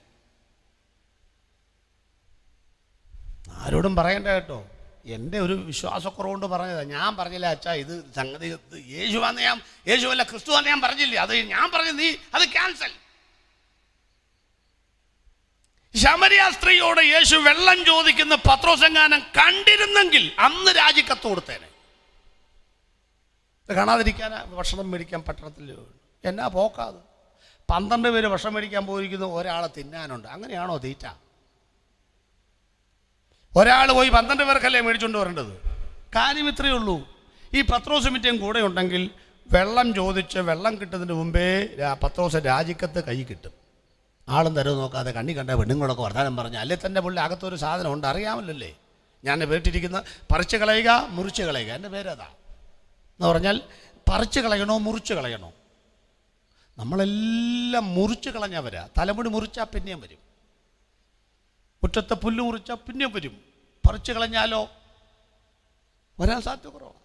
ആരോടും പറയണ്ട കേട്ടോ, എൻ്റെ ഒരു വിശ്വാസക്കുറവുകൊണ്ട് പറഞ്ഞതാണ്. ഞാൻ പറഞ്ഞില്ല അച്ഛാ ഇത് സംഗതി യേശുവാന്ന് ഞാൻ യേശുവല്ല ക്രിസ്തുവാന്ന് ഞാൻ പറഞ്ഞില്ലേ, അത് ഞാൻ പറഞ്ഞു നീ അത് ക്യാൻസൽ. ശമരിയ സ്ത്രീയോട് യേശു വെള്ളം ചോദിക്കുന്ന പത്രോസെങ്ങാനം കണ്ടിരുന്നെങ്കിൽ അന്ന് രാജിക്കത്ത് കൊടുത്തേനെ. കാണാതിരിക്കാനാ ഭക്ഷണം മേടിക്കാൻ പട്ടണത്തിൽ എന്നാ പോക്കാത്. 12 പേര് ഭക്ഷണം മേടിക്കാൻ പോയിരിക്കുന്നു, ഒരാളെ തിന്നാനുണ്ട്. അങ്ങനെയാണോ തീറ്റ? ഒരാൾ പോയി 12 പേർക്കല്ലേ മേടിച്ചുകൊണ്ട് വരേണ്ടത്? കാര്യം ഇത്രയേ ഉള്ളൂ. ഈ പത്രോസ് മിറ്റയും കൂടെ ഉണ്ടെങ്കിൽ വെള്ളം ചോദിച്ച് വെള്ളം കിട്ടുന്നതിന് മുമ്പേ പത്രോസ് രാജിക്കത്ത് കൈ കിട്ടും. ആളും തരവ് നോക്കാതെ കണ്ണി കണ്ട പെണ്ണുങ്ങളൊക്കെ വർത്താനം പറഞ്ഞ് അല്ലേ തന്നെ പുള്ളി അകത്തൊരു സാധനം ഉണ്ട്, അറിയാമല്ലേ. ഞാൻ വീട്ടിരിക്കുന്ന പറിച്ച് കളയുക മുറിച്ച് കളയുക, എൻ്റെ പേരതാ എന്ന് പറഞ്ഞാൽ പറിച്ച് കളയണോ മുറിച്ച് കളയണോ? നമ്മളെല്ലാം മുറിച്ച് കളഞ്ഞവരാ. തലമുടി മുറിച്ചാൽ പിന്നെയും വരും, മുറ്റത്തെ പുല്ല് മുറിച്ചാൽ പിന്നെയും വരും. പറിച്ച് കളഞ്ഞാലോ വരാൻ സാധ്യത കുറവാണ്.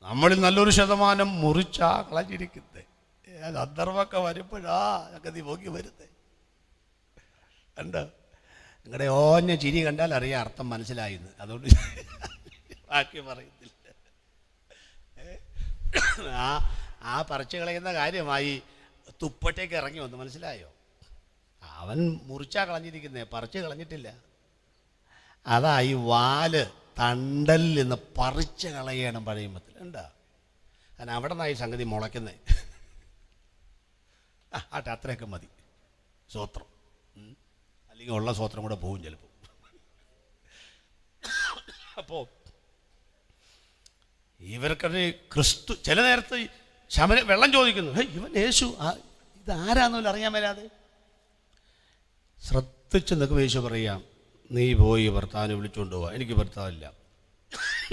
നമ്മളിൽ നല്ലൊരു ശതമാനം മുറിച്ചാ കളഞ്ഞിരിക്കുന്നത്. സന്ദർഭമൊക്കെ വരുമ്പോഴാ ഞങ്ങൾക്ക് നോക്കി വരുന്നത്. കണ്ടോ, നിങ്ങളുടെ ഓഞ്ഞ ചിരി കണ്ടാൽ അറിയാം അർത്ഥം മനസ്സിലായിന്ന്. അതുകൊണ്ട് ബാക്കി പറയുന്നില്ല. ആ പറിച്ച് കളയുന്ന കാര്യമായി തുപ്പട്ടേക്ക് ഇറങ്ങി വന്നു, മനസ്സിലായോ? അവൻ മുറിച്ചാ കളഞ്ഞിരിക്കുന്നേ, പറിച്ച് കളഞ്ഞിട്ടില്ല. അതാ ഈ വാല് തണ്ടലിൽ നിന്ന് പറിച്ച് കളയണം പഴയമ്പത്തിൽ. ഉണ്ടാ, കാരണം അവിടെ നിന്നായി സംഗതി മുളയ്ക്കുന്നേ. ആട്ടെ, അത്രയൊക്കെ മതി. സ്വോത്രം, അല്ലെങ്കിൽ ഉള്ള സ്വോത്രം കൂടെ പോകും ചിലപ്പോൾ. അപ്പോൾ ഇവർക്കത് ക്രിസ്തു ചില നേരത്ത് വെള്ളം ചോദിക്കുന്നു. ഇവൻ യേശു ഇതാരാന്നല്ല അറിയാൻ മേലാതെ ശ്രദ്ധിച്ച് നിൽക്കും. യേശു പറയാം, നീ പോയി ഭർത്താവിനെ വിളിച്ചുകൊണ്ട് പോവാ, എനിക്ക് ഭർത്താവില്ല,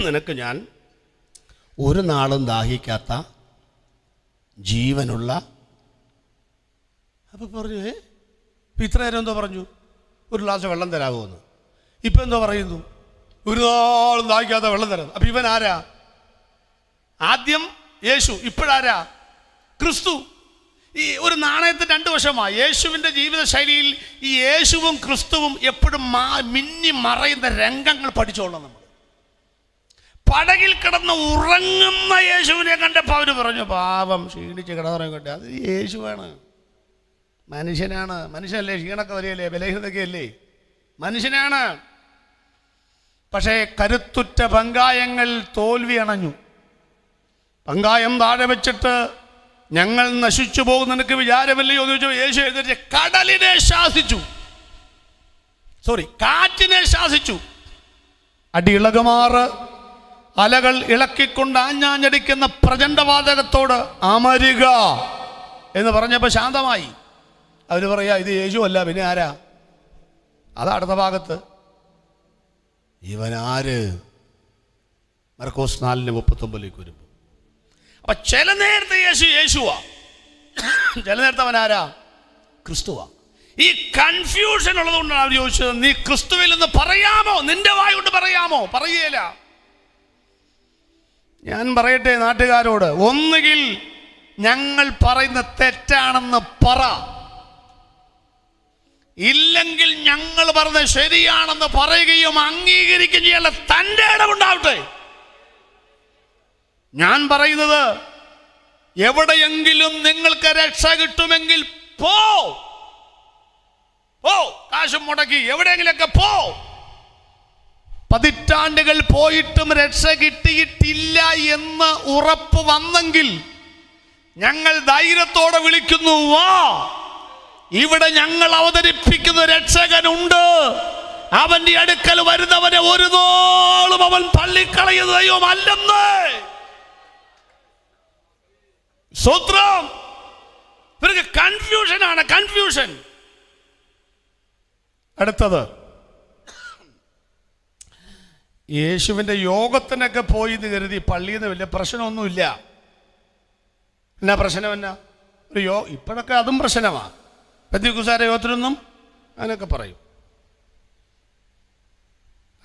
നിനക്ക് ഞാൻ ഒരു നാളും ദാഹിക്കാത്ത ജീവനുള്ള. അപ്പം പറഞ്ഞു, ഇപ്പം ഇത്ര നേരം എന്തോ പറഞ്ഞു, ഒരു ഗ്ലാസ് വെള്ളം തരാമോന്ന്. ഇപ്പം എന്തോ പറയുന്നു, ഒരു നാളും ദാഹിക്കാത്ത വെള്ളം തരാം. അപ്പം ഇവൻ ആരാ? ആദ്യം യേശു, ഇപ്പോഴാരാ? ക്രിസ്തു. ഈ ഒരു നാണയത്തിന് 2 വശമാണ്. യേശുവിൻ്റെ ജീവിത ശൈലിയിൽ ഈ യേശുവും ക്രിസ്തുവും എപ്പോഴും മിന്നി മറയുന്ന രംഗങ്ങൾ പഠിച്ചോളാം നമ്മൾ. പടകിൽ കിടന്ന് ഉറങ്ങുന്ന യേശുവിനെ കണ്ടപ്പോൾ അവർ പറഞ്ഞു, പാപം ക്ഷീണിച്ച് കിടന്നുറങ്ങട്ടെ. അത് യേശുവാണ്, മനുഷ്യനാണ്. മനുഷ്യനല്ലേ, ക്ഷീണമൊക്കെ വരികയല്ലേ, ബലഹീനതയൊക്കെ അല്ലേ, മനുഷ്യനാണ്. പക്ഷേ കരുത്തുറ്റ പങ്കായങ്ങൾ തോൽവി അണഞ്ഞു. പങ്കായം താഴെ വെച്ചിട്ട് ഞങ്ങൾ നശിച്ചു പോകുന്ന നിനക്ക് വിചാരമല്ലയോ എന്ന് ചോദിച്ചു. യേശു എഴുന്നേറ്റ് കടലിനെ ശാസിച്ചു, കാറ്റിനെ ശാസിച്ചു. അടിയിളകുമാറ് അലകൾ ഇളക്കിക്കൊണ്ട് ആഞ്ഞാഞ്ഞടിക്കുന്ന പ്രചണ്ഡവാതകത്തോട് അമരുക എന്ന് പറഞ്ഞപ്പോൾ ശാന്തമായി. അവർ പറയാ, ഇത് യേശു അല്ല, പിന്നെ ആരാ? അതാ അടുത്ത ഭാഗത്ത്. ഇവനാര്? മർക്കോസ് 4:39 വരുമ്പോൾ. അപ്പൊ ചില നേരത്തെ യേശുവാ, ചില നേരത്തെ അവനാരാ? ക്രിസ്തുവാ. ഈ കൺഫ്യൂഷൻ ഉള്ളതുകൊണ്ടാണ് അവർ ചോദിച്ചത്, നീ ക്രിസ്തുവിൽ നിന്ന് പറയാമോ? നിന്റെ വായ കൊണ്ട് പറയാമോ? പറയുകയില്ല. ഞാൻ പറയട്ടെ നാട്ടുകാരോട്, ഒന്നുകിൽ ഞങ്ങൾ പറയുന്ന തെറ്റാണെന്ന് പറ, ഇല്ലെങ്കിൽ ഞങ്ങൾ പറഞ്ഞത് ശരിയാണെന്ന് പറയുകയും അംഗീകരിക്കുകയും ചെയ്യാനുള്ള തൻ്റെ ഇടമുണ്ടാവട്ടെ. ഞാൻ പറയുന്നത്, എവിടെയെങ്കിലും നിങ്ങൾക്ക് രക്ഷ കിട്ടുമെങ്കിൽ പോ, കാശും മുടക്കി എവിടെയെങ്കിലൊക്കെ പോ. പതിറ്റാണ്ടുകൾ പോയിട്ടും രക്ഷ കിട്ടിയിട്ടില്ല എന്ന് ഉറപ്പ് വന്നെങ്കിൽ ഞങ്ങൾ ധൈര്യത്തോടെ വിളിക്കുന്നു, വാ, ഇവിടെ ഞങ്ങൾ അവതരിപ്പിക്കുന്ന രക്ഷകനുണ്ട്. അവന്റെ അടുക്കൽ വരുന്നവനെ ഒരു നാളും അവൻ തള്ളിക്കളയുന്ന ദൈവമല്ലെന്ന്. സ്വത്രം. ഇവർക്ക് കൺഫ്യൂഷനാണ്, കൺഫ്യൂഷൻ. അടുത്തത്, യേശുവിൻ്റെ യോഗത്തിനൊക്കെ പോയി എന്ന് കരുതി പള്ളിയിൽ നിന്ന് വലിയ പ്രശ്നമൊന്നുമില്ല. എന്നാ പ്രശ്നം എന്നാ? ഒരു ഇപ്പോഴൊക്കെ അതും പ്രശ്നമാണ്. പെന്തിക്കോസ്തുകാരുടെ യോഗത്തിനൊന്നും അങ്ങനെയൊക്കെ പറയും.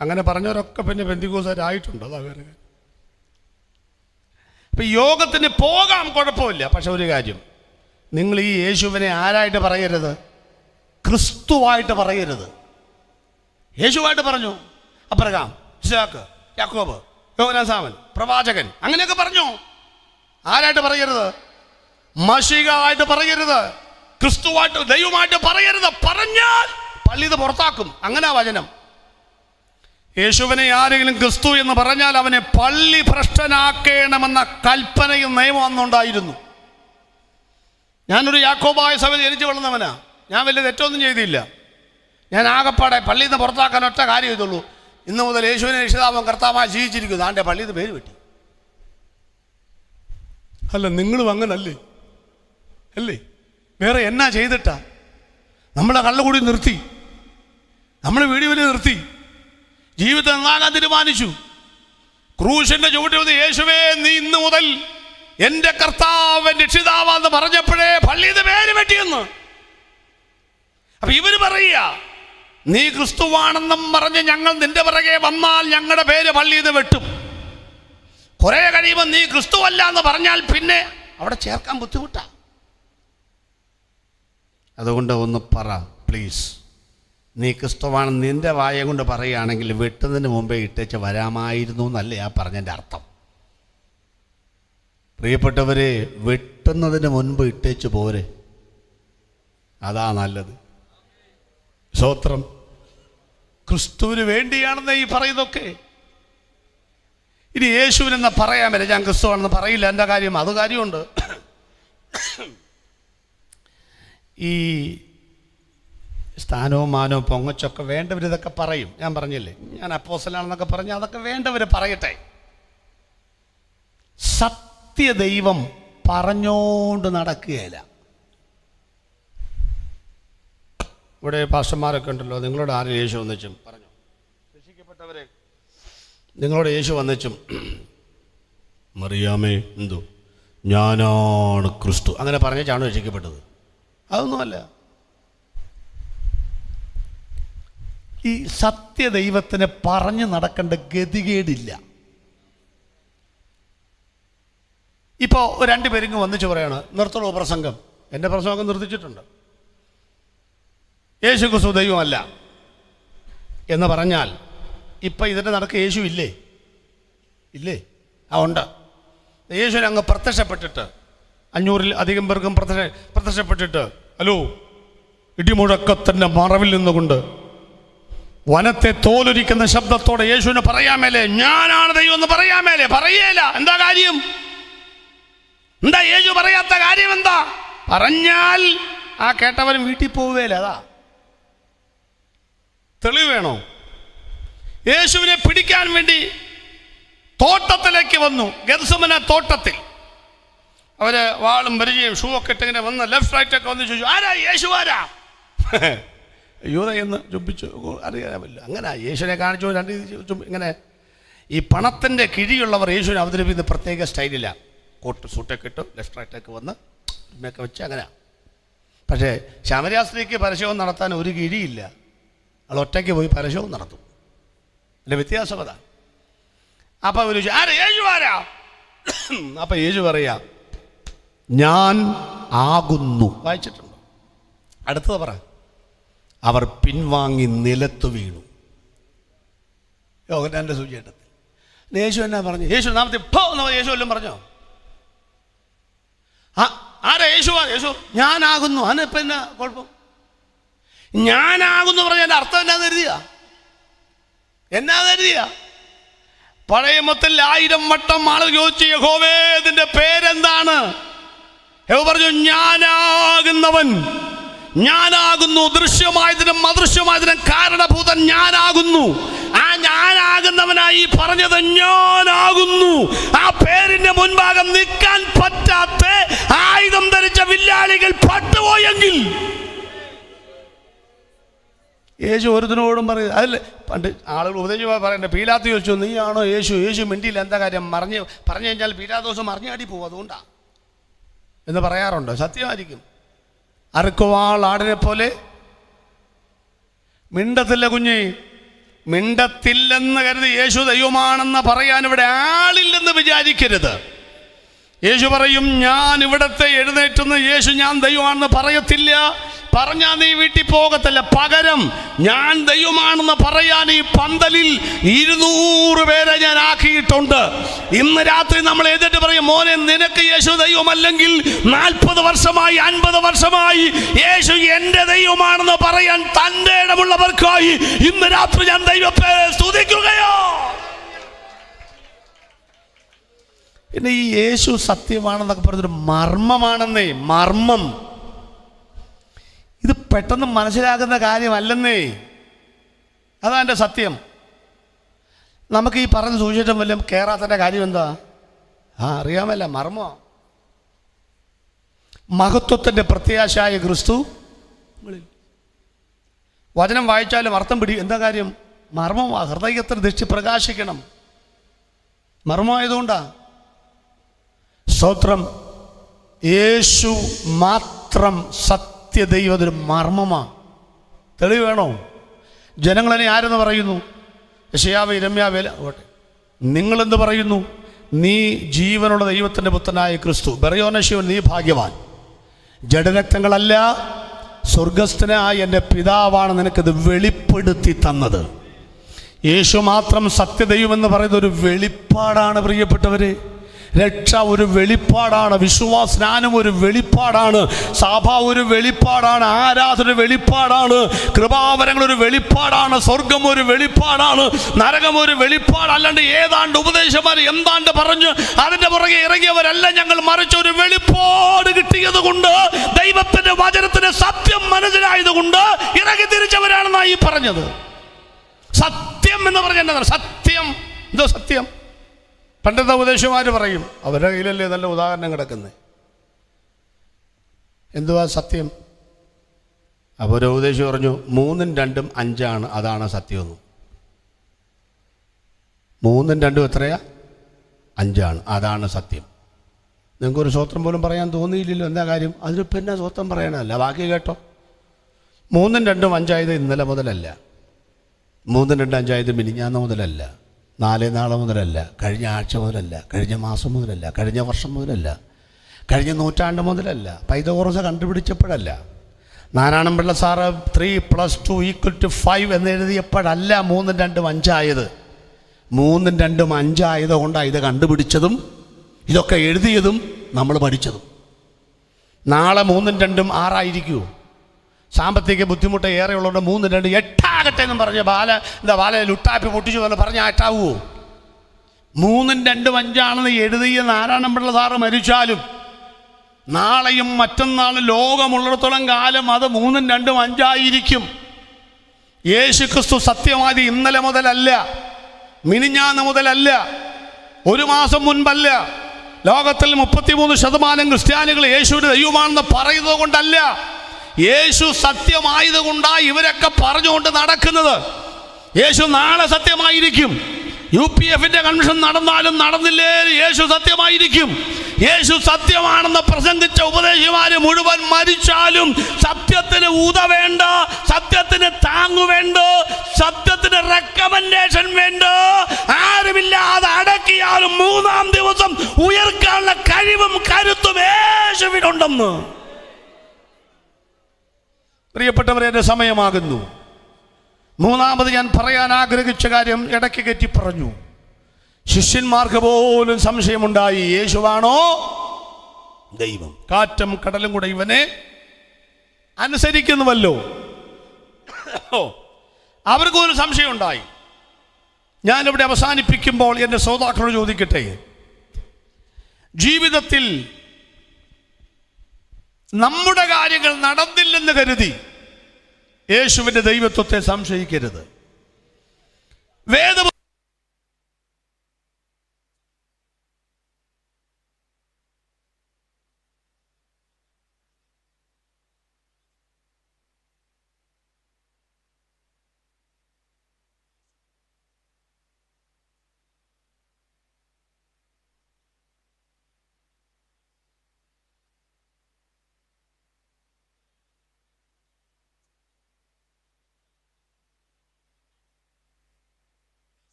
അങ്ങനെ പറഞ്ഞവരൊക്കെ പിന്നെ പെന്തിക്കോസ്തുകാരായിട്ടുണ്ട്. അതാ വേറെ കാര്യം. ഇപ്പം യോഗത്തിന് പോകാം, കുഴപ്പമില്ല. പക്ഷെ ഒരു കാര്യം, നിങ്ങൾ ഈ യേശുവിനെ ആരായിട്ട് പറയരുത്? ക്രിസ്തുവായിട്ട് പറയരുത്. യേശുവായിട്ട് പറഞ്ഞു അബ്രഹാം, ഇസ്ഹാക്ക്, യാക്കോബ്, യോഹന്നാൻ സ്നാപകൻ, പ്രവാചകൻ, അങ്ങനെയൊക്കെ പറഞ്ഞു. ആരായിട്ട് പറയരുത്? മശീഹയായിട്ട് പറയരുത്, ക്രിസ്തുവായിട്ട്, ദൈവമായിട്ട് പറയരുത്. പറഞ്ഞാൽ പള്ളിയിൽ നിന്ന് പുറത്താക്കും. അങ്ങനെ വചനം. യേശുവിനെ ആരെങ്കിലും ക്രിസ്തു എന്ന് പറഞ്ഞാൽ അവനെ പള്ളി ഭ്രഷ്ടനാക്കണമെന്ന കൽപ്പനയും നിയമം അന്നുണ്ടായിരുന്നു. ഞാനൊരു യാക്കോബായ സഭയിൽ ജനിച്ചു വളർന്നവനാ. ഞാൻ വലിയ തെറ്റൊന്നും ചെയ്തില്ല. ഞാൻ ആകപ്പാടെ പള്ളിയിൽ നിന്ന് പുറത്താക്കാൻ ഒറ്റ കാര്യം ചെയ്തുള്ളൂ. ഇന്നു മുതൽ യേശുവിനെ രക്ഷിതാവും കർത്താവായി ജീവിച്ചിരിക്കുന്നു. ആൻ്റെ പള്ളിയിൽ നിന്ന് പേര് വെട്ടി. അല്ല, നിങ്ങളും അങ്ങനല്ലേ? അല്ലേ? വേറെ എന്നാ ചെയ്തിട്ടാ? നമ്മളെ കള്ളുകൂടി നിർത്തി, നമ്മളെ വീഡിയോയിൽ നിർത്തി, ജീവിതം നന്നാകാൻ തീരുമാനിച്ചു. ക്രൂശിന്റെ ചുവട്ടിൽ യേശുവേ നീ ഇന്നു മുതൽ എൻ്റെ കർത്താവ് രക്ഷിതാവെന്ന് പറഞ്ഞപ്പോഴേ പള്ളിയിൽ നിന്ന് പേര് വെട്ടിയെന്ന്. അപ്പൊ ഇവര് പറയുക, നീ ക്രിസ്തുവാണെന്നും പറഞ്ഞ് ഞങ്ങൾ നിന്റെ പിറകെ വന്നാൽ ഞങ്ങളുടെ പേര് പള്ളിയിൽ നിന്ന് വെട്ടും. കുറെ കഴിയുമ്പോൾ നീ ക്രിസ്തുവല്ല എന്ന് പറഞ്ഞാൽ പിന്നെ അവിടെ ചേർക്കാൻ ബുദ്ധിമുട്ടാ. അതുകൊണ്ട് ഒന്ന് പറ പ്ലീസ്, നീ ക്രിസ്തുവാണെന്ന് നിന്റെ വായ കൊണ്ട് പറയുകയാണെങ്കിൽ വെട്ടുന്നതിന് മുമ്പേ ഇട്ടേച്ച് വരാമായിരുന്നു എന്നല്ലേ ആ പറഞ്ഞതിൻ്റെ അർത്ഥം. പ്രിയപ്പെട്ടവരെ, വെട്ടുന്നതിന് മുൻപ് ഇട്ടേച്ച് പോരെ, അതാ നല്ലത്. സ്തോത്രം. ക്രിസ്തുവിന് വേണ്ടിയാണെന്ന് ഈ പറയുന്നതൊക്കെ. ഇനി യേശുവിനെന്നാ പറയാൻ പറ്റില്ല, ഞാൻ ക്രിസ്തുവാണെന്ന് പറയില്ല. എൻ്റെ കാര്യം അത് കാര്യമുണ്ട്. ഈ സ്ഥാനവും മാനവും പൊങ്ങച്ചൊക്കെ വേണ്ടവരിതൊക്കെ പറയും. ഞാൻ പറഞ്ഞില്ലേ, ഞാൻ അപ്പോസ്തലനാണെന്നൊക്കെ പറഞ്ഞ് അതൊക്കെ വേണ്ടവർ പറയട്ടെ. സത്യദൈവം പറഞ്ഞോണ്ട് നടക്കുകയില്ല. ഇവിടെ പാസ്റ്റർമാരൊക്കെ ഉണ്ടല്ലോ, നിങ്ങളോട് ആരും യേശു വന്നിച്ചും പറഞ്ഞു, രക്ഷിക്കപ്പെട്ടവരെ നിങ്ങളോട് യേശു വന്നിച്ചും, മറിയാമേ എന്തോ ഞാനാണ് ക്രിസ്തു അങ്ങനെ പറഞ്ഞാണ് രക്ഷിക്കപ്പെട്ടത്? അതൊന്നുമല്ല. ഈ സത്യദൈവത്തിനെ പറഞ്ഞു നടക്കേണ്ട ഗതികേടില്ല. ഇപ്പോൾ രണ്ടുപേരും വന്നിച്ച് പറയാണ്, നിർത്തുള്ളൂ പ്രസംഗം. എൻ്റെ പ്രസംഗം നിർത്തിച്ചിട്ടുണ്ട്. യേശു ക്രിസ്തു ദൈവമല്ല എന്ന് പറഞ്ഞാൽ ഇപ്പം ഇതിൻ്റെ നടക്ക് യേശു ഇല്ലേ? ഇല്ലേ? ഉണ്ട്. യേശുവിനെ അങ്ങ് പ്രത്യക്ഷപ്പെട്ടിട്ട് 500-ൽ അധികം പേർക്കും പ്രത്യക്ഷപ്പെട്ടിട്ട്, ഹലോ, ഇടിമുഴക്കത്തിൻ്റെ മറവിൽ നിന്നുകൊണ്ട് വനത്തെ തോലൊരിക്കുന്ന ശബ്ദത്തോടെ യേശുവിനെ പറയാമേലേ, ഞാനാണ് ദൈവം എന്ന് പറയാമേലേ? പറയേല. എന്താ കാര്യം? എന്താ യേശു പറയാത്ത കാര്യം? എന്താ പറഞ്ഞാൽ ആ കേട്ടവരും വീട്ടിൽ പോവുകയില്ല. അതാ തെളിവ് വേണോ? യേശുവിനെ പിടിക്കാൻ വേണ്ടി തോട്ടത്തിലേക്ക് വന്നു. ഗെത്സമന തോട്ടത്തിൽ അവര് വാളും പരിചയം ഷൂ ഒക്കെ ഇട്ട് ഇങ്ങനെ വന്ന് ലെഫ്റ്റ് റൈറ്റ് ഒക്കെ വന്ന് ചോദിച്ചു, ആരാ യേശു? ആരാ? യൂദയെന്ന് ചുംബിച്ചു. അറിയാമല്ല. അങ്ങനെ യേശുവിനെ കാണിച്ചു. ഇങ്ങനെ ഈ പണത്തിൻ്റെ കിഴിയുള്ളവർ യേശുവിനെ അവതരിപ്പിക്കുന്ന പ്രത്യേക സ്റ്റൈലില്ല. കോട്ട് സൂട്ടൊക്കെ ഇട്ട് ലെഫ്റ്റ് റൈറ്റൊക്കെ വന്ന് ഒക്കെ വെച്ച് അങ്ങനെ. പക്ഷേ ശമര്യാസ്ത്രീക്ക് പരസ്യവും നടത്താൻ ഒരു കിഴിയില്ല. അവൾ ഒറ്റയ്ക്ക് പോയി പരസ്യവും നടത്തും. അല്ലെ വ്യത്യാസം അതാ. അപ്പം അവർ ചോദിച്ചു, ആരാ യേശു? ആരാ? അപ്പം യേശു പറയാ, ഞാൻ ആകുന്നു. വായിച്ചിട്ടുണ്ടോ? അടുത്തത് പറ. അവർ പിൻവാങ്ങി നിലത്ത് വീണു. യോഹന്നാന്റെ സുവിശേഷത്തിൽ യേശു എന്നാ പറഞ്ഞു? യേശു നാമത്തെ യേശു എല്ലാം പറഞ്ഞോ? ആരാ യേശു? യേശു ഞാനാകുന്നു. അതിനിപ്പം എന്നാ കുഴപ്പം? ഞാനാകുന്നു പറഞ്ഞതിൻ്റെ അർത്ഥം എന്നാന്ന് കരുതിയ? പഴയ മൊത്തത്തിൽ 1000 വട്ടം ആളുകൾ ചോദിച്ചു, യഹോവേ ഇതിന്റെ പേരെന്താണ്? യഹോവ പറഞ്ഞു, ഞാനാകുന്നവൻ. ഞാനാകുന്നു. ദൃശ്യമായതിനും അദൃശ്യമായതിനും കാരണഭൂതൻ ഞാനാകുന്നു. ആ ഞാനാകുന്നവനായി പറഞ്ഞത് ഞാനാകുന്നു. ആ പേരിന്റെ മുൻഭാഗം നിൽക്കാൻ പറ്റാത്ത ആയുധം ധരിച്ച വില്ലാളികൾ പട്ടുപോയെങ്കിൽ യേശു ഒരുത്തിനോടും പറയും. അതിൽ പണ്ട് ആളുകൾ ഉപദേശിച്ച് പറയണ്ടേ, പീലാത്ത് ചോദിച്ചു നീയാണോ യേശു? യേശു മിണ്ടിയില്ല. എന്താ കാര്യം? പറഞ്ഞു കഴിഞ്ഞാൽ പീലാത്തോസ് മറിഞ്ഞാടി പോകും, അതുകൊണ്ടാണ് എന്ന് പറയാറുണ്ട്. സത്യമായിരിക്കും. അറുക്കുവാൾ ആടിനെ പോലെ മിണ്ടത്തില്ല കുഞ്ഞ്. മിണ്ടത്തില്ലെന്ന് കരുതി യേശു ദൈവമാണെന്ന് പറയാൻ ഇവിടെ ആളില്ലെന്ന് വിചാരിക്കരുത്. യേശു പറയും ഞാൻ ഇവിടത്തെ എഴുന്നേറ്റുന്ന യേശു ഞാൻ ദൈവമാണെന്ന് പറയത്തില്ല. പറഞ്ഞാൽ നീ വീട്ടിൽ പോകത്തില്ല. പകരം ഞാൻ ദൈവമാണെന്ന് പറയാൻ ഈ പന്തലിൽ 200 പേരെ ഞാൻ ആക്കിയിട്ടുണ്ട്. ഇന്ന് രാത്രി നമ്മൾ എഴുതിട്ട് പറയും, മോനെ നിനക്ക് യേശു ദൈവമല്ലെങ്കിൽ 40 വർഷമായി 50 വർഷമായി യേശു എൻ്റെ ദൈവമാണെന്ന് പറയാൻ തൻ്റെ ഇടമുള്ളവർക്കായി ഇന്ന് രാത്രി ഞാൻ ദൈവത്തെ സ്തുതിക്കുകയോ. പിന്നെ ഈ യേശു സത്യമാണെന്നൊക്കെ പറഞ്ഞൊരു മർമ്മമാണെന്നേ. മർമ്മം ഇത് പെട്ടെന്ന് മനസ്സിലാക്കുന്ന കാര്യമല്ലെന്നേ. അതാ എൻ്റെ സത്യം. നമുക്ക് ഈ പറഞ്ഞ സുവിശേഷം വല്ലതും കയറാത്തതിൻ്റെ കാര്യം എന്താ? അറിയാമല്ല, മർമ്മ. മഹത്വത്തിൻ്റെ പ്രത്യാശയായ ക്രിസ്തു വചനം വായിച്ചാലും അർത്ഥം എന്താ കാര്യം? മർമ്മമാ. ഹൃദയത്തിന് ദൃഷ്ടി പ്രകാശിക്കണം. മർമ്മമായതുകൊണ്ടാ. സ്തോത്രം. യേശു മാത്രം സത്യദൈവം. അതൊരു മർമ്മമാണ്. തെളിവ് വേണോ? ജനങ്ങളെന്നെ ആരെന്ന് പറയുന്നു? യെശയ്യാവ്, യിരെമ്യാവ് ഓട്ടെ. നിങ്ങളെന്ത് പറയുന്നു? നീ ജീവനുള്ള ദൈവത്തിൻ്റെ പുത്രനായ ക്രിസ്തു. ബെറയോനശിവൻ, നീ ഭാഗ്യവാൻ. ജഡരക്തങ്ങളല്ല, സ്വർഗസ്ഥനായ എൻ്റെ പിതാവാണ് നിനക്കിത് വെളിപ്പെടുത്തി തന്നത്. യേശു മാത്രം സത്യദൈവം എന്ന് പറയുന്ന ഒരു വെളിപ്പാടാണ് പ്രിയപ്പെട്ടവരെ. രക്ഷ ഒരു വെളിപ്പാടാണ്. വിശ്വാസസ്നാനം ഒരു വെളിപ്പാടാണ്. സഭ ഒരു വെളിപ്പാടാണ്. ആരാധന ഒരു വെളിപ്പാടാണ്. കൃപാവരങ്ങൾ ഒരു വെളിപ്പാടാണ്. സ്വർഗം ഒരു വെളിപ്പാടാണ്. നരകം ഒരു വെളിപ്പാട്. അല്ലാണ്ട് ഏതാണ്ട് ഉപദേശന്മാർ എന്താണ്ട് പറഞ്ഞ് അതിൻ്റെ പുറകെ ഇറങ്ങിയവരല്ല ഞങ്ങൾ. മറിച്ച് ഒരു വെളിപ്പാട് കിട്ടിയത് കൊണ്ട്, ദൈവത്തിൻ്റെ വചനത്തിന് സത്യം മനസ്സിലായത് കൊണ്ട് ഇറങ്ങി തിരിച്ചവരാണെന്നാണ് ഈ പറഞ്ഞത്. സത്യം എന്ന് പറഞ്ഞാൽ സത്യം എന്തോ സത്യം. പണ്ടത്തെ ഉപദേശമാർ പറയും, അവരുടെ കയ്യിലല്ലേ നല്ല ഉദാഹരണം കിടക്കുന്നത്. എന്തുവാ സത്യം? അപ്പോൾ ഒരു ഉപദേശം പറഞ്ഞു 3ഉം 2ഉം 5 അതാണ് സത്യമെന്ന്. 3ഉം 2ഉം എത്രയാ? 5 അതാണ് സത്യം. നിങ്ങൾക്കൊരു സ്വത്രം പോലും പറയാൻ തോന്നിയില്ലല്ലോ. എന്താ കാര്യം? അതിനിപ്പോൾ എന്നാ സ്വത്രം പറയണമല്ല. ബാക്കി കേട്ടോ. 3ഉം 2ഉം 5 ഇന്നലെ മുതലല്ല. 3ഉം 2ഉം 5 മിനിഞ്ഞാന്ന് മുതലല്ല. 4 നാൾ മുതലല്ല. കഴിഞ്ഞ ആഴ്ച മുതലല്ല. കഴിഞ്ഞ മാസം മുതലല്ല. കഴിഞ്ഞ വർഷം മുതലല്ല. കഴിഞ്ഞ നൂറ്റാണ്ട് മുതലല്ല. പൈതഗോറസ് കണ്ടുപിടിച്ചപ്പോഴല്ല. നാരായണൻ പിള്ള സാറ് 3 + 2 = 5 എന്ന് എഴുതിയപ്പോഴല്ല 3ഉം 2ഉം 5 3ഉം 2ഉം 5 കൊണ്ടാണ് ഇത് കണ്ടുപിടിച്ചതും ഇതൊക്കെ എഴുതിയതും നമ്മൾ പഠിച്ചതും. നാളെ 3ഉം 2ഉം 6 സാമ്പത്തിക ബുദ്ധിമുട്ട് ഏറെ ഉള്ളതുകൊണ്ട് 3ഉം 2ഉം 8 എന്നും പറഞ്ഞ് ബാല ലുട്ടാപ്പി പൊട്ടിച്ചു എന്ന് പറഞ്ഞാൽ 8 3ഉം 2ഉം 5 എഴുതിയ നാരായണൻ പിള്ള സാറ് മരിച്ചാലും നാളെയും മറ്റന്നാളും ലോകമുള്ളിടത്തോളം കാലം അത് 3ഉം 2ഉം 5 യേശു ക്രിസ്തു സത്യവാദി ഇന്നലെ മുതലല്ല, മിനിഞ്ഞാന്ന് മുതലല്ല, ഒരു മാസം മുൻപല്ല. ലോകത്തിൽ 33% ക്രിസ്ത്യാനികൾ യേശുവിൻ്റെ ദൈവമാണെന്ന് പറയുന്നത് കൊണ്ടല്ല. യേശു സത്യമായതുകൊണ്ടാണ് ഇവരൊക്കെ പറഞ്ഞുകൊണ്ട് നടക്കുന്നത്. യേശു നാളെ സത്യമായിരിക്കും. UPF കൺവെൻഷൻ നടന്നാലും നടന്നില്ലേ യേശു സത്യമായിരിക്കും. യേശു സത്യമാണെന്ന് പ്രസംഗിച്ച ഉപദേശിമാര് മുഴുവൻ മരിച്ചാലും സത്യത്തിന് ഊത വേണ്ട, സത്യത്തിന് താങ്ങു വേണ്ട, സത്യത്തിന് റെക്കമെൻഡേഷൻ വേണ്ട. ആരുമില്ലാതെ അടക്കിയാലും 3ആം ദിവസം ഉയർക്കാനുള്ള കഴിവും കരുത്തും യേശുവിനുണ്ടെന്ന്. പ്രിയപ്പെട്ടവരെ, എൻ്റെ സമയമാകുന്നു. മൂന്നാമത് ഞാൻ പറയാൻ ആഗ്രഹിച്ച കാര്യം ഇടയ്ക്ക് കയറ്റി പറഞ്ഞു. ശിഷ്യന്മാർക്ക് പോലും സംശയമുണ്ടായി, യേശുവാണോ ദൈവം? കാറ്റും കടലും കൂടെ ഇവനെ അനുസരിക്കുന്നുവല്ലോ. അവർക്ക് പോലും സംശയമുണ്ടായി. ഞാനിവിടെ അവസാനിപ്പിക്കുമ്പോൾ എൻ്റെ ശ്രോതാക്കളോട് ചോദിക്കട്ടെ, ജീവിതത്തിൽ നമ്മുടെ കാര്യങ്ങൾ നടന്നില്ലെന്ന് കരുതി യേശുവിൻ്റെ ദൈവത്വത്തെ സംശയിക്കരുത്. വേദ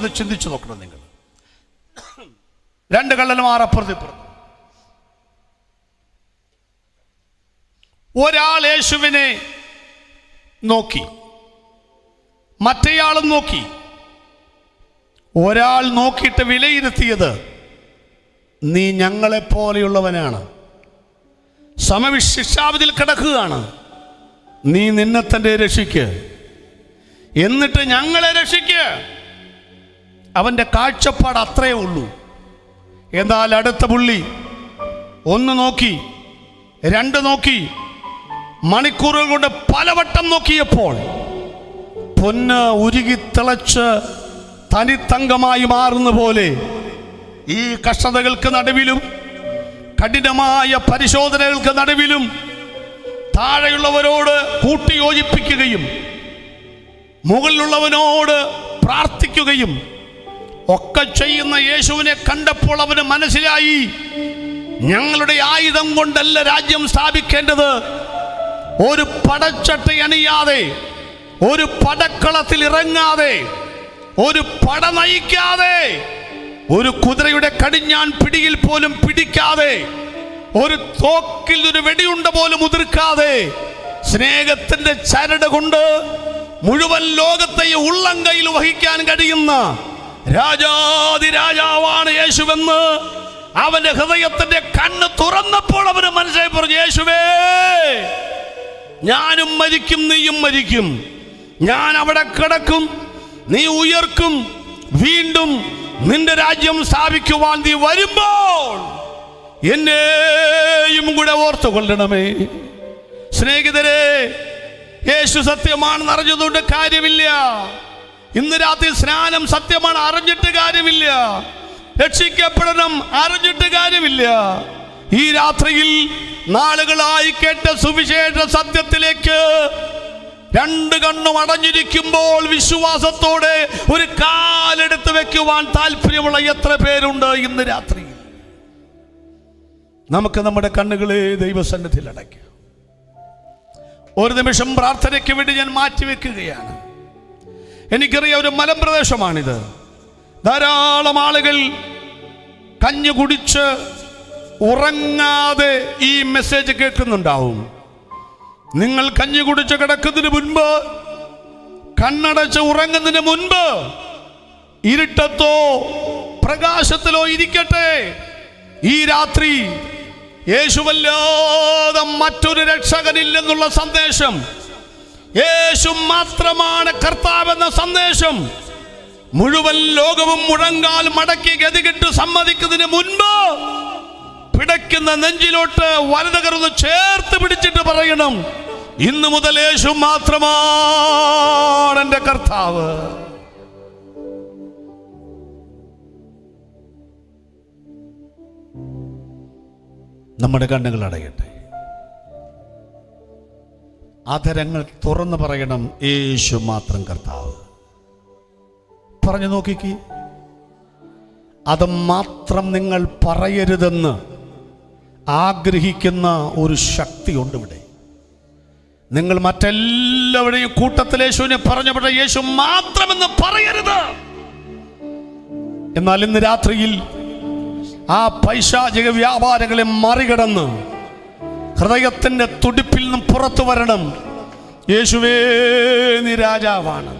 ഒന്ന് ചിന്തിച്ചു നോക്കണം നിങ്ങൾ. രണ്ട് കള്ളന്മാർ അപ്പുറത്തിപ്പുറത്ത്. ഒരാൾ യേശുവിനെ നോക്കി, മറ്റേയാളും നോക്കി. ഒരാൾ നോക്കിയിട്ട് വിലയിരുത്തിയത്, നീ ഞങ്ങളെപ്പോലെയുള്ളവനാണ്, സമശിക്ഷാവിധിയിൽ കിടക്കുകയാണ്, നീ നിന്നെ തന്നെ രക്ഷിക്ക്, എന്നിട്ട് ഞങ്ങളെ രക്ഷിക്ക്. അവൻ്റെ കാഴ്ചപ്പാട് അത്രയേ ഉള്ളൂ. എന്നാൽ അടുത്ത പുള്ളി ഒന്ന് നോക്കി, രണ്ട് നോക്കി, മണിക്കൂറുകൾ കൊണ്ട് പലവട്ടം നോക്കിയപ്പോൾ പൊന്ന് ഉരുകി തിളച്ച് തനിത്തങ്കമായി മാറുന്ന പോലെ ഈ കഷ്ടതകൾക്ക് നടുവിലും കഠിനമായ പരിശോധനകൾക്ക് നടുവിലും താഴെയുള്ളവരോട് കൂട്ടിയോജിപ്പിക്കുകയും മുകളിലുള്ളവനോട് പ്രാർത്ഥിക്കുകയും ഒക്കെ ചെയ്യുന്ന യേശുവിനെ കണ്ടപ്പോൾ അവന് മനസ്സിലായി, ഞങ്ങളുടെ ആയുധം കൊണ്ടല്ല രാജ്യം സ്ഥാപിക്കേണ്ടത്. ഒരു പടച്ചട്ട അണിയാതെ, ഒരു പടക്കളത്തിൽ ഇറങ്ങാതെ, ഒരു പട നയിക്കാതെ, ഒരു കുതിരയുടെ കടിഞ്ഞാൻ പിടിയിൽ പോലും പിടിക്കാതെ, ഒരു തോക്കിൽ ഒരു വെടിയുണ്ട പോലും ഉതിർക്കാതെ, സ്നേഹത്തിന്റെ ചരട് കൊണ്ട് മുഴുവൻ ലോകത്തെയും ഉള്ളം കയ്യിൽ വഹിക്കാൻ കഴിയുന്ന രാജാതിരാജാവാണ് യേശുവെന്ന് അവന്റെ ഹൃദയത്തിന്റെ കണ്ണ് തുറന്നപ്പോൾ അവന് മനസ്സിലായി പറഞ്ഞു, യേശുവേ, ഞാനും മരിക്കും, നീയും മരിക്കും, ഞാൻ അവിടെ കിടക്കും, നീ ഉയർക്കും, വീണ്ടും നിന്റെ രാജ്യം സ്ഥാപിക്കുവാൻ നീ വരുമ്പോൾ എന്നെയും കൂടെ ഓർത്തു കൊള്ളണമേ. സ്നേഹിതരെ, യേശു സത്യമാണെന്ന് അറിഞ്ഞതുകൊണ്ട് കാര്യമില്ല. ഇന്ന് രാത്രി സ്നാനം സത്യമാണ്, അറിഞ്ഞിട്ട് കാര്യമില്ല. രക്ഷിക്കപ്പെടണം, അറിഞ്ഞിട്ട് കാര്യമില്ല. ഈ രാത്രിയിൽ നാളുകളായി കേട്ട സുവിശേഷ സത്യത്തിലേക്ക് രണ്ട് കണ്ണും അടഞ്ഞിരിക്കുമ്പോൾ വിശ്വാസത്തോടെ ഒരു കാലെടുത്ത് വെക്കുവാൻ താല്പര്യമുള്ള എത്ര പേരുണ്ട് ഇന്ന് രാത്രി? നമുക്ക് നമ്മുടെ കണ്ണുകളെ ദൈവസന്നിധിയിൽ അടയ്ക്കാം. ഒരു നിമിഷം പ്രാർത്ഥനയ്ക്ക് വേണ്ടി ഞാൻ മാറ്റിവെക്കുകയാണ്. എനിക്കറിയാം, ഒരു മലമ്പ്രദേശമാണിത്. ധാരാളം ആളുകൾ കഞ്ഞു കുടിച്ച് ഉറങ്ങാതെ ഈ മെസ്സേജ് കേൾക്കുന്നുണ്ടാവും. നിങ്ങൾ കഞ്ഞി കുടിച്ച് കിടക്കുന്നതിന് മുൻപ്, കണ്ണടച്ച് ഉറങ്ങുന്നതിന് മുൻപ്, ഇരുട്ടത്തോ പ്രകാശത്തിലോ ഇരിക്കട്ടെ, ഈ രാത്രി യേശുവല്ലാതെ മറ്റൊരു രക്ഷകനില്ലെന്നുള്ള സന്ദേശം, യേശു മാത്രമാണ് കർത്താവെന്ന സന്ദേശം മുഴുവൻ ലോകവും മുഴങ്കാൽ മടക്കി ഗതികെട്ട് സമ്മതിക്കുന്നതിന് മുൻപ് പിടയ്ക്കുന്ന നെഞ്ചിലോട്ട് വലതുകർന്ന് ചേർത്ത് പിടിച്ചിട്ട് പറയണം, ഇന്നു മുതൽ യേശു മാത്രമാണ് എൻ്റെ കർത്താവ്. നമ്മുടെ കണ്ണുകൾ അടയട്ടെ, അധരങ്ങൾ തുറന്ന് പറയണം, യേശു മാത്രം കർത്താവ്. പറഞ്ഞു നോക്കിക്ക്, അത് മാത്രം നിങ്ങൾ പറയരുതെന്ന് ആഗ്രഹിക്കുന്ന ഒരു ശക്തിയുണ്ട് ഇവിടെ. നിങ്ങൾ മറ്റെല്ലാവരുടെയും കൂട്ടത്തിൽ യേശുവിനെ പറഞ്ഞപ്പോൾ യേശു മാത്രമെന്ന് പറയരുത്. എന്നാൽ ഇന്ന് രാത്രിയിൽ ആ പൈശാചിക വ്യാപാരങ്ങളെ മറികടന്ന് ഹൃദയത്തിന്റെ തുടിപ്പിൽ നിന്നും പുറത്തു വരണം, യേശുവേ, നീ രാജാവാണ്.